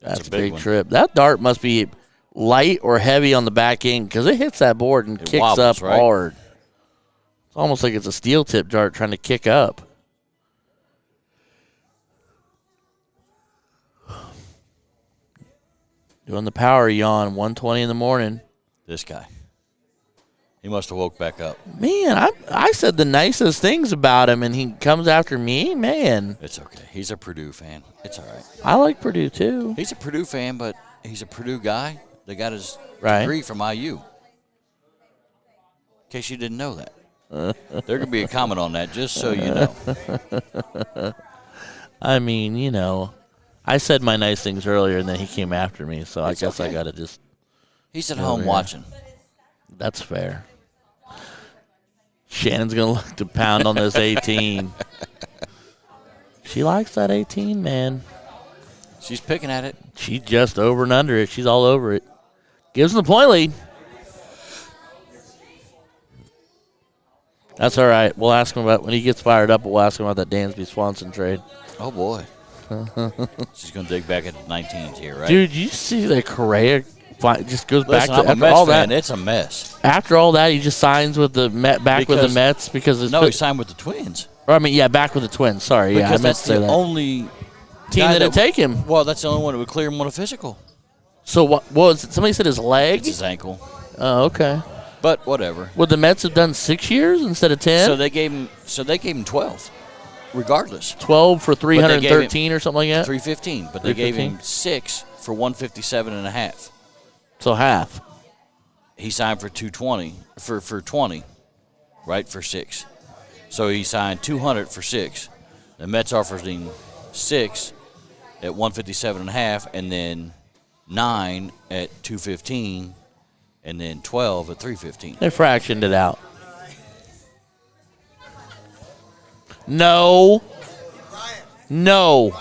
That's a big one. trip. That dart must be light or heavy on the back end because it hits that board and It kicks wobbles, up right? hard. It's almost like it's a steel tip dart trying to kick up. Doing the power yawn, 1:20 in the morning. This guy. He must have woke back up. Man, I said the nicest things about him, and he comes after me? Man, It's okay. He's a Purdue fan. It's all right. I like Purdue, too. He's a Purdue fan, but he's a Purdue guy that got his Right. degree from IU. In case you didn't know that. There could be a comment on that, just so you know. I mean, I said my nice things earlier, and then he came after me, so I guess I okay. got to just, He's at home watching. that's fair. Shannon's going to look to pound on this 18. She likes that 18, man. She's picking at it. She's just over and under it. She's all over it. Gives him the point lead. That's all right. We'll ask him about when he gets fired up. We'll ask him about that Dansby Swanson trade. Oh, boy. She's going to dig back at the 19s here, right? Dude, you see that Correa just goes Listen, back to I'm a after Mets all fan. that. It's a mess. After all that, he just signs with the back with the Because- Mets because it's No, he signed with the Twins. Or, I mean, yeah, back with the Twins. Sorry, yeah, I Because meant that's to say the that. only Team guy that'd take him. Well, that's the only one that would clear him on a physical. So what was it? Somebody said his leg? It's his ankle. Oh, okay. But whatever. Would the Mets have done 6 years instead of 10? So they gave him 12, regardless. 12 for But they gave 313 or something like that? 315, but they gave him 315? 6 for 157 and a half. So half. He signed for 220 for 20, right, for 6. So he signed 200 for 6. The Mets offered him 6 at 157 and a half, and then 9 at 215, and then 12 at 315. They fractioned it out. No. No.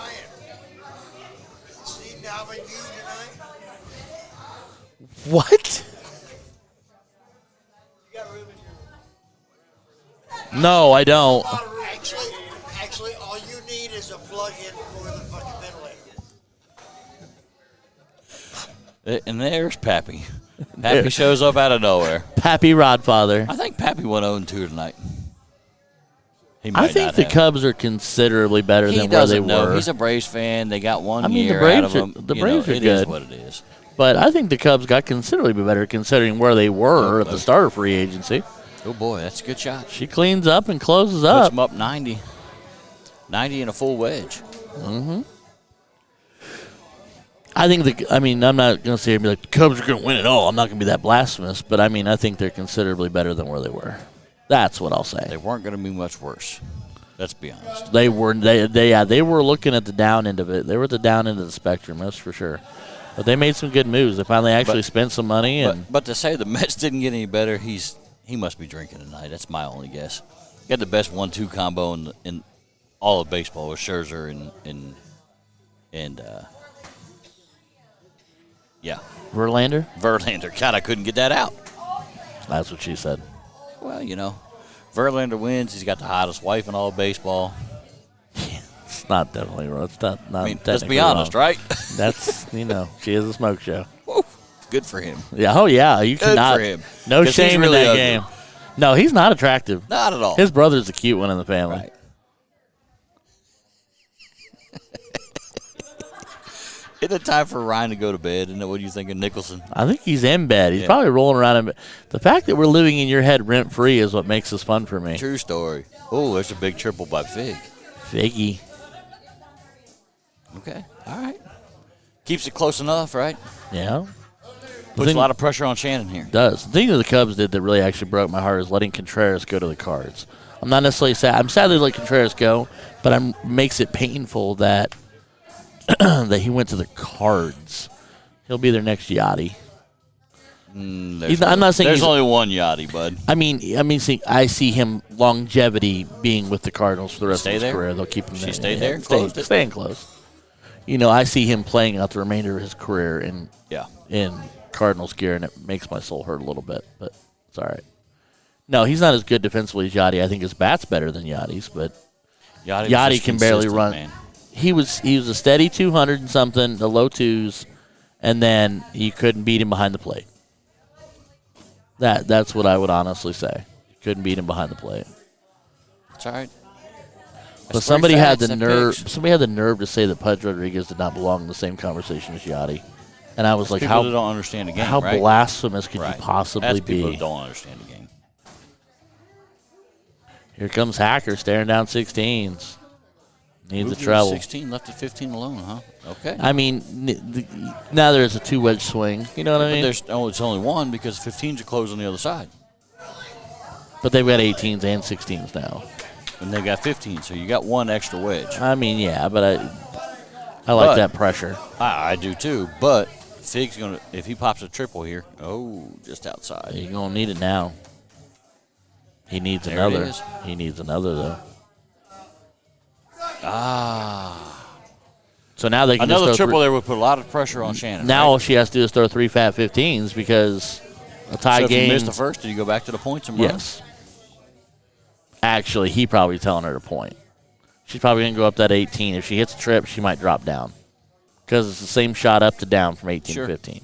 What? No, I don't. Actually, all you need is a plug-in for the fucking ventilator. And there's Pappy. Pappy shows up out of nowhere. Pappy Rodfather. I think Pappy went 0-2 tonight. He I might think not the have. Cubs are considerably better He than where they doesn't know. were. He's a Braves fan. They got one I mean, the year Braves out of are- him. the You know, Braves are it is good. what it is. But I think the Cubs got considerably better considering where they were at the start of free agency. Oh, boy, that's a good shot. She cleans up and closes Puts up. him up 90. 90 in a full wedge. Mm-hmm. I think I'm not going to say the Cubs are going to win it all. I'm not going to be that blasphemous, but I think they're considerably better than where they were. That's what I'll say. They weren't going to be much worse. Let's be honest. They were looking at the down end of it. They were at the down end of the spectrum, that's for sure. But they made some good moves. They finally actually spent some money. But to say the Mets didn't get any better, he must be drinking tonight. That's my only guess. He got the best 1-2 combo in all of baseball with Scherzer and Verlander? Verlander. God, I couldn't get that out. That's what she said. Well, Verlander wins. He's got the hottest wife in all of baseball. It's not definitely wrong. It's not I mean, let's technically be honest, wrong. right? That's, she is a smoke show. Woo. Good for him. Yeah, oh, yeah. You Good cannot. for him. No 'Cause shame he's really in that ugly. game. No, he's not attractive. Not at all. His brother's the cute one in the family. Right. Isn't it time for Ryan to go to bed? Isn't that what you thinking, Nicholson? I think he's in bed. He's Yeah. probably rolling around in bed. The fact that we're living in your head rent-free is what makes this fun for me. True story. Oh, there's a big triple by Fig. Figgy. Okay. All right. Keeps it close enough, right? Yeah. Puts a lot of pressure on Shannon here. Does. The thing that the Cubs did that really actually broke my heart is letting Contreras go to the Cards. I'm not necessarily sad. I'm sad they let Contreras go, but it makes it painful that that he went to the Cards. He'll be their next Yachty. I'm not saying there's only one Yachty, bud. I see him longevity being with the Cardinals for the rest of his career. They'll keep him there. She stayed there? Closed it? Staying close. I see him playing out the remainder of his career in Cardinals gear, and it makes my soul hurt a little bit, but it's all right. No, he's not as good defensively as Yachty. I think his bat's better than Yachty's, but Yachty can barely run. Man. He was a steady 200 and something, the low twos, and then you couldn't beat him behind the plate. That's what I would honestly say. You couldn't beat him behind the plate. It's all right. But somebody had the nerve. Somebody had the nerve to say that Pudge Rodriguez did not belong in the same conversation as Yachty, and I was like, people that don't understand the game. How right? blasphemous could you Right. possibly That's be? people that don't understand the game. Here comes Hacker staring down 16s. Needs a Moved to treble. 16, left at 15 alone, huh? Okay. I mean, now there's a two-wedge swing. You know what I mean? It's only one because 15s are closed on the other side. But they've got 18s and 16s now. And they got 15, so you got one extra wedge. I mean, yeah, but I like that pressure. I do too, but Fig's going to, if he pops a triple here, just outside. You're going to need it now. He needs There another. it is. He needs another, though. So now they can Another just throw triple there would put a lot of pressure on Shannon. Now right? all she has to do is throw 3 fat 15s because a tie so game. if you missed the first, did you go back to the points and run? Yes. Actually, he probably telling her to point. She's probably going to go up that 18. If she hits a trip, she might drop down because it's the same shot up to down from 18 to 15.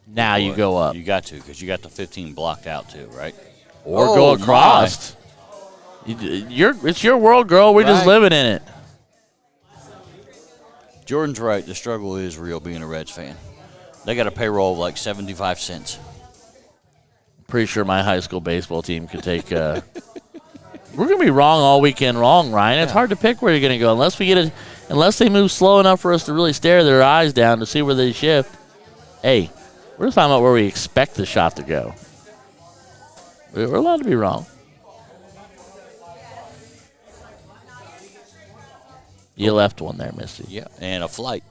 Now you go up. You got to because you got the 15 blocked out too, right? Or go across. It's your world, girl. We're just living in it. Jordan's right. The struggle is real being a Reds fan. They got a payroll of like 75 cents. Pretty sure my high school baseball team could take. We're gonna be wrong all weekend, Ryan. It's hard to pick where you're gonna go unless they move slow enough for us to really stare their eyes down to see where they shift. Hey, we're just talking about where we expect the shot to go. We're allowed to be wrong. You left one there, Misty. Yeah, and a flight.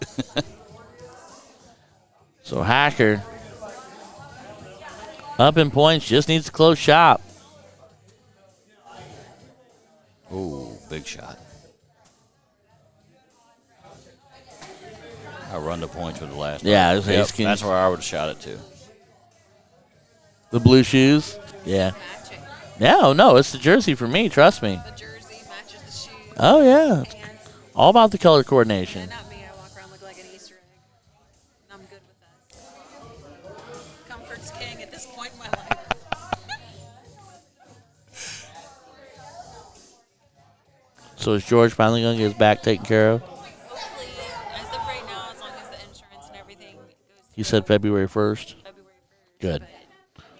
So Hacker up in points, just needs to close shop. Ooh, big shot. I run the points with the last. Yeah, one. That's where I would have shot it to. The blue shoes. Yeah. No, it's the jersey for me. Trust me. The jersey matches the shoes. Oh yeah, all about the color coordination. Not me. I walk around looking like an Easter egg. I'm good with that. Comfort's king at this point in my life. So is George finally going to get his back taken care of? Hopefully, as of right now, as long as the insurance and everything goes He said February 1st. February 1st. Good.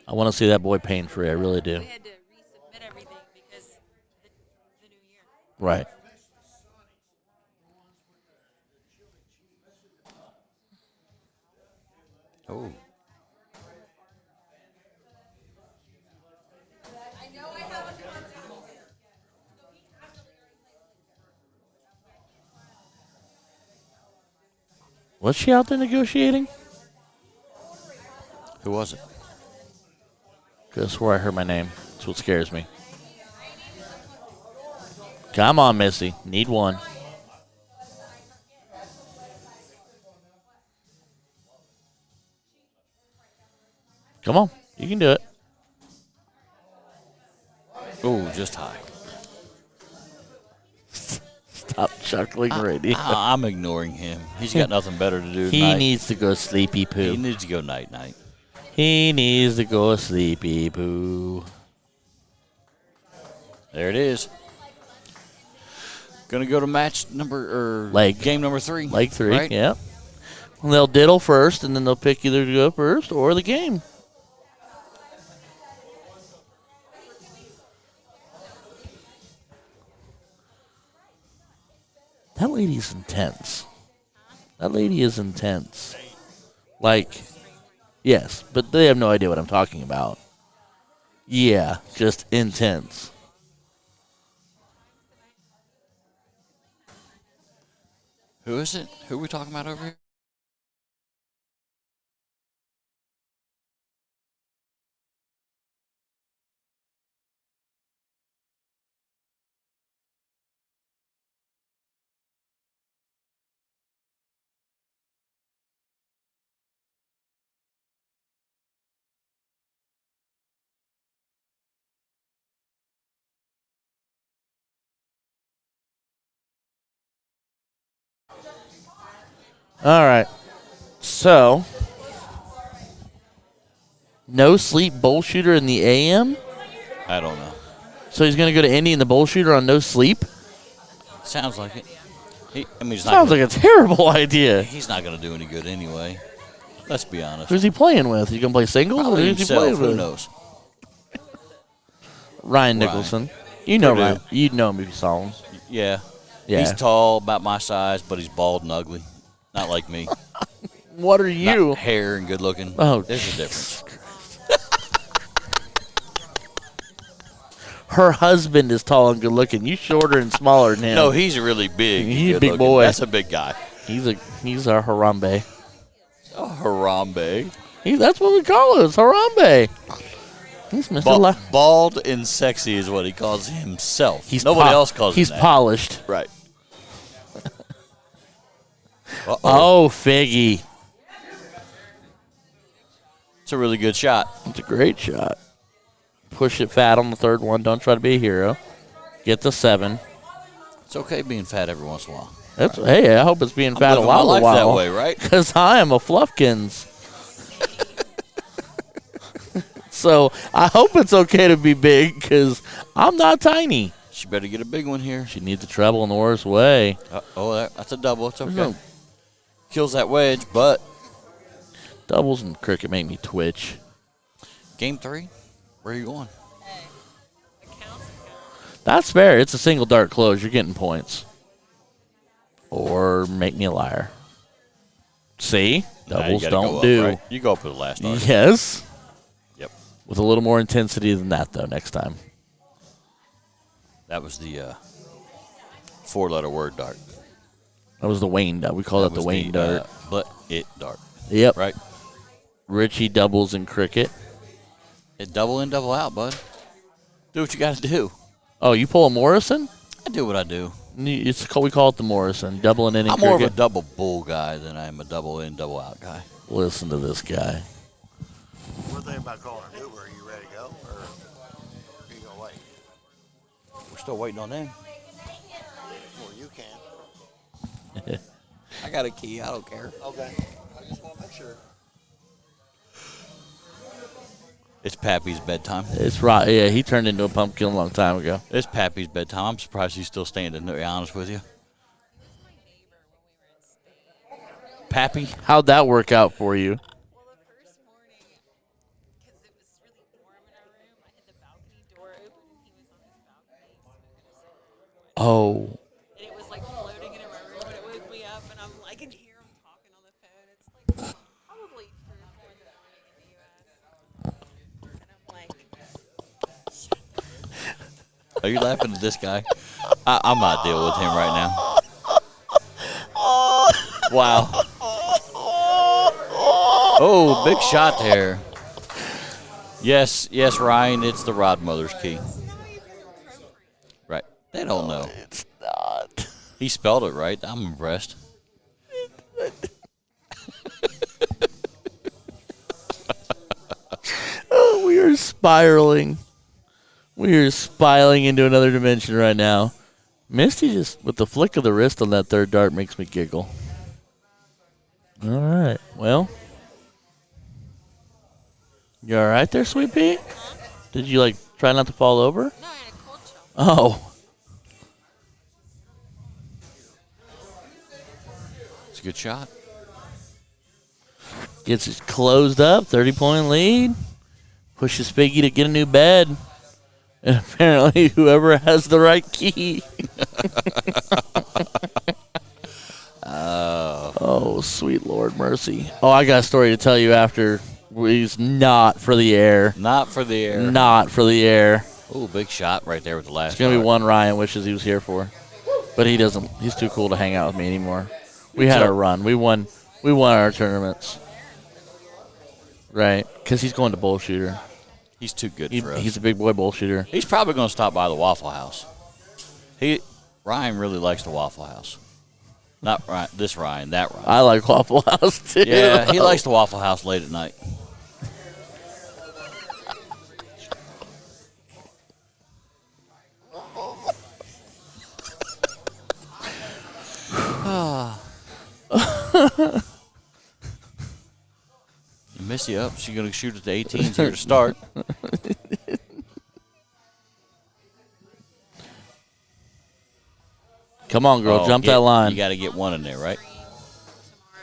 I want to see that boy pain free. I really do. We had to resubmit everything because the new year. Right. Oh. Was she out there negotiating? Who was it? Could have swore I heard my name. That's what scares me. Come on, Missy. Need one. Come on. You can do it. Oh, just high. Stop chuckling, Brady. I'm ignoring him. He's got nothing better to do He tonight. needs to go sleepy He poo. needs to go night-night. He needs to go sleepy poo. There it is. Gonna go to match number game number 3. Leg 3, right? yeah. And they'll diddle first, and then they'll pick either to go first or the game. That lady's intense. That lady is intense. Like, yes, but they have no idea what I'm talking about. Yeah, just intense. Who is it? Who are we talking about over here? All right. So, no sleep bowl shooter in the AM? I don't know. So he's going to go to Indy in the bowl shooter on no sleep? Sounds like it. He's Sounds like a terrible idea. He's not going to do any good anyway. Let's be honest. Who's he playing with? He's going to play singles? Probably Or who's he himself. playing Who with? knows? Ryan Nicholson. You know Purdue. Ryan. You'd know him if you saw him. Yeah. Yeah. He's tall, about my size, but he's bald and ugly. Not like me. What are you? Not hair and good looking. Oh, there's a difference. Her husband is tall and good looking. You shorter and smaller than him. No, he's really big. and He's a good big looking. boy. That's a big guy. He's our Harambe. A Harambe. That's what we call it. It's Harambe. He's Mr. Bald and sexy is what he calls himself. He's Nobody else calls him He's that. polished. Right. Oh, Figgy. It's a really good shot. It's a great shot. Push it fat on the third one. Don't try to be a hero. Get the 7. It's okay being fat every once in a while. Hey, I hope it's being fat a living my while. life that way, right? Because I am a Fluffkins. So I hope it's okay to be big because I'm not tiny. She better get a big one here. She needs a treble in the worst way. That's a double. It's okay. No. Kills that wedge, but Doubles in cricket make me twitch. game 3, where are you going? That's fair. It's a single dart close. You're getting points. Or make me a liar. See? Doubles you gotta don't go up, do. right? You go up with the last dart. Yes. Yep. With a little more intensity than that, though, next time. That was the 4-letter word dart. That was the Wayne dart. We call it the Wayne dart. But it dart. Yep. Right? Richie doubles in cricket. It double in, double out, bud. Do what you got to do. Oh, you pull a Morrison? I do what I do. We call it the Morrison. Double in inning I'm cricket. more of a double bull guy than I am a double in, double out guy. Listen to this guy. We're thinking about calling an Uber. Are you ready to go? Or are you going to wait? We're still waiting on them. Well, you can. I got a key. I don't care. Okay. I just want to make sure. It's Pappy's bedtime. It's right. Yeah, he turned into a pumpkin a long time ago. It's Pappy's bedtime. I'm surprised he's still standing, to be honest with you. Pappy? How'd that work out for you? Well, the first morning, because it was really warm in our room, I had the balcony door open and he was on his balcony smoking a cigarette. Oh. And it was like floating into my room and it woke me up and I can hear him talking on the phone. It's like probably 3 or 4 in the morning in the U.S. And I'm like, Are you laughing at this guy? I'm not dealing with him right now. Wow. Oh, big shot there. Yes, Ryan, it's the Rod Mother's key. Right. They don't know. It's not. He spelled it right. I'm impressed. Oh, we are spiraling. We are spiraling into another dimension right now. Misty just, with the flick of the wrist on that third dart, makes me giggle. All right. Well, you all right there, Sweet Pea? Did you, like, try not to fall over? No, I had a cold chill. Oh. It's a good shot. Gets it closed up, 30-point lead. Pushes Figgy to get a new bed. And apparently whoever has the right key. Oh, sweet Lord mercy. Oh, I got a story to tell you after. He's not for the air. Not for the air. Not for the air. Oh, big shot right there with the last It's going to be dart. one Ryan wishes he was here for. But he doesn't. He's too cool to hang out with me anymore. We had our run. We won our tournaments. Right. Because he's going to bull shooter. He's too good for us. He's a big boy bull shooter. He's probably going to stop by the Waffle House. Ryan really likes the Waffle House. Not Ryan, this Ryan, that Ryan. I like Waffle House too. Yeah, he likes the Waffle House late at night. Missy up. She's going to shoot at the 18s here to start. Come on, girl. Jump that line. You got to get one in there, right? Tomorrow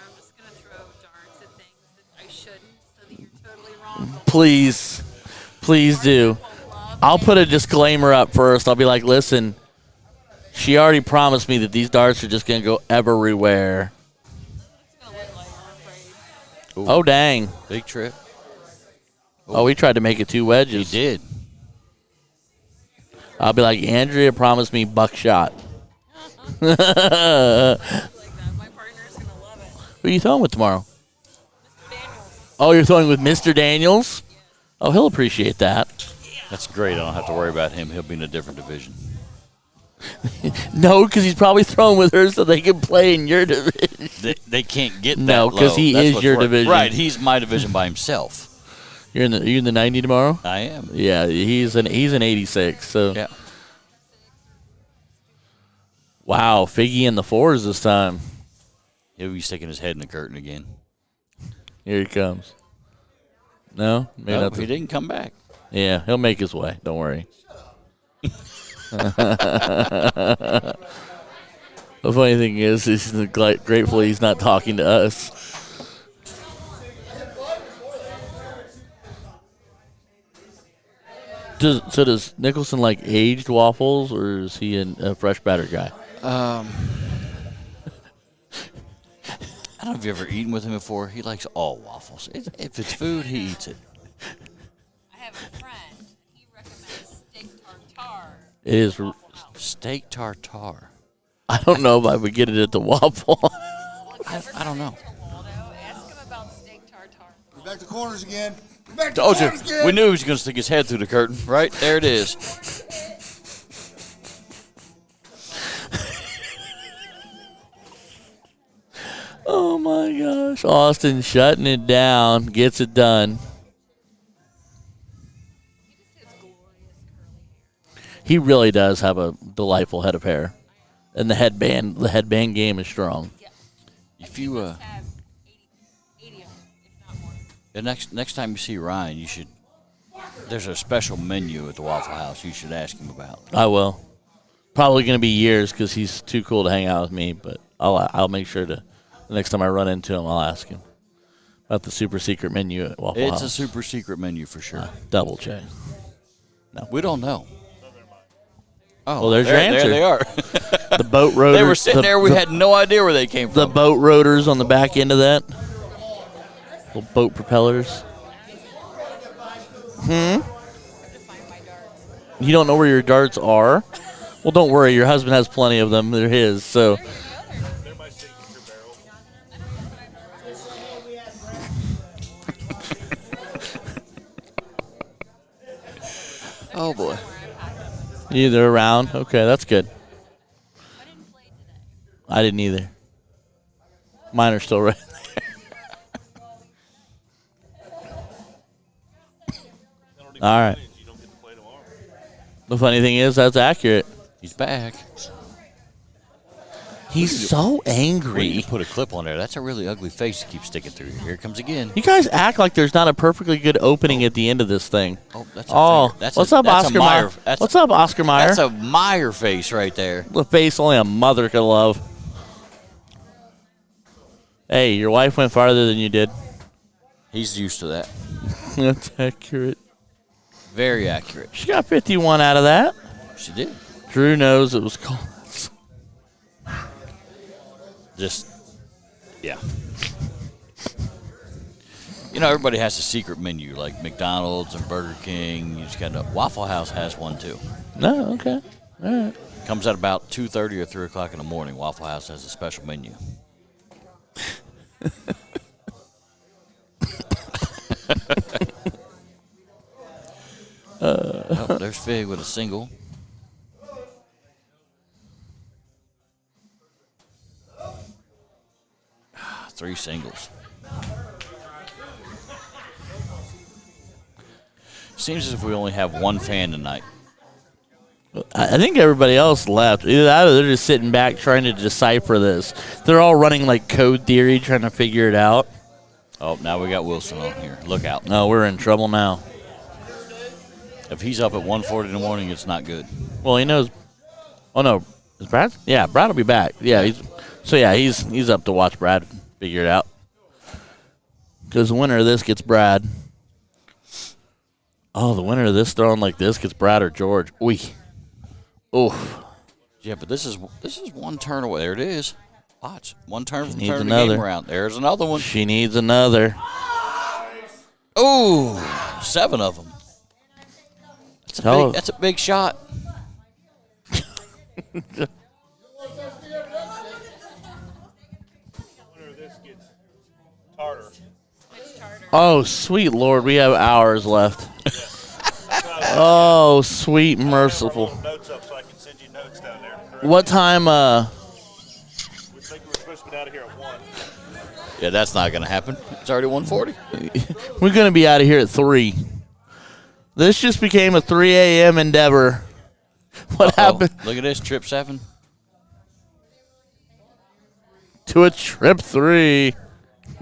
I'm just going to throw darts at things that I shouldn't so that you're totally wrong. Please. Please do. I'll put a disclaimer up first. I'll be like, listen, she already promised me that these darts are just going to go everywhere. It's going to look like I'm afraid. Ooh, Oh, dang. big trip. Oh, we tried to make it 2 He wedges. did. I'll be like, Andrea promised me buckshot. Like that. My partner's going to love it. Who are you throwing with tomorrow? Mr. Daniels. Oh, you're throwing with Mr. Daniels? Oh, he'll appreciate that. That's great. I don't have to worry about him. He'll be in a different division. No, because he's probably throwing with her so they can play in your division. They can't get that No, 'cause low. he That's is what's your worried. division. Right, he's my division by himself. You're in the 90 tomorrow? I am. Yeah, he's an 86. So Yeah. wow, Figgy in the 4s this time. He'll be sticking his head in the curtain again. Here he comes. No, maybe No, not. he didn't come back. Yeah, he'll make his way. Don't worry. The funny thing is, he's grateful he's not talking to us. Does Nicholson like aged waffles, or is he a fresh batter guy? I don't know if you've ever eaten with him before. He likes all waffles. If it's food, he eats it. I have a friend. He recommends steak tartare. It is. Steak tartare. I don't know if I would get it at the waffle. I don't know. Waldo, ask him about steak tartare. We're back to corners again. We're back to Told you. corners again. We knew he was going to stick his head through the curtain. Right? There it is. Oh my gosh. Austin shutting it down. Gets it done. He really does have a delightful head of hair. And the headband game is strong. If you Have 80 of them, if not more. the next time you see Ryan, you should. There's a special menu at the Waffle House. You should ask him about. I will. Probably going to be years because he's too cool to hang out with me. But I'll make sure to. The next time I run into him, I'll ask him about the super secret menu at Waffle House. It's a super secret menu for sure. Double check. We don't know. Oh, Well, there's your answer. There they are. The boat rotors. They were sitting there. We had no idea where they came the from. boat rotors on the back end of that. Little boat propellers. You don't know where your darts are? Well, don't worry. Your husband has plenty of them. They're his. So They're my signature barrel. Oh, boy. Either around. Okay, that's good. I didn't play today. I didn't either. Mine are still right there. All right. You don't get to play tomorrow. The funny thing is, that's accurate. He's back. He's so You angry. put a clip on there. That's a really ugly face to keep sticking through. Here it comes again. You guys act like there's not a perfectly good opening at the end of this thing. Oh, that's a Oh, finger. That's what's a, up, that's Oscar a Meyer? Meyer? What's up, Oscar Meyer? That's a Meyer face right there. The face only a mother could love. Hey, your wife went farther than you did. He's used to that. That's accurate. Very accurate. She got 51 out of that. She did. Drew knows it was called. Just, yeah. You know, everybody has a secret menu, like McDonald's and Burger King. You just got to. Waffle House has one too. No, okay. All right. Comes at about 2:30 or 3 o'clock in the morning. Waffle House has a special menu. Oh, there's Fig with a single. Three singles. Seems as if we only have one fan tonight. I think everybody else left. Either that or they're just sitting back trying to decipher this. They're all running like code theory, trying to figure it out. Oh, now we got Wilson on here. Look out. No, we're in trouble now. If he's up at 1:40 in the morning, it's not good. Well, he knows. Oh no, is Brad? Yeah, Brad will be back. Yeah, he's up to watch Brad figure it out. Because the winner of this gets Brad. Oh, the winner of this throwing like this gets Brad or George. Oof. Yeah, but this is one turn away. There it is. Watch. One turn from needs turning the another. game around. There's another one. She needs another. Ooh, 7 of them. That's a big shot. Winner of this gets tartar. Oh, sweet Lord, we have hours left. Oh, sweet merciful. Notes up so I can send you notes down there. Correct? What time? We think we're supposed to be out of here at 1. Yeah, that's not going to happen. It's already 1:40. We're gonna be out of here at 3. This just became a 3 a.m. endeavor. What happened Look at this, trip 7. to a trip 3?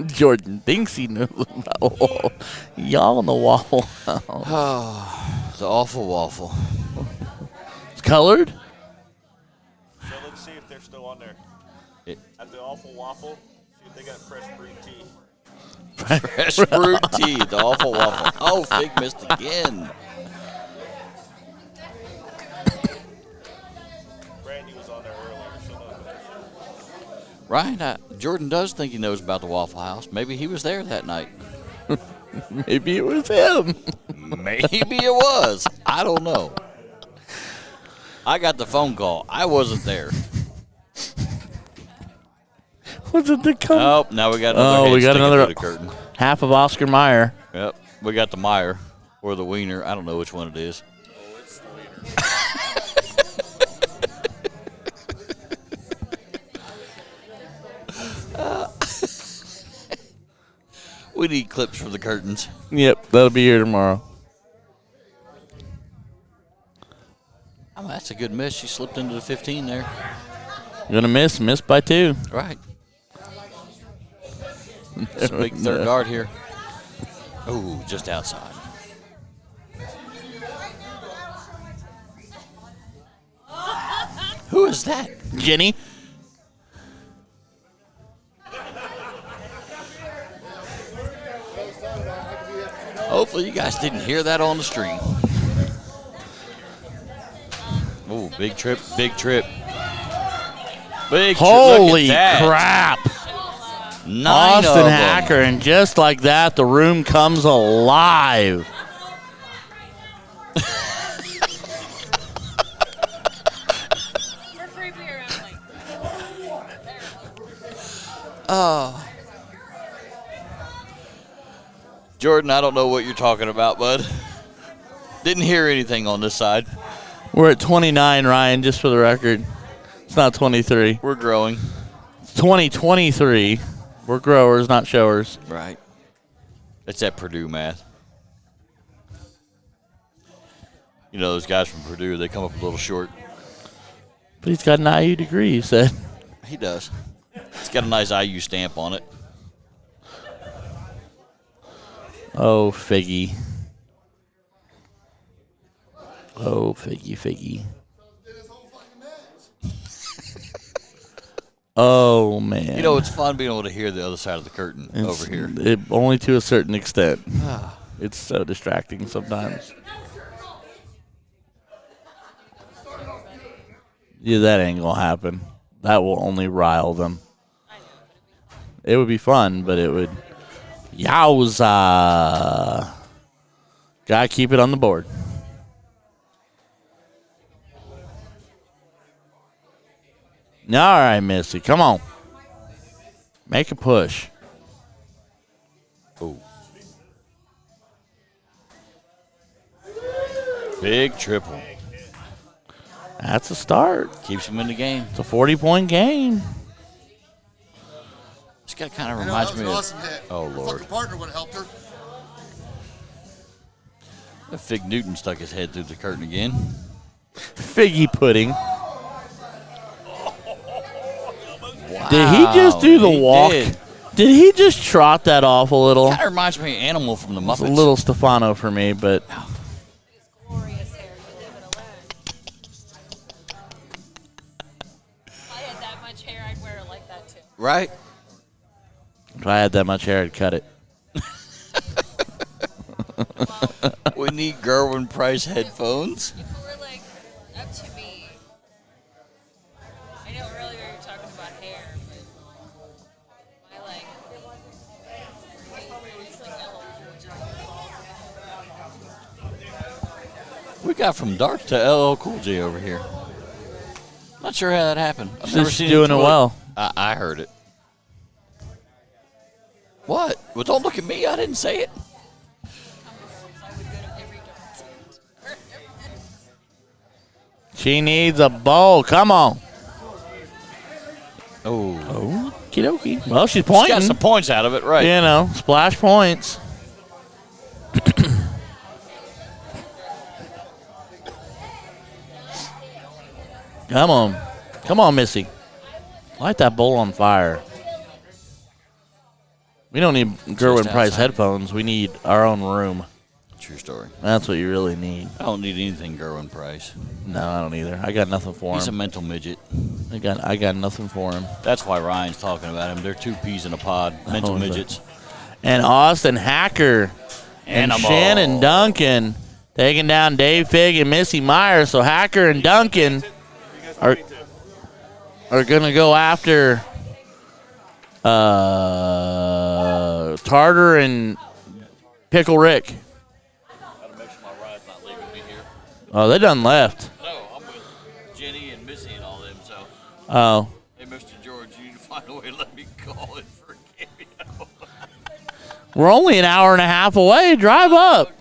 Jordan thinks he knows about y'all on the waffle. The awful waffle. It's colored. So let's see if they're still on there. It- At the Awful Waffle, see if they got fresh brewed tea. Fresh brewed tea, the awful waffle. Oh, Fig missed again. Brandy was on there earlier. She'll know about this. Ryan, Jordan does think he knows about the Waffle House. Maybe he was there that night. Maybe it was him. Maybe it was. I don't know. I got the phone call. I wasn't there. Was it the color? Oh, now we got another. Oh, head we got sticking another through the curtain. half of Oscar Meyer. Yep, we got the Meyer or the Wiener. I don't know which one it is. Oh, it's the leader. We need clips for the curtains. Yep, that'll be here tomorrow. Oh, that's a good miss. She slipped into the 15 there. Gonna miss by 2. Right. It's a big third dart here. Oh, just outside. Who is that? Jenny. Hopefully you guys didn't hear that on the stream. Oh, big trip, big trip. Big trip. Holy Look at that. crap. 9 Austin of them. Hacker, and just like that, the room comes alive. For free beer only. Oh. Jordan, I don't know what you're talking about, bud. Didn't hear anything on this side. We're at 29, Ryan, just for the record. It's not 23. We're growing. It's 2023. We're growers, not showers. Right. That's that Purdue math. You know, those guys from Purdue, they come up a little short. But he's got an IU degree, you said. He does. It's got a nice IU stamp on it. Oh, Figgy. Oh, Figgy. Oh, man. You know, it's fun being able to hear the other side of the curtain over here. Only to a certain extent. It's so distracting sometimes. Yeah, that ain't going to happen. That will only rile them. It would be fun, but it would... Yowza. Gotta keep it on the board. All right, Missy. Come on. Make a push. Oh. Big triple. That's a start. Keeps him in the game. It's a 40-point game. This guy kind of I know, reminds that was me an of... awesome hit. Oh, Her Lord. fucking partner would have helped her. Fig Newton stuck his head through the curtain again. Figgy pudding. Wow, Did he just do the walk? Did he just trot that off a little? Kind of reminds me of Animal from the It's Muppets. a little Stefano for me, but Glorious hair. You leave it alone. If I had that much hair, I'd wear it like that too. Right? if I had that much hair, I'd cut it. We need Gerwin Price headphones. If it were like up to me, I know earlier you were talking about hair, but my like, it's like LL Cool J. We got from dark to LL Cool J over here. Not sure how that happened. I've never Just seen doing him it do well. I heard it. What? Well, don't look at me. I didn't say it. I would go to every dark. She needs a bowl. Come on. Oh. Okie dokie. Well, she's She pointing. got some points out of it, right? You know, splash points. Come on. Come on, Missy. Light that bowl on fire. We don't need Gerwin Price outside. headphones. We need our own room. True story. That's what you really need. I don't need anything Gerwin Price. No, I don't either. I got nothing for He's a him. mental midget. I got nothing for him. That's why Ryan's talking about him. They're two peas in a pod. Mental Oh, is it? midgets. And Austin Hacker and Animal. Shannon Duncan taking down Dave Fig and Missy Myers. So Hacker and Duncan are going to go after Tartar and Pickle Rick. Gotta make sure my ride's not leaving me here. Oh, they done left. No, I'm with Jenny and Missy and all them, so. Oh. Hey, Mr. George, you need to find a way to let me call in for a cameo. We're only an hour and a half away. Drive up.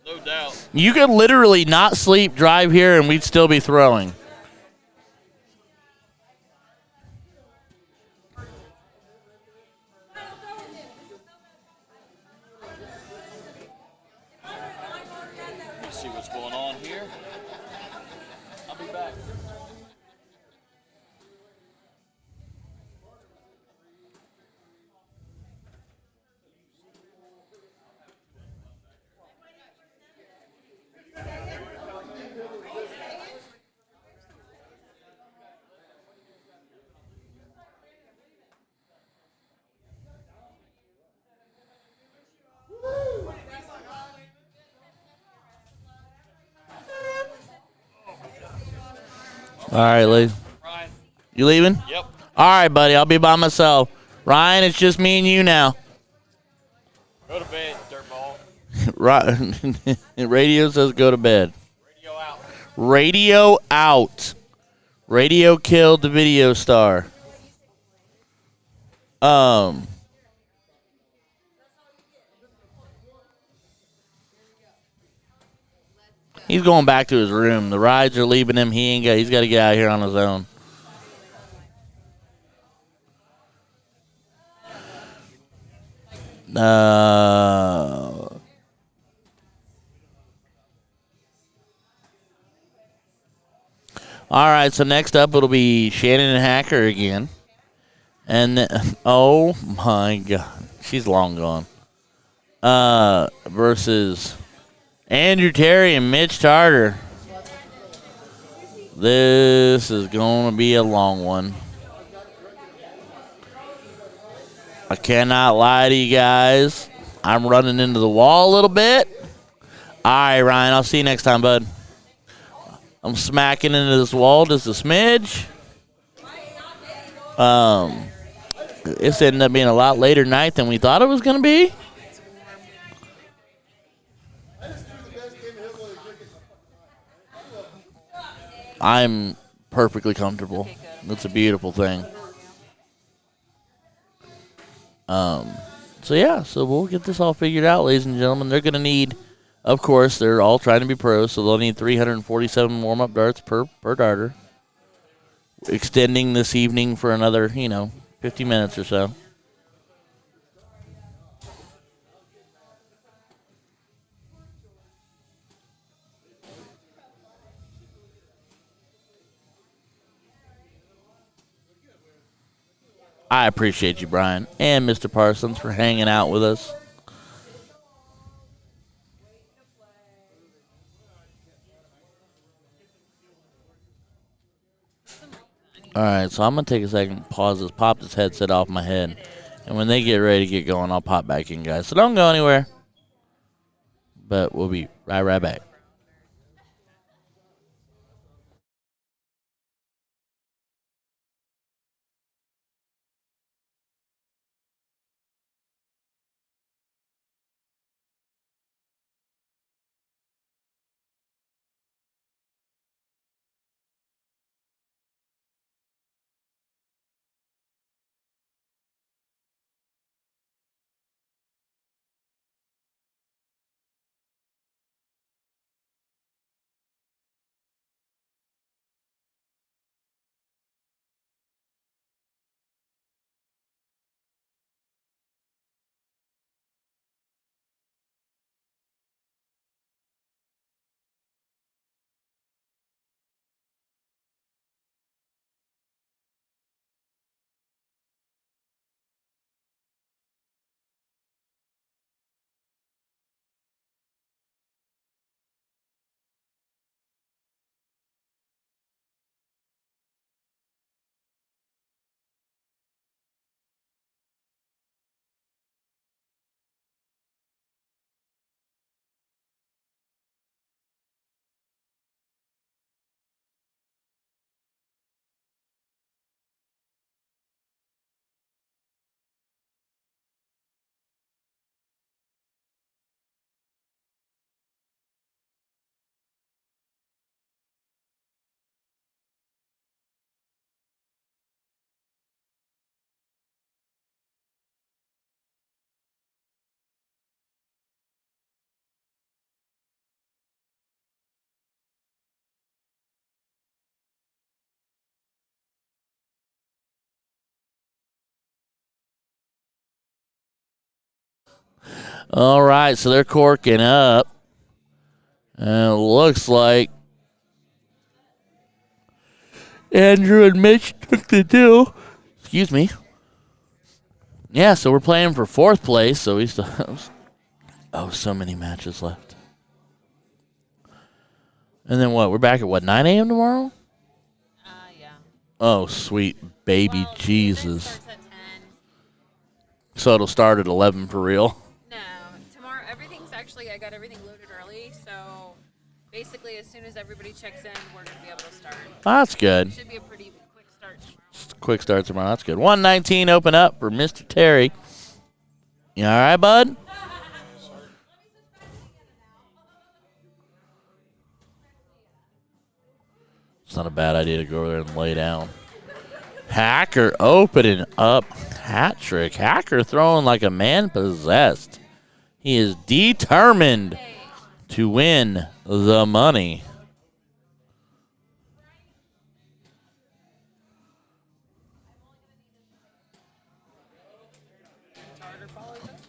No doubt. You could literally not sleep, drive here, and we'd still be throwing. Let's see what's going on here. I'll be back. All right, Lee. Ryan. You leaving? Yep. All right, buddy. I'll be by myself. Ryan, it's just me and you now. Go to bed, dirtball. Right. Radio says go to bed. Radio out. Radio out. Radio killed the video star. He's going back to his room. The rides are leaving him. He's got to get out of here on his own. All right, so next up it'll be Shannon and Hacker again. And oh my God, she's long gone. Versus Andrew Terry and Mitch Tarter. This is going to be a long one. I cannot lie to you guys. I'm running into the wall a little bit. All right, Ryan, I'll see you next time, bud. I'm smacking into this wall just a smidge. This ended up being a lot later night than we thought it was going to be. I'm perfectly comfortable. That's a beautiful thing. So we'll get this all figured out, ladies and gentlemen. They're going to need, of course, they're all trying to be pros, so they'll need 347 warm-up darts per darter. Extending this evening for another, 50 minutes or so. I appreciate you, Brian, and Mr. Parsons for hanging out with us. All right, so I'm going to take a second, pause this, pop this headset off my head. And when they get ready to get going, I'll pop back in, guys. So don't go anywhere. But we'll be right back. All right, so they're corking up. And it looks like Andrew and Mitch took the deal. Excuse me. Yeah, so we're playing for fourth place, so we still have so many matches left. And then what? We're back at 9 a.m. tomorrow? Yeah. Oh, sweet baby Well, Jesus. starts at 10. So it'll start at 11 for real? No, tomorrow I got everything loaded early, so basically as soon as everybody checks in, we're going to be able to start. That's good. It should be a pretty quick start tomorrow. Just a quick start tomorrow. That's good. 119 open up for Mr. Terry. You all right, bud? It's not a bad idea to go over there and lay down. Hacker opening up. Hat trick. Hacker throwing like a man possessed. He is determined to win the money.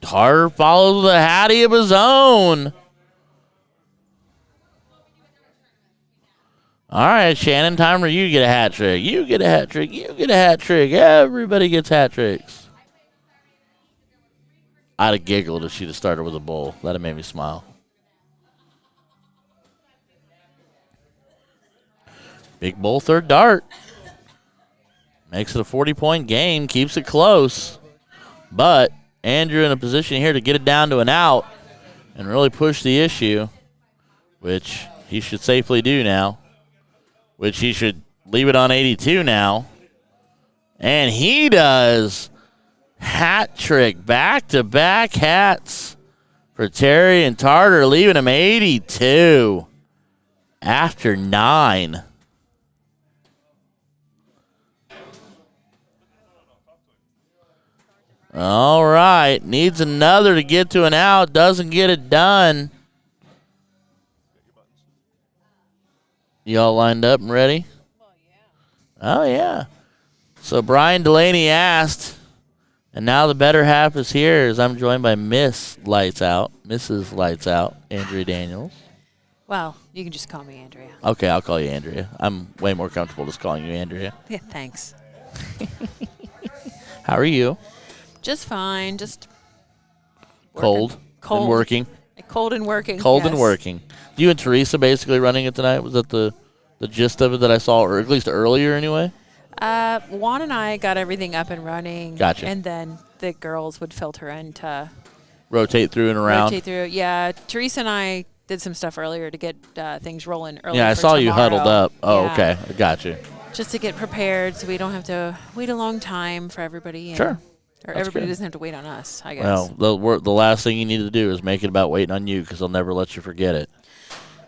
Tarter follows the Hattie of his own. All right, Shannon, time for you to get a hat trick. You get a hat trick. You get a hat trick. Everybody gets hat tricks. I'd have giggled if she'd have started with a bull. That'd have made me smile. Big bull, third dart. Makes it a 40-point game. Keeps it close. But Andrew in a position here to get it down to an out and really push the issue, which he should safely do now, which he should leave it on 82 now. And he does. Hat trick, back-to-back hats for Terry and Tarter, leaving him 82 after 9. All right, needs another to get to an out, doesn't get it done. You all lined up and ready? Oh, yeah. So Brian Delaney asked, and now the better half is here as I'm joined by Mrs. Lights Out, Andrea Daniels. Well, you can just call me Andrea. Okay, I'll call you Andrea. I'm way more comfortable just calling you Andrea. Yeah, thanks. How are you? Just fine. Just Cold. Cold. And working. Cold and working. Cold yes. and working. You and Teresa basically running it tonight? Was that the gist of it that I saw, or at least earlier anyway? Juan and I got everything up and running. Gotcha. And then the girls would filter in to Rotate through and around. rotate through. Yeah, Teresa and I did some stuff earlier to get things rolling early. Yeah, I for saw you tomorrow. huddled up. Oh, Yeah. okay. I got you. Just to get prepared so we don't have to wait a long time for everybody. And, Sure. Or That's everybody good. doesn't have to wait on us, I guess. Well, the last thing you need to do is make it about waiting on you because they'll never let you forget it.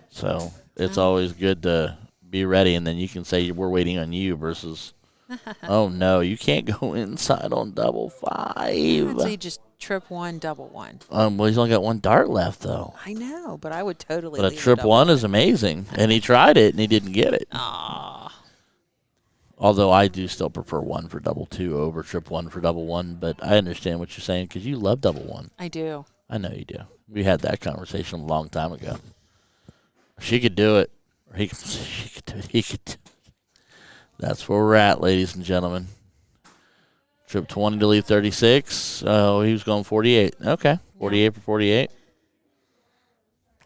So it's always good to be ready, and then you can say we're waiting on you versus, oh, no, you can't go inside on double 5. I'd say just trip 1, double 1. Well, he's only got one dart left, though. I know, but I would totally But a leave trip double 1 is amazing, and he tried it, and he didn't get it. Aw. Although I do still prefer 1 for double 2 over trip 1 for double 1, but I understand what you're saying because you love double 1. I do. I know you do. We had that conversation a long time ago. She could do it. Or she could do it. He could do it. That's where we're at, ladies and gentlemen. Trip 20 to leave 36. Oh, he was going 48. Okay. 48 for 48.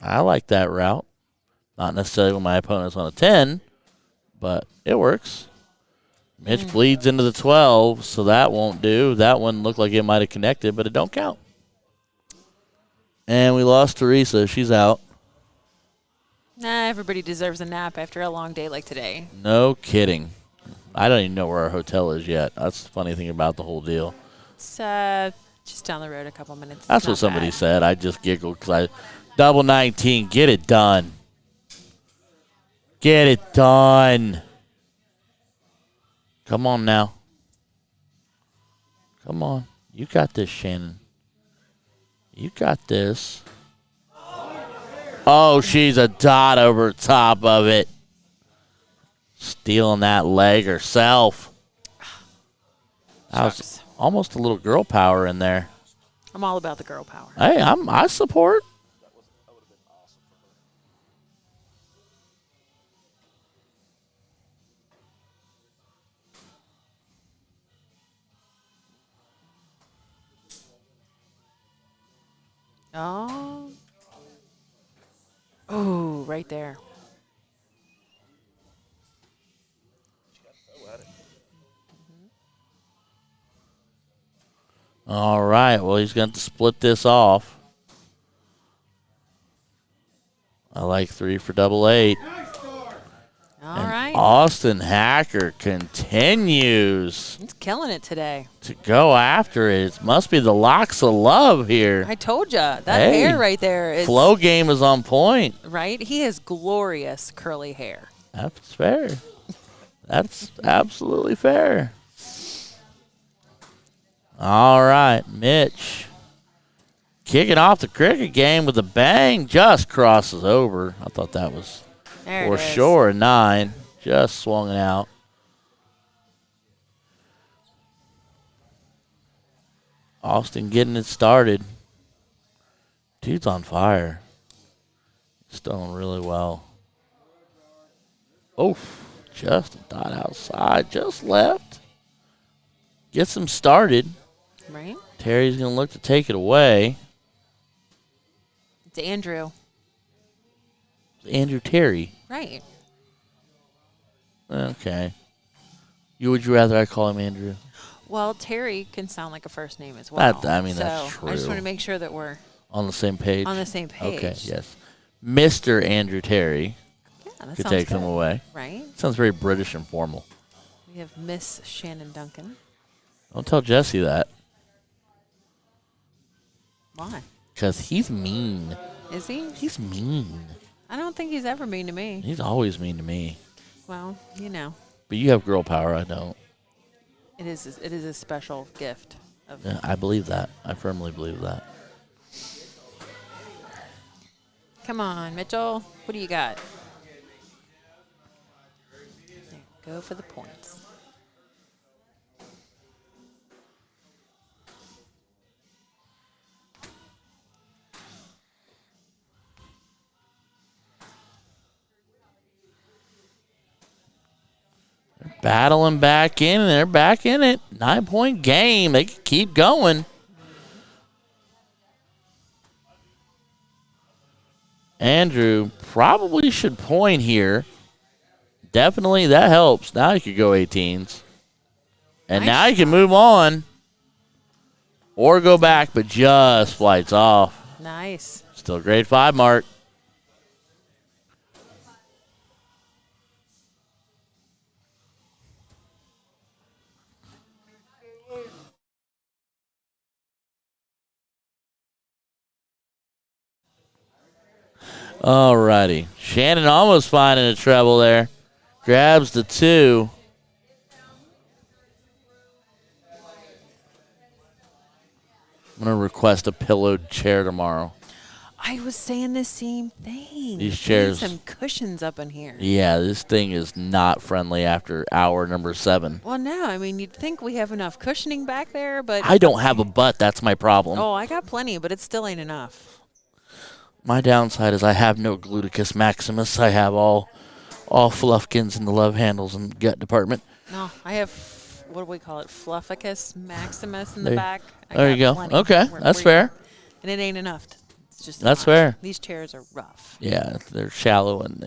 I like that route. Not necessarily when my opponent's on a 10, but it works. Mitch bleeds into the 12, so that won't do. That one looked like it might have connected, but it don't count. And we lost Teresa. She's out. Nah, everybody deserves a nap after a long day like today. No kidding. I don't even know where our hotel is yet. That's the funny thing about the whole deal. It's just down the road a couple minutes. That's what somebody said. I just giggled because double 19. Get it done. Get it done. Come on now. Come on. You got this, Shannon. You got this. Oh, she's a dot over top of it. Stealing that leg herself. That was almost a little girl power in there. I'm all about the girl power. Hey, I support. Oh. Oh, right there. All right. Well, he's going to split this off. I like 3 for double 8. All right. Austin Hacker continues He's killing it today. to go after it. It must be the locks of love here. I told you. That Hey, hair right there is. Flow game is on point. Right? He has glorious curly hair. That's fair. That's absolutely fair. All right, Mitch Kicking off the cricket game with a bang. Just crosses over. I thought that was There for it is. sure 9. Just swung it out. Austin getting it started. Dude's on fire. He's throwing really well. Oh, just a dot outside. Just left. Gets him started. Right? Terry's going to look to take it away. It's Andrew. Andrew Terry. Right. Okay. Would you rather I call him Andrew? Well, Terry can sound like a first name as well. That's so true. I just want to make sure that we're On the same page? on the same page. Okay, yes. Mr. Andrew Terry Yeah, that could sounds take good. him away. Right? Sounds very British and formal. We have Miss Shannon Duncan. Don't tell Jesse that, Why? because he's mean. Is he? He's mean. I don't think he's ever mean to me. He's always mean to me. Well, you know, But you have girl power, I don't. it is a special gift. Of Yeah, I believe that. I firmly believe that. Come on, Mitchell. What do you got? There, go for the points. Battling back in, and they're back in it. 9-point game. They can keep going. Andrew probably should point here. Definitely, that helps. Now you could go 18s. And now you can move on. Or go back, but just flights off. Nice. Still grade 5 mark. Alrighty. Shannon almost finding a treble there. Grabs the 2. I'm going to request a pillowed chair tomorrow. I was saying the same thing. These We need chairs. some cushions up in here. Yeah, this thing is not friendly after hour number 7. Well, no, I mean, you'd think we have enough cushioning back there, but I don't have a butt. That's my problem. oh, I got plenty, but it still ain't enough. My downside is I have no gluteus maximus. I have all fluffkins in the love handles and gut department. No, I have, what do we call it, Flufficus maximus in the There- back. I there got you go. plenty. Okay, that's fair. And it ain't enough. It's just That's not. fair. These chairs are rough. Yeah, they're shallow and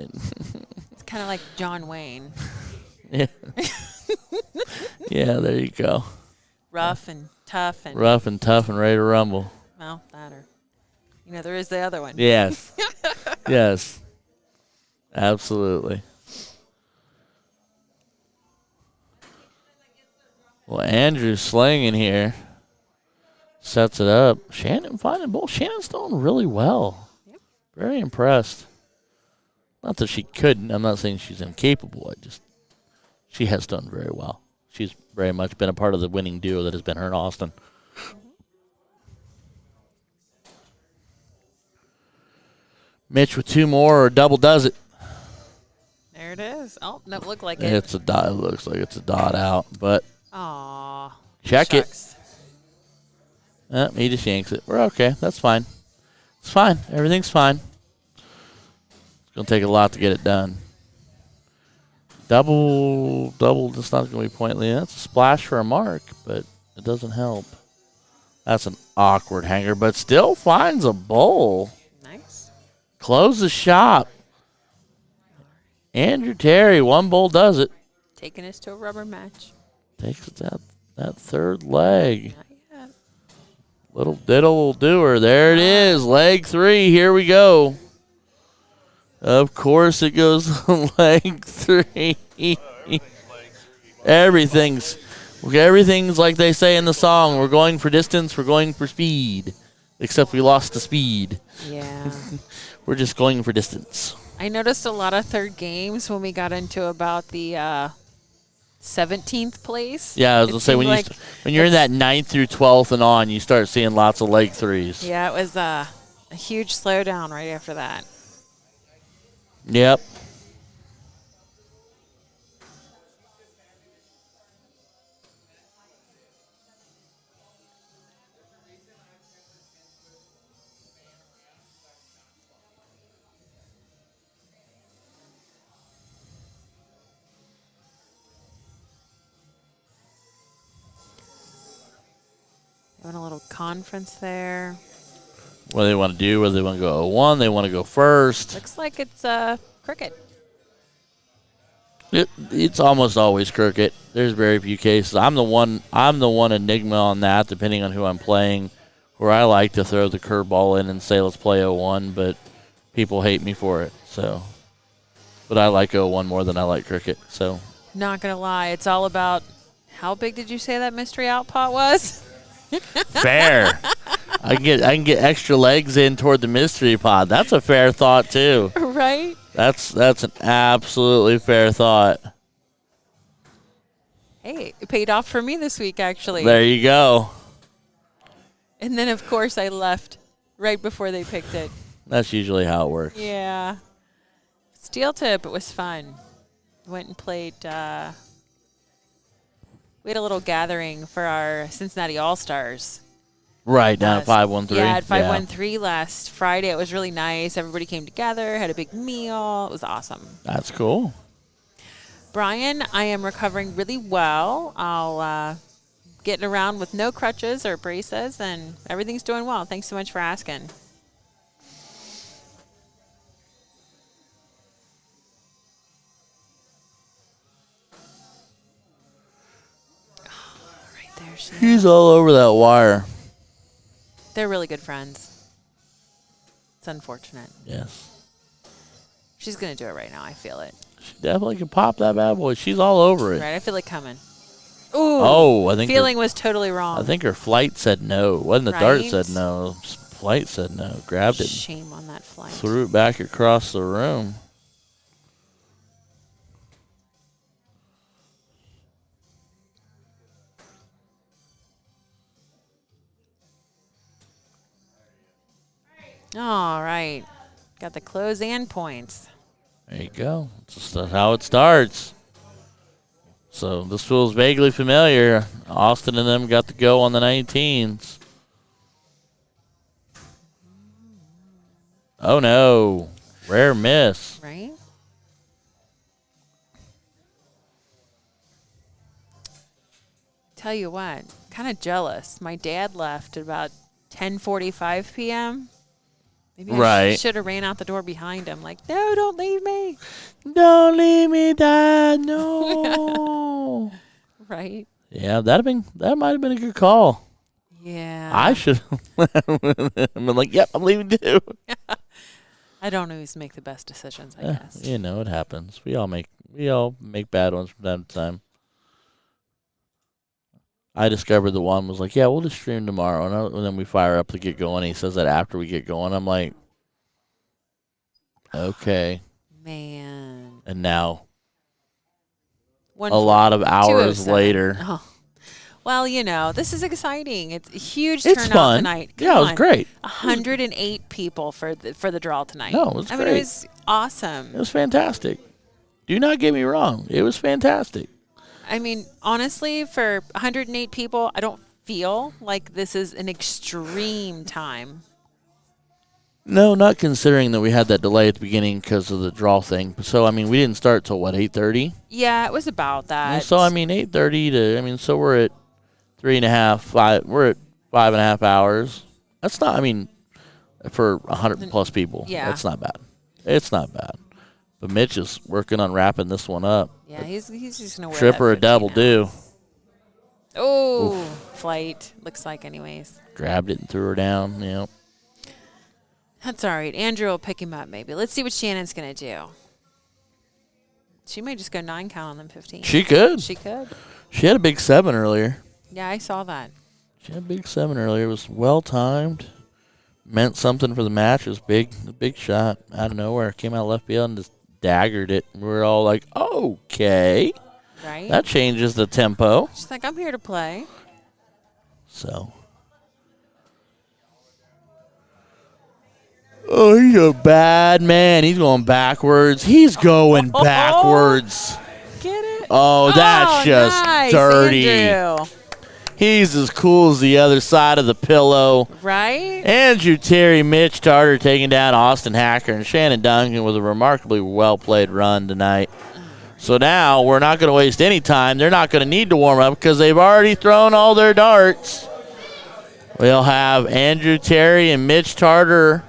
It's kind of like John Wayne. yeah. Yeah, there you go. Rough and tough and, Rough and tough and ready to rumble. well, that or, you know, there is the other one. Yes. Yes. Absolutely. Well, Andrew's slinging here. Sets it up. Shannon finding bowl. Shannon's doing really well. Yep. Very impressed. Not that she couldn't. I'm not saying she's incapable. She has done very well. She's very much been a part of the winning duo that has been her and Austin. Mitch with 2 more or double does it. There it is. Oh, no, it looked like it. It's a dot. It looks like it's a dot out, but Aw. check it. Shucks. He just yanks it. We're okay. That's fine. It's fine. Everything's fine. It's going to take a lot to get it done. Double, that's not going to be pointless. That's a splash for a mark, but it doesn't help. That's an awkward hanger, but still finds a bowl. Nice. Close the shop. Andrew Terry, 1 bowl does it. Taking us to a rubber match. Takes it that 3rd leg. Not yet. Little diddle will do her. There it is. Leg 3. Here we go. Of course it goes leg 3. Everything's like they say in the song. We're going for distance. We're going for speed. Except we lost the speed. Yeah. We're just going for distance. I noticed a lot of third games when we got into about the 17th place. Yeah, I was It gonna say seemed like when you're in that 9th through 12th and on, you start seeing lots of leg threes. Yeah, it was a huge slowdown right after that. Yep. Having a little conference there. What do they want to do? Whether they want to go 0-1, they want to go first. Looks like it's cricket. It's almost always crooked. There's very few cases. I'm the one enigma on that, depending on who I'm playing, where I like to throw the curveball in and say let's play 0-1, but people hate me for it. So, but I like 0-1 more than I like cricket. So, Not gonna lie, it's all about how big did you say that mystery out pot was? fair. I can get extra legs in toward the mystery pod. That's a fair thought too. Right? That's an absolutely fair thought. Hey, it paid off for me this week, actually. There you go. And then, of course, I left right before they picked it. That's usually how it works. Yeah. Steel tip, it was fun. Went and played. We had a little gathering for our Cincinnati All-Stars. Right, down at 513. Yeah, at 513 last Friday. It was really nice. Everybody came together, had a big meal. It was awesome. That's cool. Brian, I am recovering really well. I'll getting around with no crutches or braces, and everything's doing well. Thanks so much for asking. Right there, He's all over that wire. They're really good friends. It's unfortunate. Yes. She's going to do it right now. I feel it. She definitely can pop that bad boy. She's all over it. Right, I feel it coming. Ooh. Oh, I think feeling was totally wrong. I think her flight said no. It wasn't the dart Right? said no. Flight said no. Grabbed it. Shame on that flight. Threw it back across the room. All right. Got the close and points. There you go. That's just how it starts. So this feels vaguely familiar. Austin and them got to go on the 19s. Oh, no. Rare miss. Right? Tell you what, kind of jealous. My dad left at about 10:45 p.m. Maybe I Right. should have ran out the door behind him. Like, no, don't leave me. Don't leave me, Dad. No. Right? Yeah, that might have been a good call. Yeah. I should have been like, yep, I'm leaving too. I don't always make the best decisions, I guess. You know, it happens. We all make bad ones from time to time. I discovered the one was like, yeah, we'll just stream tomorrow. And then we fire up to get going. He says that after we get going. I'm like, okay. Man. And now, One a lot of hours 207. later. Oh. Well, you know, this is exciting. It's a huge It's turnout fun. tonight. Yeah, it was great. 108 people for the draw tonight. No, it was I mean, great. it was awesome. It was fantastic. Do not get me wrong. It was fantastic. I mean, honestly, for 108 people, I don't feel like this is an extreme time. No, not considering that we had that delay at the beginning because of the draw thing. So, I mean, we didn't start till, 8:30? Yeah, it was about that. So, I mean, 8:30 to, so we're at 5, we're at 5.5 hours. That's not, for 100-plus people, Yeah. that's not bad. It's not bad. But Mitch is working on wrapping this one up. Yeah, he's just going to wear Trip that or a 50 double now. do. Oh, flight. Looks like anyways. Grabbed it and threw her down, yep. That's all right. Andrew will pick him up maybe. Let's see what Shannon's going to do. She may just go 9 count on them 15. She could. She could. She had a big 7 earlier. Yeah, I saw that. She had a big 7 earlier. It was well-timed. Meant something for the match. It was a big shot out of nowhere. Came out left field and just daggered it. We were all like, okay. Right? That changes the tempo. She's like, I'm here to play. So. Oh, he's a bad man. He's going backwards. He's going backwards. Get it? Oh, that's just nice, dirty. Andrew. He's as cool as the other side of the pillow. Right? Andrew Terry, Mitch Tarter taking down Austin Hacker and Shannon Duncan with a remarkably well-played run tonight. So now we're not going to waste any time. They're not going to need to warm up because they've already thrown all their darts. We'll have Andrew Terry and Mitch Tarter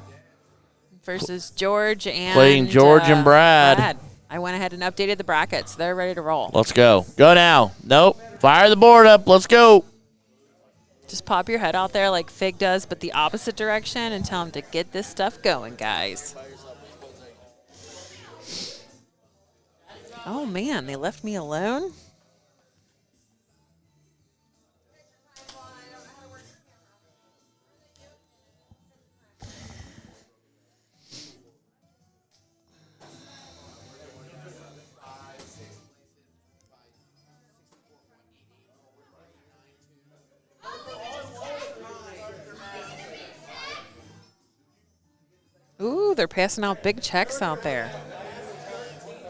Versus George and playing George and Brad. I went ahead and updated the brackets. They're ready to roll. Let's go. Go now. Nope. Fire the board up. Let's go. Just pop your head out there like Fig does, but the opposite direction, and tell them to get this stuff going, guys. Oh, man, they left me alone? Ooh, they're passing out big checks out there.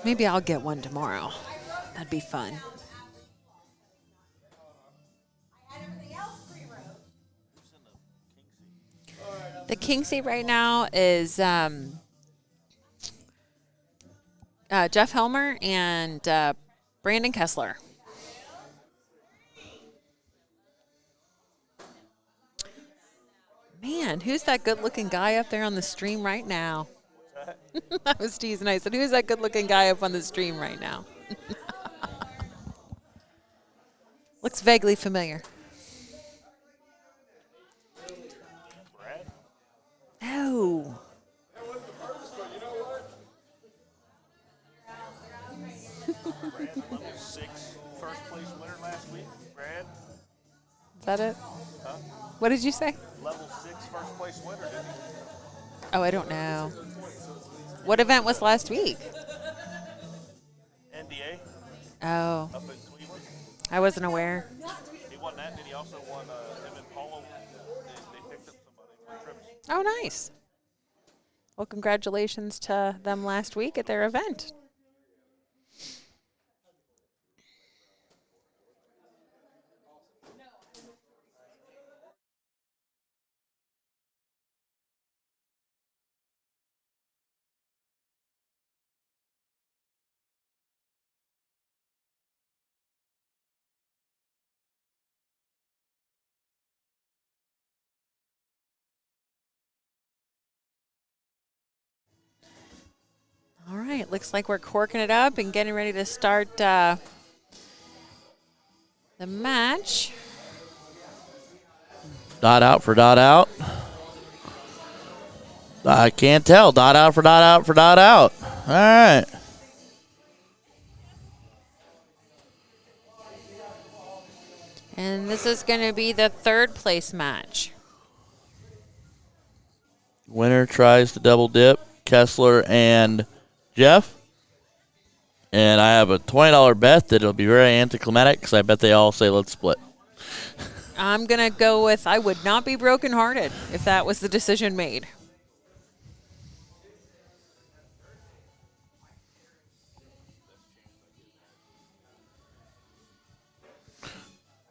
Maybe I'll get one tomorrow. That'd be fun. The king seat right now is Jeff Helmer and Brandon Kessler. Man, who's that good-looking guy up there on the stream right now? I was teasing. I said, who's that good-looking guy up on the stream right now? Looks vaguely familiar. Brad? Oh. Brad, level 6 first place winner last week. Brad? Is that it? Huh? What did you say? Level 6 first place winner, didn't he? Oh, I don't know. What event was last week? NDA Oh, up in Cleveland. I wasn't aware. He won that, and he also won him and Paulo. They picked up somebody for trips. Oh, nice. Well, congratulations to them last week at their event. All right, looks like we're corking it up and getting ready to start the match. Dot out for dot out. I can't tell. Dot out for dot out for dot out. All right. And this is going to be the third place match. Winner tries to double dip. Kessler and Jeff. And I have a $20 bet that it'll be very anticlimactic because I bet they all say let's split. I'm going to go with I would not be brokenhearted if that was the decision made.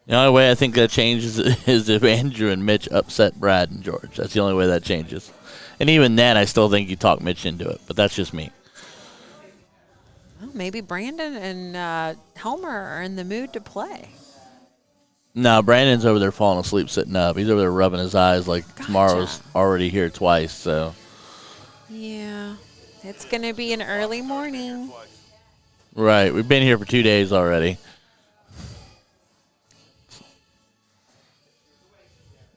The only way I think that changes is if Andrew and Mitch upset Brad and George. That's the only way that changes. And even then, I still think you talk Mitch into it, but that's just me. Well, maybe Brandon and Helmer are in the mood to play. No, Brandon's over there falling asleep sitting up. He's over there rubbing his eyes like Gotcha. tomorrow's already here twice. So Yeah, it's going to be an early morning. right, we've been here for 2 days already.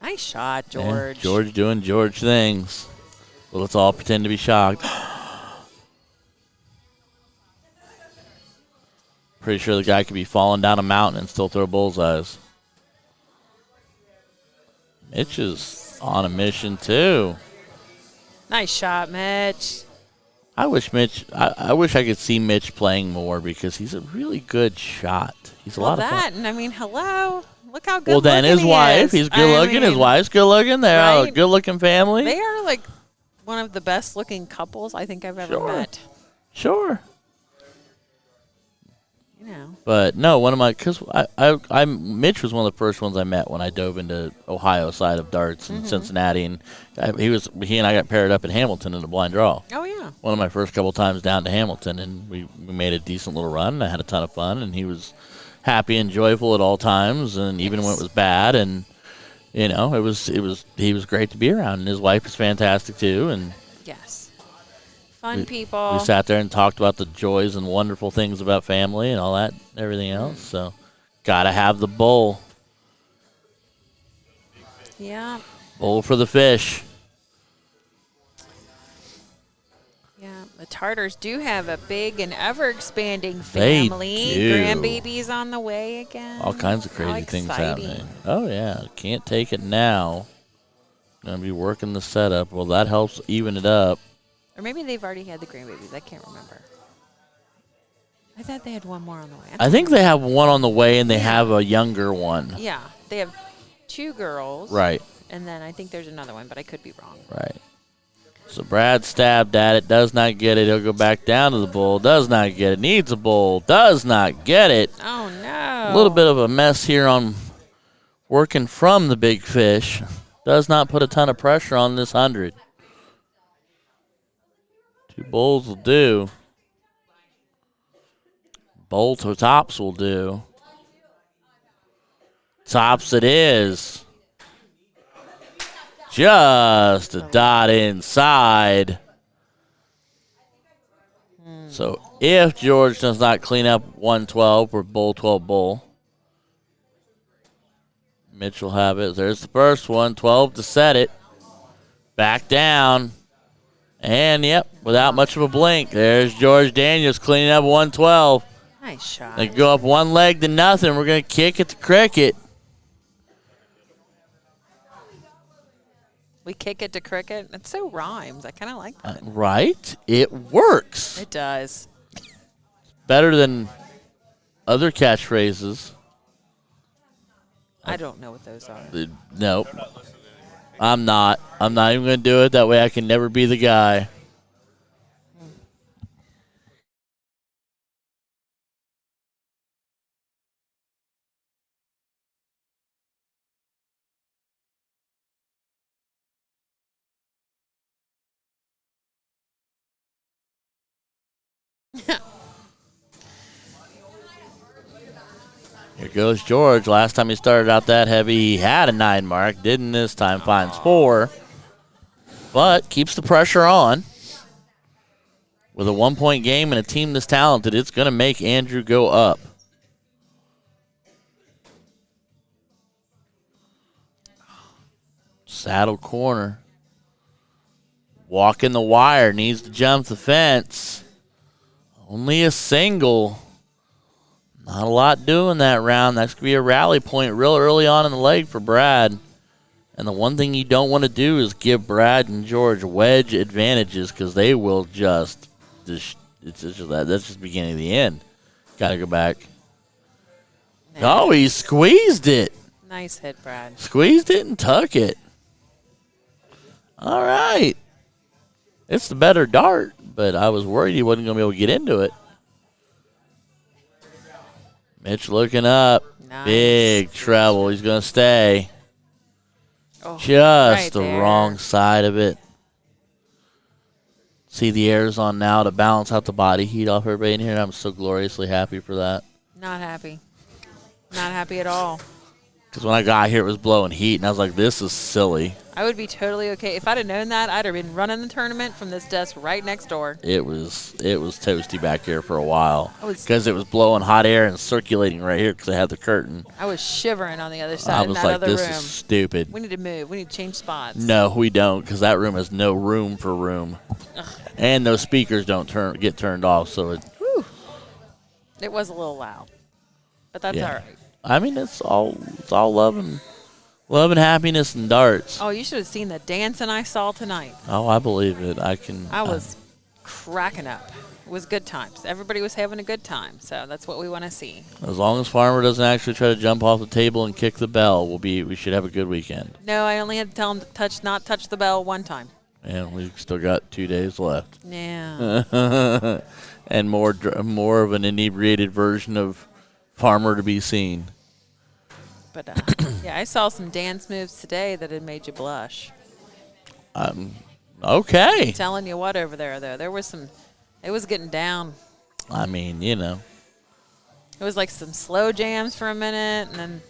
Nice shot, Yeah, George. George doing George things. Well, let's all pretend to be shocked. Pretty sure the guy could be falling down a mountain and still throw bullseyes. Mitch is on a mission, too. Nice shot, Mitch. I wish Mitch. I wish I could see Mitch playing more because he's a really good shot. He's a lot of fun. And I mean, hello, look how good. Well, then his he wife. is. He's good looking. His wife's good looking. They're a Right? good looking family. They are like one of the best looking couples I think I've ever met. Sure. You know. But no, one of my because I Mitch was one of the first ones I met when I dove into Ohio side of darts in Cincinnati, and he and I got paired up in Hamilton in a blind draw. Oh yeah. One of my first couple times down to Hamilton, and we made a decent little run. And I had a ton of fun, and he was happy and joyful at all times, and even when it was bad, and you know he was great to be around, and his wife is fantastic too, and Yes. Fun people. we sat there and talked about the joys and wonderful things about family and all that, and everything else. So, gotta have the bowl. Yeah. Bowl for the fish. Yeah. The Tartars do have a big and ever expanding They family. do. Grandbabies on the way again. All kinds of How crazy things exciting. happening. Oh yeah, can't take it now. Gonna be working the setup. Well, that helps even it up. Or maybe they've already had the grandbabies. I can't remember. I thought they had one more on the way. I think they have one on the way, and they have a younger one. Yeah. They have 2 girls. Right. And then I think there's another one, but I could be wrong. Right. So Brad stabbed at it, does not get it. He'll go back down to the bowl, does not get it. Needs a bowl, does not get it. Oh, no. A little bit of a mess here on working from the big fish. Does not put a ton of pressure on this 100. 2 bowls will do. Bowl to tops will do. Tops it is. Just a dot inside. So if George does not clean up 112 or bowl 12 bowl, Mitch will have it. There's the first one, 12 to set it. Back down. And, yep, without much of a blink, there's George Daniels cleaning up 112. Nice shot. They go up 1 leg to nothing. We're going to kick it to cricket. We kick it to cricket. It so rhymes. I kind of like that. Right? It works. It does. Better than other catchphrases. I don't know what those are. Nope. I'm not. I'm not even going to do it. That way I can never be the guy. Here goes George. Last time he started out that heavy, he had a 9 mark. Didn't this time. Finds 4. But keeps the pressure on. With a 1-point game and a team this talented, it's going to make Andrew go up. Saddle corner. Walking the wire. Needs to jump the fence. Only a single. Not a lot doing that round. That's going to be a rally point real early on in the leg for Brad. And the one thing you don't want to do is give Brad and George wedge advantages because they will just that's just the beginning of the end. Got to go back. Nice. Oh, he squeezed it. Nice hit, Brad. Squeezed it and tuck it. All right. It's the better dart, but I was worried he wasn't going to be able to get into it. Mitch looking up. Nice. Big treble. He's going to stay. Oh, Just right the there. wrong side of it. See the airs on now to balance out the body heat off everybody in here. And I'm so gloriously happy for that. Not happy. Not happy at all. Because when I got here, it was blowing heat, and I was like, this is silly. I would be totally okay. If I'd have known that, I'd have been running the tournament from this desk right next door. It was toasty back here for a while. I was- Because it was blowing hot air and circulating right here because I had the curtain. I was shivering on the other side I in was that like, other this room. is stupid. We need to move. We need to change spots. No, we don't, because that room has no room for room. And those speakers don't get turned off, so it. Whew. It was a little loud, but that's Yeah. all right. I mean, it's all love and happiness and darts. Oh, you should have seen the dancing I saw tonight. Oh, I believe it. I was cracking up. It was good times. Everybody was having a good time, so that's what we want to see. As long as Farmer doesn't actually try to jump off the table and kick the bell, we should have a good weekend. No, I only had to tell him to not touch the bell one time. And we've still got 2 days left. Yeah. And more of an inebriated version of Farmer to be seen. But yeah, I saw some dance moves today that had made you blush. Okay. I'm telling you what over there, though. There was some, it was getting down. I mean, you know. It was like some slow jams for a minute, and then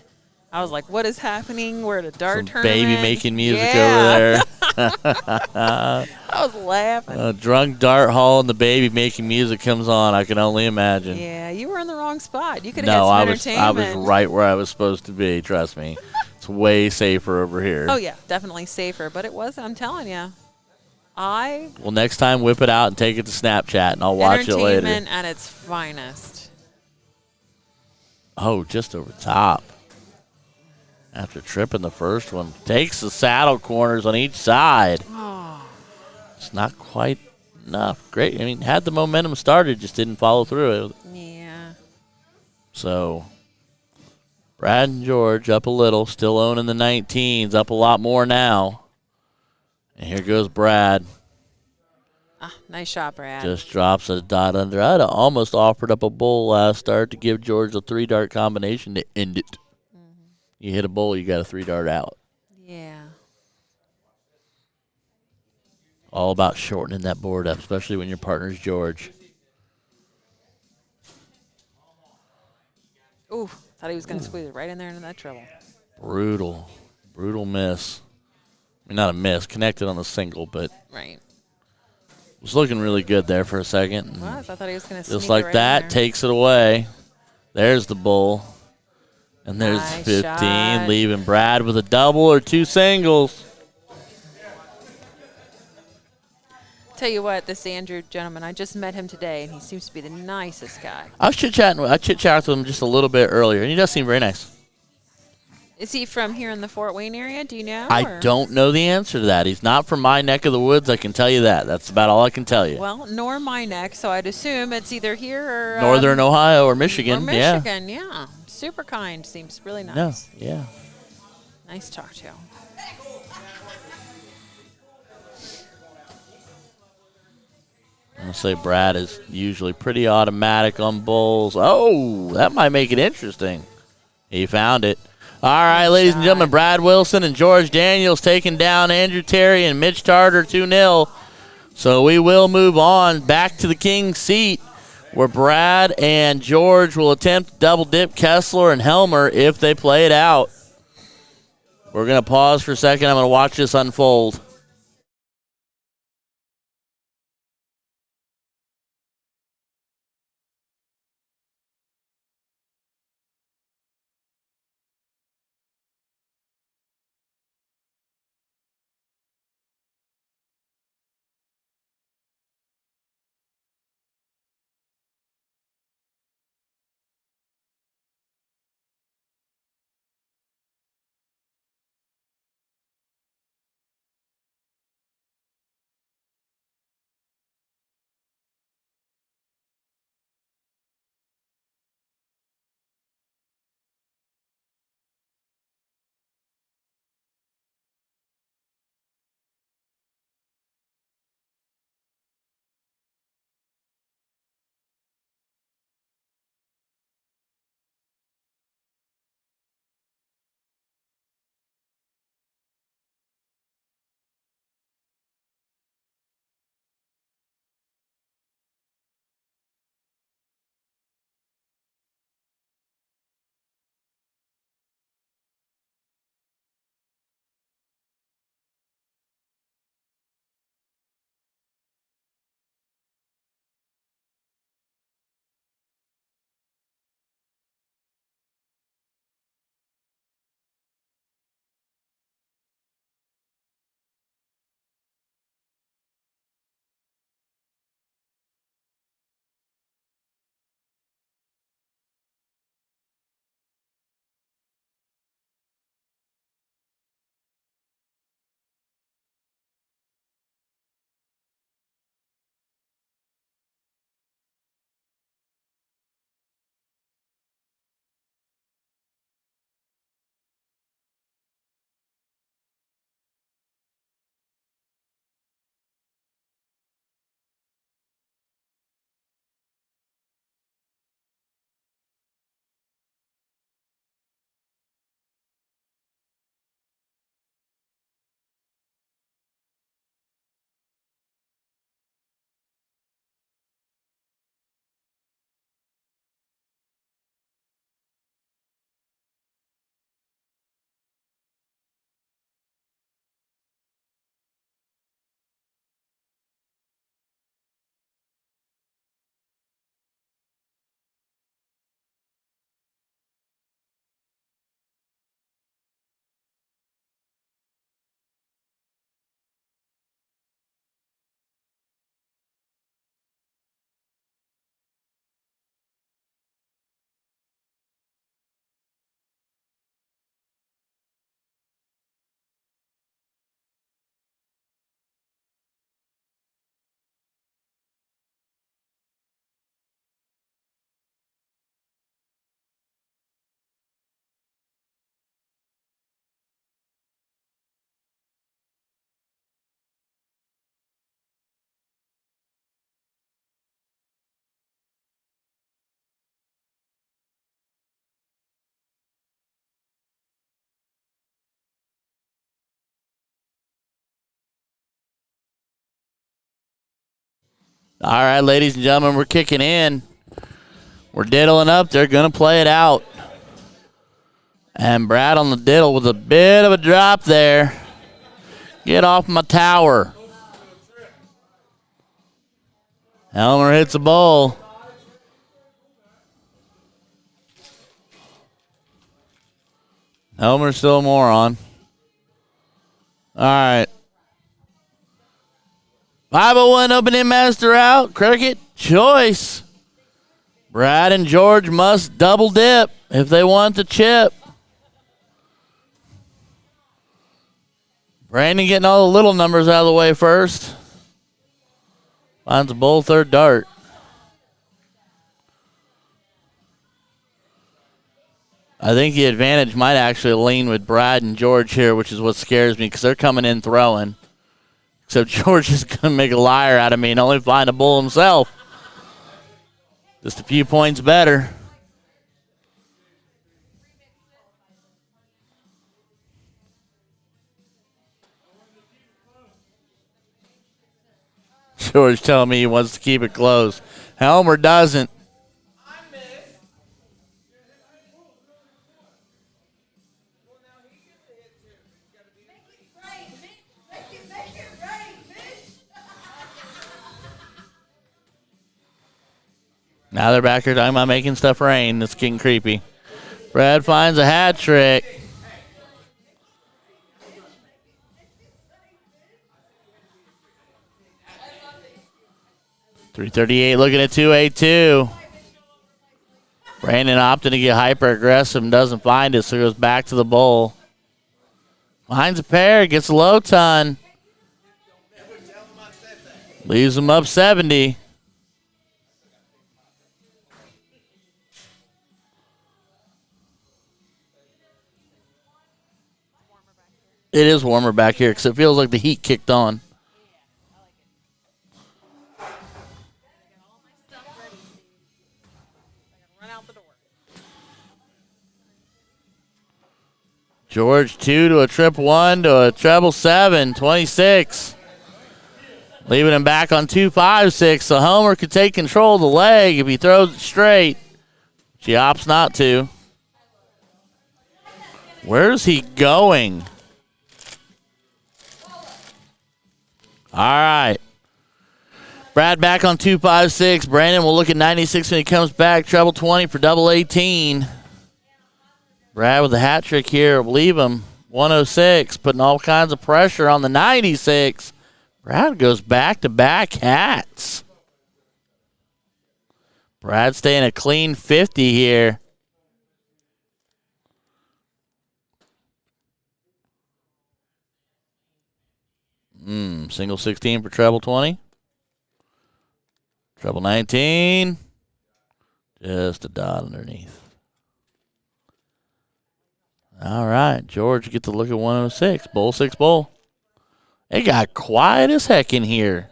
I was like, what is happening? We're at a dart Some tournament. baby making music Yeah. over there. I was laughing. A drunk dart hall and the baby making music comes on. I can only imagine. Yeah, you were in the wrong spot. You could have No, had some I was entertainment. right where I was supposed to be. Trust me. It's way safer over here. Oh, yeah, definitely safer. But it was, I'm telling you. Well, next time, whip it out and take it to Snapchat, and I'll watch it later. Entertainment at its finest. Oh, just over top. After tripping the first one. Takes the saddle corners on each side. Oh. It's not quite enough. Great. I mean, had the momentum started, just didn't follow through it. Yeah. So, Brad and George up a little, still owning the 19s, up a lot more now. And here goes Brad. Ah, nice shot, Brad. Just drops a dot under. I'd have almost offered up a bull last start to give George a 3-dart combination to end it. You hit a bull, you got a 3-dart out. Yeah. All about shortening that board up, especially when your partner's George. Ooh, thought he was going to squeeze it right in there into that treble. Brutal miss. I mean, not a miss, connected on the single, but Right. was looking really good there for a second. I thought he was going to Just sneak like it right that, in there. takes it away. There's the bull. And there's Nice 15, shot. leaving Brad with a double or 2 singles. Tell you what, this Andrew gentleman, I just met him today, and he seems to be the nicest guy. I chit-chatted with him just a little bit earlier, and he does seem very nice. Is he from here in the Fort Wayne area? Do you know? I or- don't know the answer to that. He's not from my neck of the woods, I can tell you that. That's about all I can tell you. Well, nor my neck, so I'd assume it's either here or Northern Ohio or Michigan, Or Michigan, yeah. Super kind. Seems really nice. No, yeah. Nice talk to him. I'm going to say Brad is usually pretty automatic on bulls. Oh, that might make it interesting. He found it. All right, ladies and gentlemen, Brad Wilson and George Daniels taking down Andrew Terry and Mitch Tarter 2-0. So we will move on back to the King's seat, where Brad and George will attempt to double dip Kessler and Helmer if they play it out. We're going to pause for a second. I'm going to watch this unfold. All right, ladies and gentlemen, we're kicking in. We're diddling up. They're going to play it out. And Brad on the diddle with a bit of a drop there. Get off my tower. Helmer hits a bowl. Helmer's still a moron. All right. 501 opening master out. Cricket choice. Brad and George must double dip if they want the chip. Brandon getting all the little numbers out of the way first. Finds a bull third dart. I think the advantage might actually lean with Brad and George here, which is what scares me because they're coming in throwing. Except George is going to make a liar out of me and only find a bull himself. Just a few points better. George telling me he wants to keep it close. Helmer doesn't. Now they're back here talking about making stuff rain. It's getting creepy. Brad finds a hat trick. .338 looking at 282. Brandon opting to get hyper aggressive and doesn't find it, so goes back to the bowl. Finds a pair, gets a low ton. Leaves him up 70. It is warmer back here because it feels like the heat kicked on. George 2 to a trip 1 to a treble 7, 26. Leaving him back on 2-5-6. So Homer could take control of the leg if he throws it straight. She opts not to. Where's he going? All right. Brad back on 2-5-6. Brandon will look at 96 when he comes back. Treble 20 for double 18. Brad with a hat trick here will leave him 106, putting all kinds of pressure on the 96. Brad goes back-to-back hats. Brad staying a clean 50 here. Single 16 for treble 20. Treble 19. Just a dot underneath. All right, George get to look at 106. Bull 6 bull. It got quiet as heck in here.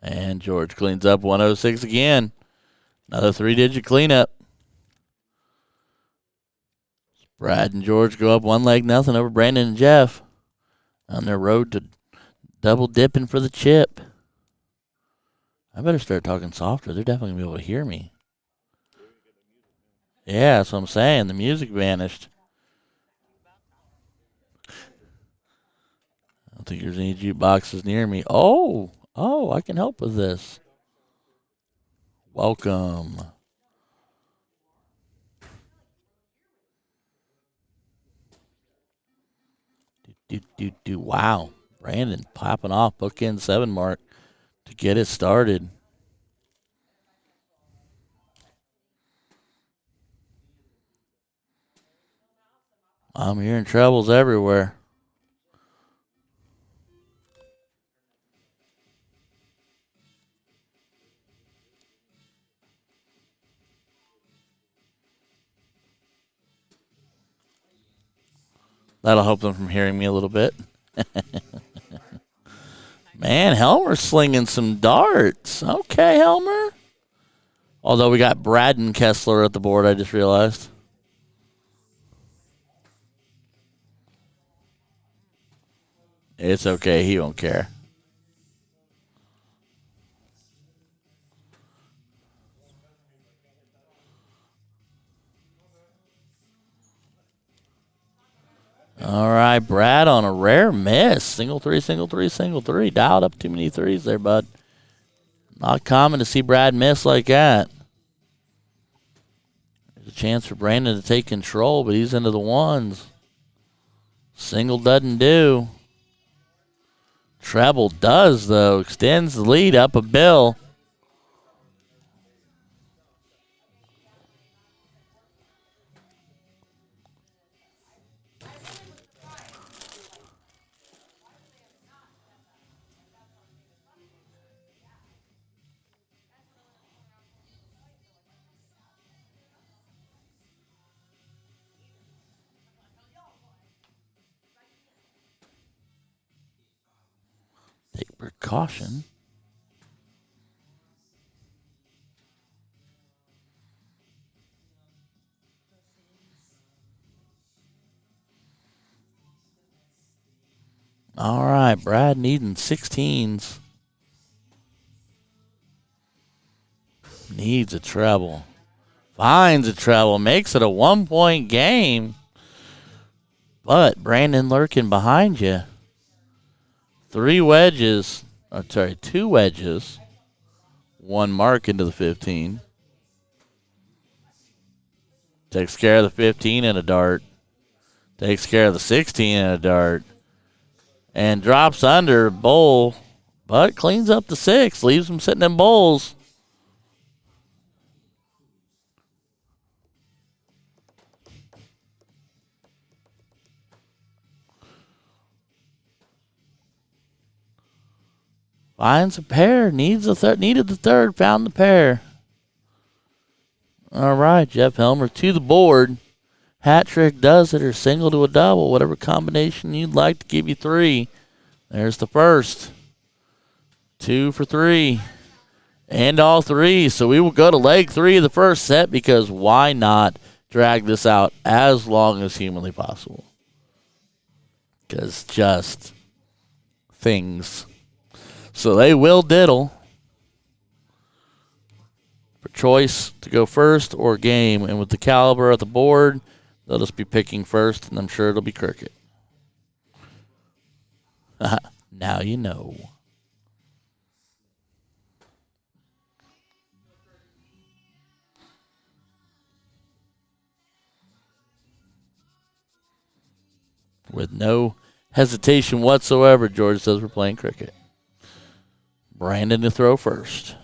And George cleans up 106 again. Another 3-digit cleanup. Brad and George go up 1-0 over Brandon and Jeff on their road to double dipping for the chip. I better start talking softer. They're definitely going to be able to hear me. Yeah, that's what I'm saying. The music vanished. I don't think there's any jukeboxes near me. Oh, I can help with this. Welcome. Wow. Brandon popping off bookend 7 mark to get it started. I'm hearing trebles everywhere. That'll help them from hearing me a little bit. Man, Helmer's slinging some darts. Okay, Helmer. Although we got Braden Kessler at the board, I just realized. It's okay. He won't care. All right, Brad on a rare miss. Single three, single three, single three. Dialed up too many threes there, bud. Not common to see Brad miss like that. There's a chance for Brandon to take control, but he's into the ones. Single doesn't do. Treble does, though. Extends the lead up a bill. Take precaution. All right, Brad needing 16s. Needs a treble. Finds a treble. Makes it a 1-point game. But Brandon lurking behind you. Two wedges. One mark into the 15. Takes care of the 15 and a dart. Takes care of the 16 and a dart. And drops under bowl, but cleans up the 6. Leaves him sitting in bowls. Finds a pair. Needed the third. Found the pair. All right, Jeff Helmer to the board. Hat trick does it, or single to a double, whatever combination you'd like to give you 3. There's the first. 2 for 3. And all 3. So we will go to leg 3 of the first set, because why not drag this out as long as humanly possible? Because just things. So they will diddle for choice to go first or game. And with the caliber of the board, they'll just be picking first, and I'm sure it'll be cricket. Now you know. With no hesitation whatsoever, George says we're playing cricket. Brandon to throw first.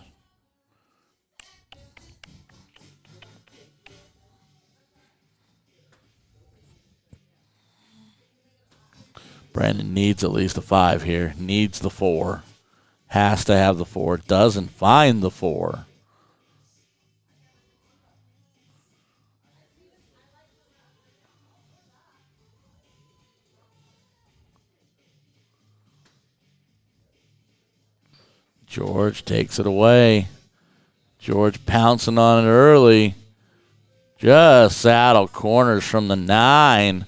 Brandon needs at least a 5 here. Needs the 4. Has to have the 4. Doesn't find the 4. George takes it away. George pouncing on it early. Just saddle corners from the 9.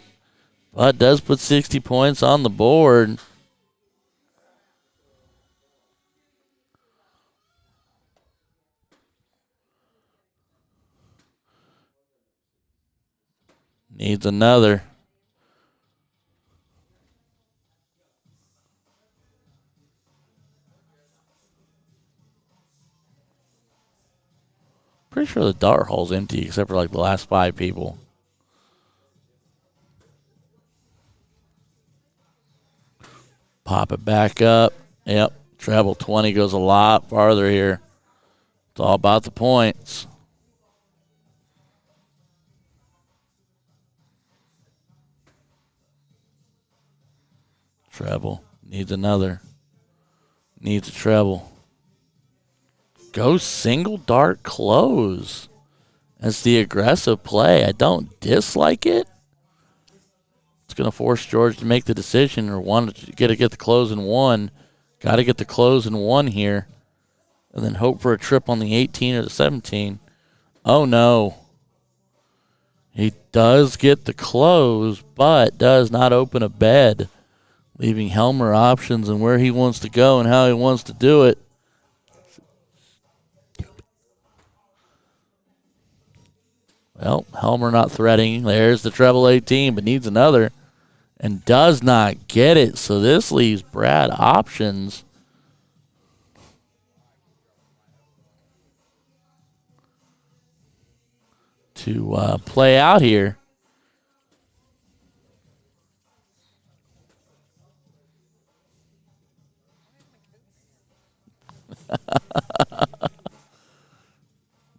But does put 60 points on the board. Needs another. Pretty sure the dart hall's empty except for like the last 5 people. Pop it back up. Yep. Treble 20 goes a lot farther here. It's all about the points. Treble. Needs another. Needs a treble. Go single dart close. That's the aggressive play. I don't dislike it. It's going to force George to make the decision, or want to get the close in 1. Got to get the close in 1 here. And then hope for a trip on the 18 or the 17. Oh, no. He does get the close, but does not open a bed. leaving Helmer options and where he wants to go and how he wants to do it. Well, Helmer not threatening. There's the treble 18, but needs another and does not get it. So this leaves Brad options. To play out here.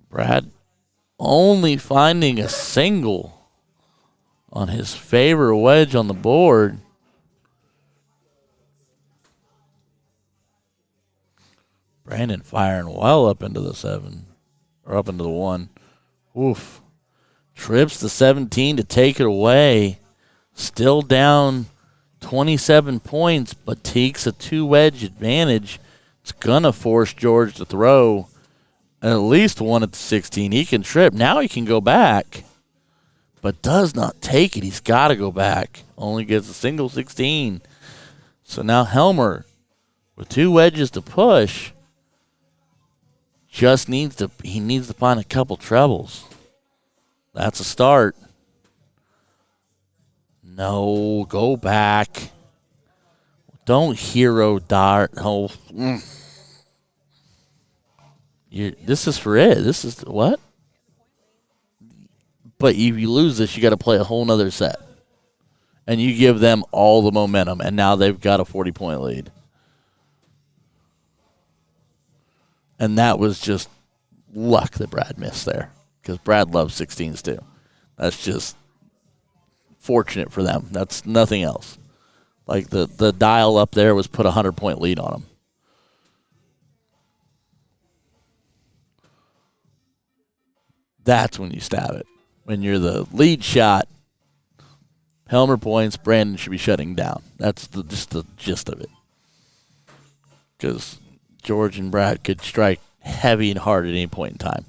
Brad only finding a single on his favorite wedge on the board. Brandon firing well up into the 7 or up into the 1. Oof. Trips the 17 to take it away. Still down 27 points, but takes a 2-wedge advantage. It's going to force George to throw at least one at the 16. He can trip. Now he can go back, but does not take it. He's got to go back. Only gets a single 16. So now Helmer, with 2 wedges to push, just needs to find a couple trebles. That's a start. No, go back. Don't hero dart. Oh, this is for it. This is what? But if you lose this, you got to play a whole nother set. And you give them all the momentum, and now they've got a 40-point lead. And that was just luck that Brad missed there. Because Brad loves 16s too. That's just fortunate for them. That's nothing else. Like the dial up there was put a 100-point lead on them. That's when you stab it. When you're the lead shot, Helmer points, Brandon should be shutting down. That's just the gist of it. Because George and Brad could strike heavy and hard at any point in time.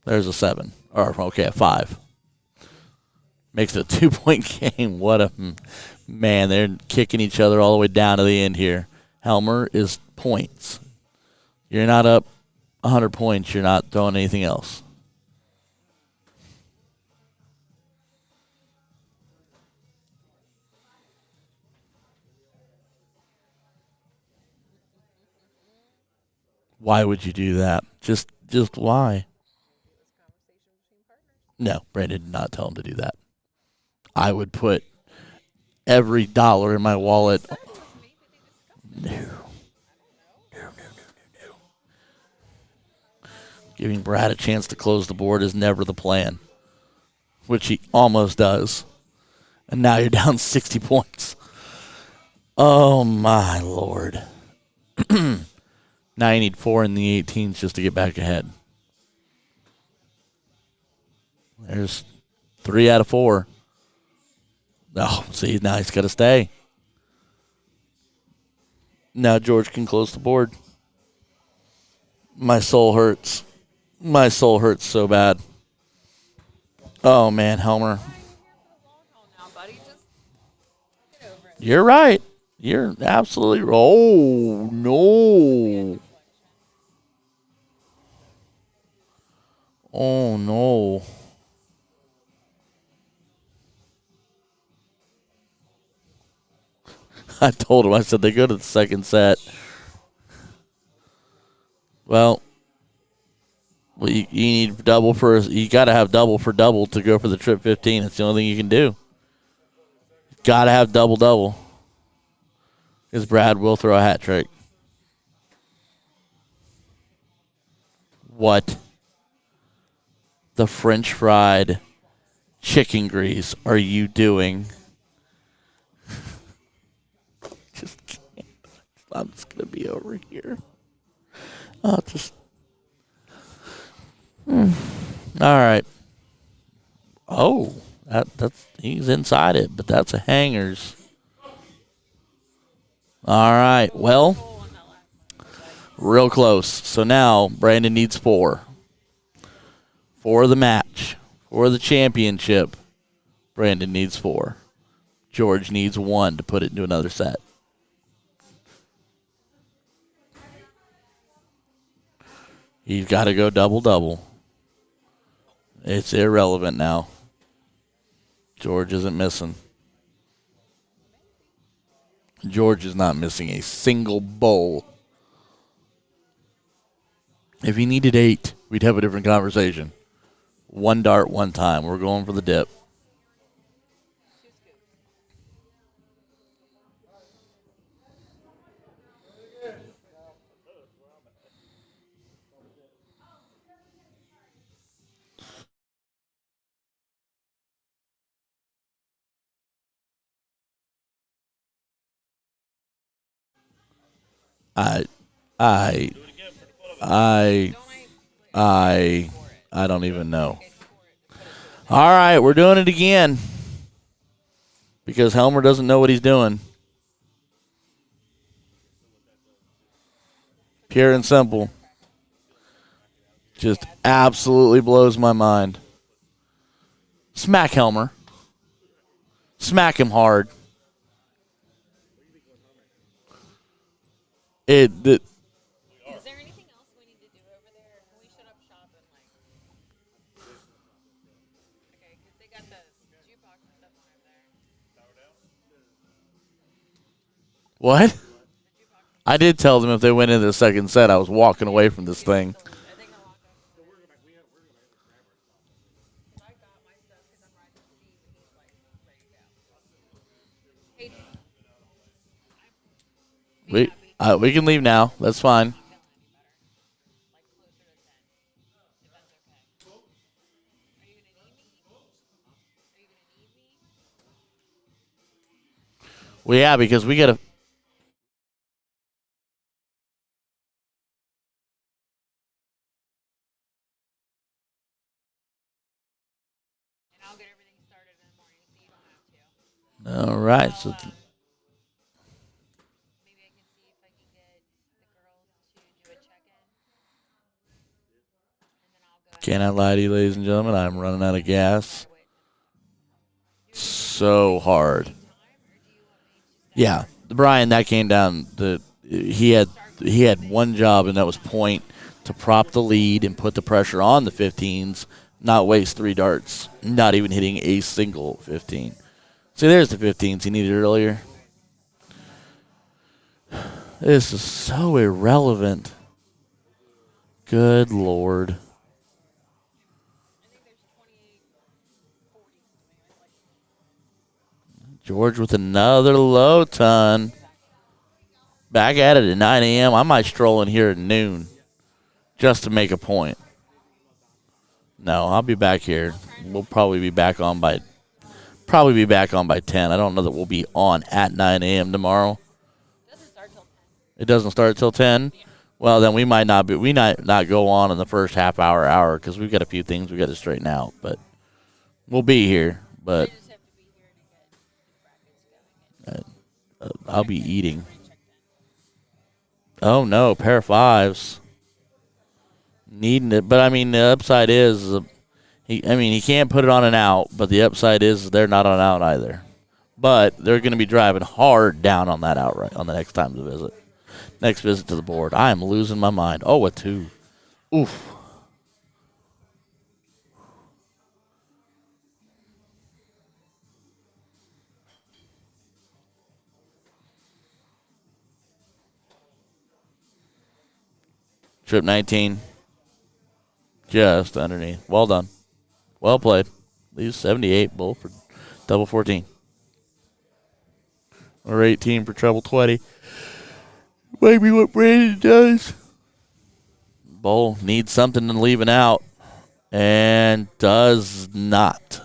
There's a 7. Or, okay, a 5. Makes it a 2-point game. What a man. They're kicking each other all the way down to the end here. Helmer is points. You're not up 100 points. You're not throwing anything else. Why would you do that? Just why? No, Brandon did not tell him to do that. I would put every dollar in my wallet. No. Giving Brad a chance to close the board is never the plan, which he almost does. And now you're down 60 points. Oh, my Lord. Now you need 4 in the 18s just to get back ahead. There's 3 out of 4. Oh, see, now he's got to stay. Now George can close the board. My soul hurts. My soul hurts so bad. Oh, man, Helmer. You're right. You're absolutely right. Oh, no. Oh, no. I told him, I said, they go to the second set. Well, you need double for, you got to have double for double to go for the trip 15. It's the only thing you can do. Got to have double. Because Brad will throw a hat trick. What the French fried chicken grease are you doing? Just can't. I'm just going to be over here. I'll just. All right. Oh, that's he's inside it, but that's a hangers. All right. Well, real close. So now Brandon needs 4 for the match, for the championship. Brandon needs 4. George needs one to put it into another set. He's got to go double-double. It's irrelevant now. George isn't missing. George is not missing a single bowl. If he needed 8, we'd have a different conversation. 1 dart, 1 time. We're going for the dip. I don't even know. All right, we're doing it again because Helmer doesn't know what he's doing. Pure and simple. Just absolutely blows my mind. Smack Helmer. Smack him hard. Is there anything else we need to do over there? Can we shut up shop and okay, because they got the jukebox and stuff on over there. What? I did tell them if they went into the second set, I was walking away from this thing. We can leave now. That's fine. Well, yeah, because we got to. All right, so. Can I lie to you, ladies and gentlemen? I'm running out of gas. So hard. Yeah, Brian, that came down. He had one job, and that was point to prop the lead and put the pressure on the 15s, not waste 3 darts, not even hitting a single 15. See, there's the 15s he needed earlier. This is so irrelevant. Good Lord. George with another low ton. Back at it at 9 a.m. I might stroll in here at noon just to make a point. No, I'll be back here. We'll probably be back on by 10. I don't know that we'll be on at 9 a.m. tomorrow. It doesn't start till 10. Well, then we might not go on in the first half hour because we've got a few things we got to straighten out. But we'll be here. But I'll be eating. Oh no, pair of 5s. Needing it, but I mean the upside is, he can't put it on and out. But the upside is they're not on out either. But they're going to be driving hard down on that outright on the next time to visit. Next visit to the board. I am losing my mind. Oh, a 2. Oof. Trip 19. Just underneath. Well done. Well played. Leaves 78 bull for double 14. Or 18 for treble 20. Maybe what Brandon does. Bull needs something and leaving out. And does not.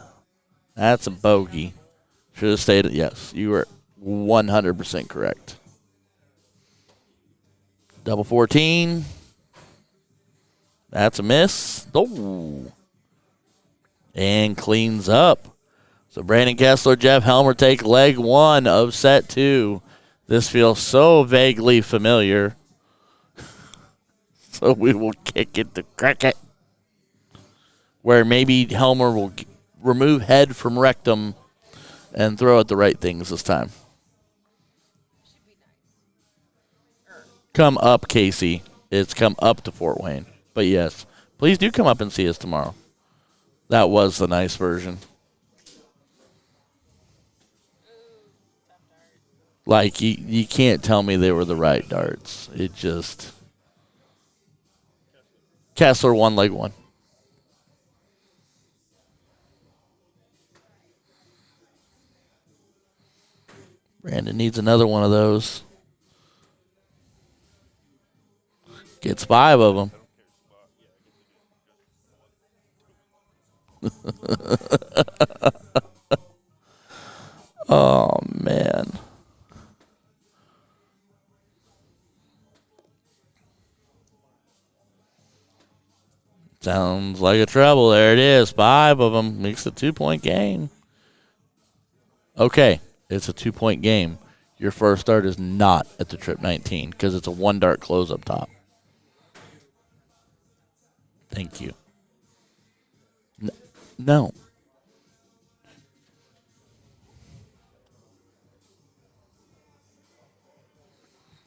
That's a bogey. Should have stayed. Yes, you were 100% correct. Double 14. That's a miss. Oh. And cleans up. So Brandon Kessler, Jeff Helmer take leg 1 of set 2. This feels so vaguely familiar. So we will kick it to cricket. Where maybe Helmer will remove head from rectum And throw at the right things this time. Come up, Casey. It's come up to Fort Wayne. But yes, please do come up and see us tomorrow. That was the nice version. Like, you can't tell me they were the right darts. It just... Kessler won leg one. Brandon needs another one of those. Gets 5 of them. Oh, man. Sounds like a treble. There it is. 5 of them. Makes a 2-point game. Okay. It's a 2-point game. Your first dart is not at the trip 19 because it's a 1-dart close up top. Thank you. No.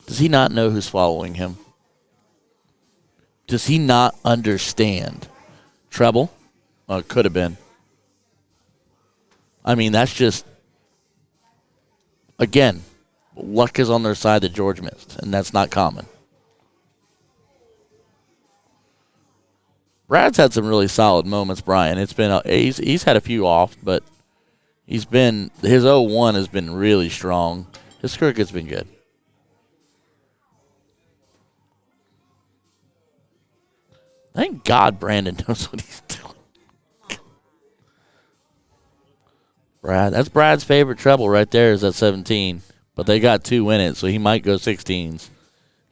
Does he not know who's following him? Does he not understand? Treble? It could have been. I mean, that's just... Again, luck is on their side that George missed, and that's not common. Brad's had some really solid moments, Brian. It's been he's had a few off, but his 0-1 has been really strong. His cricket's been good. Thank God Brandon knows what he's doing. That's Brad's favorite treble right there is at 17. But they got 2 in it, so he might go 16s.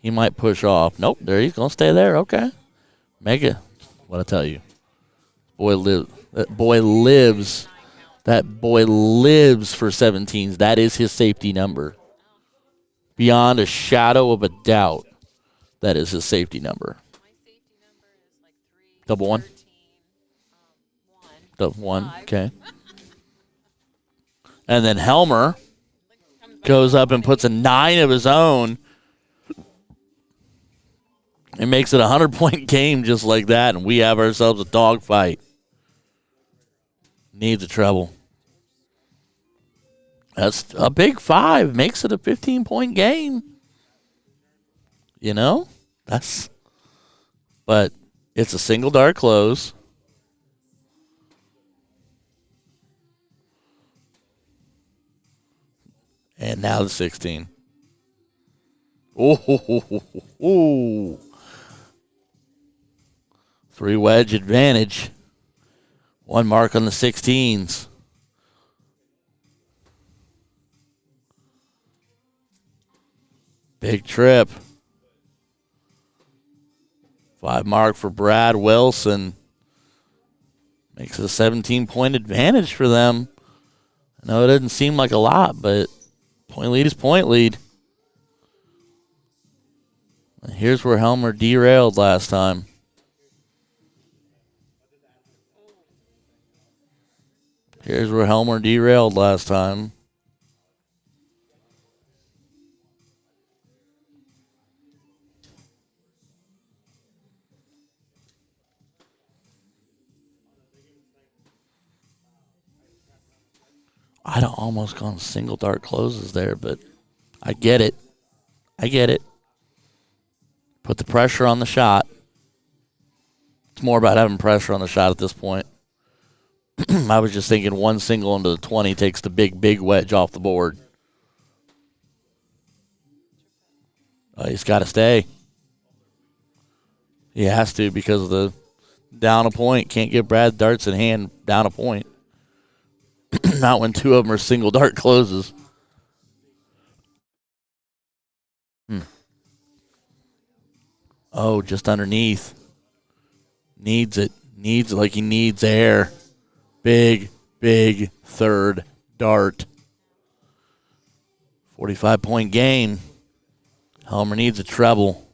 He might push off. Nope, there he's going to stay there. Okay. Mega. What I tell you. That boy lives for 17s. That is his safety number. Beyond a shadow of a doubt, that is his safety number. Double one? Double one, okay. And then Helmer goes up and puts a 9 of his own. It makes it a 100-point game just like that, and we have ourselves a dogfight. Needs a treble. That's a big 5. Makes it a 15-point game. You know? But it's a single dart close. And now the 16. Oh, 3 wedge advantage. 1 mark on the 16s. Big trip. 5 mark for Brad Wilson. Makes it a 17-point advantage for them. I know it doesn't seem like a lot, but point lead is point lead. And here's where Helmer derailed last time. Here's where Helmer derailed last time. I'd have almost gone single dart closes there, but I get it. Put the pressure on the shot. It's more about having pressure on the shot at this point. I was just thinking 1 single into the 20 takes the big wedge off the board. He's got to stay. He has to because of the down a point. Can't get Brad darts in hand down a point. Not when 2 of them are single dart closes. Oh, just underneath. Needs it like he needs air. Big 3rd dart. 45-point game. Helmer needs a treble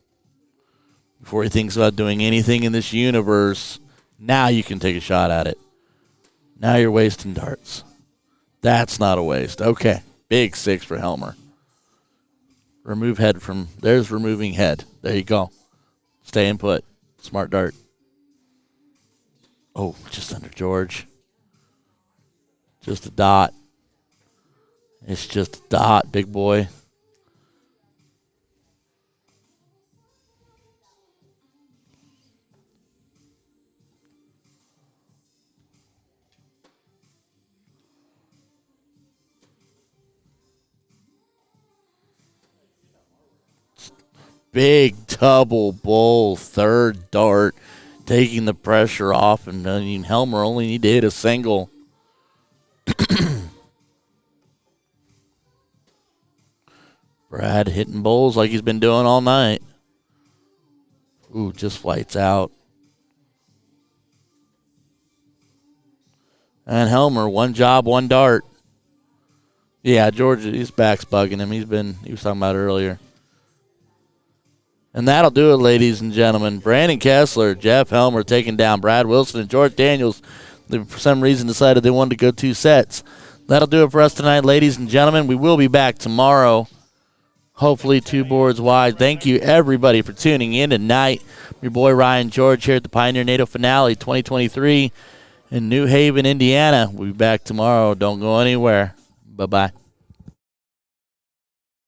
before he thinks about doing anything in this universe. Now you can take a shot at it. Now you're wasting darts. That's not a waste. Okay. Big 6 for Helmer. Remove head from, there's removing head. There you go. Staying put. Smart dart. Oh, just under George. Just a dot. It's just a dot, big boy. Big double bowl, third dart, taking the pressure off, and Helmer only need to hit a single. Brad hitting bowls like he's been doing all night. Ooh, just flights out. And Helmer, one job, one dart. Yeah, George, his back's bugging him. He was talking about it earlier. And that'll do it, ladies and gentlemen. Brandon Kessler, Jeff Helmer taking down Brad Wilson and George Daniels. They, for some reason, decided they wanted to go 2 sets. That'll do it for us tonight, ladies and gentlemen. We will be back tomorrow, hopefully 2 boards wide. Thank you, everybody, for tuning in tonight. Your boy Ryan George here at the Pioneer NATO Finale 2023 in New Haven, Indiana. We'll be back tomorrow. Don't go anywhere. Bye-bye.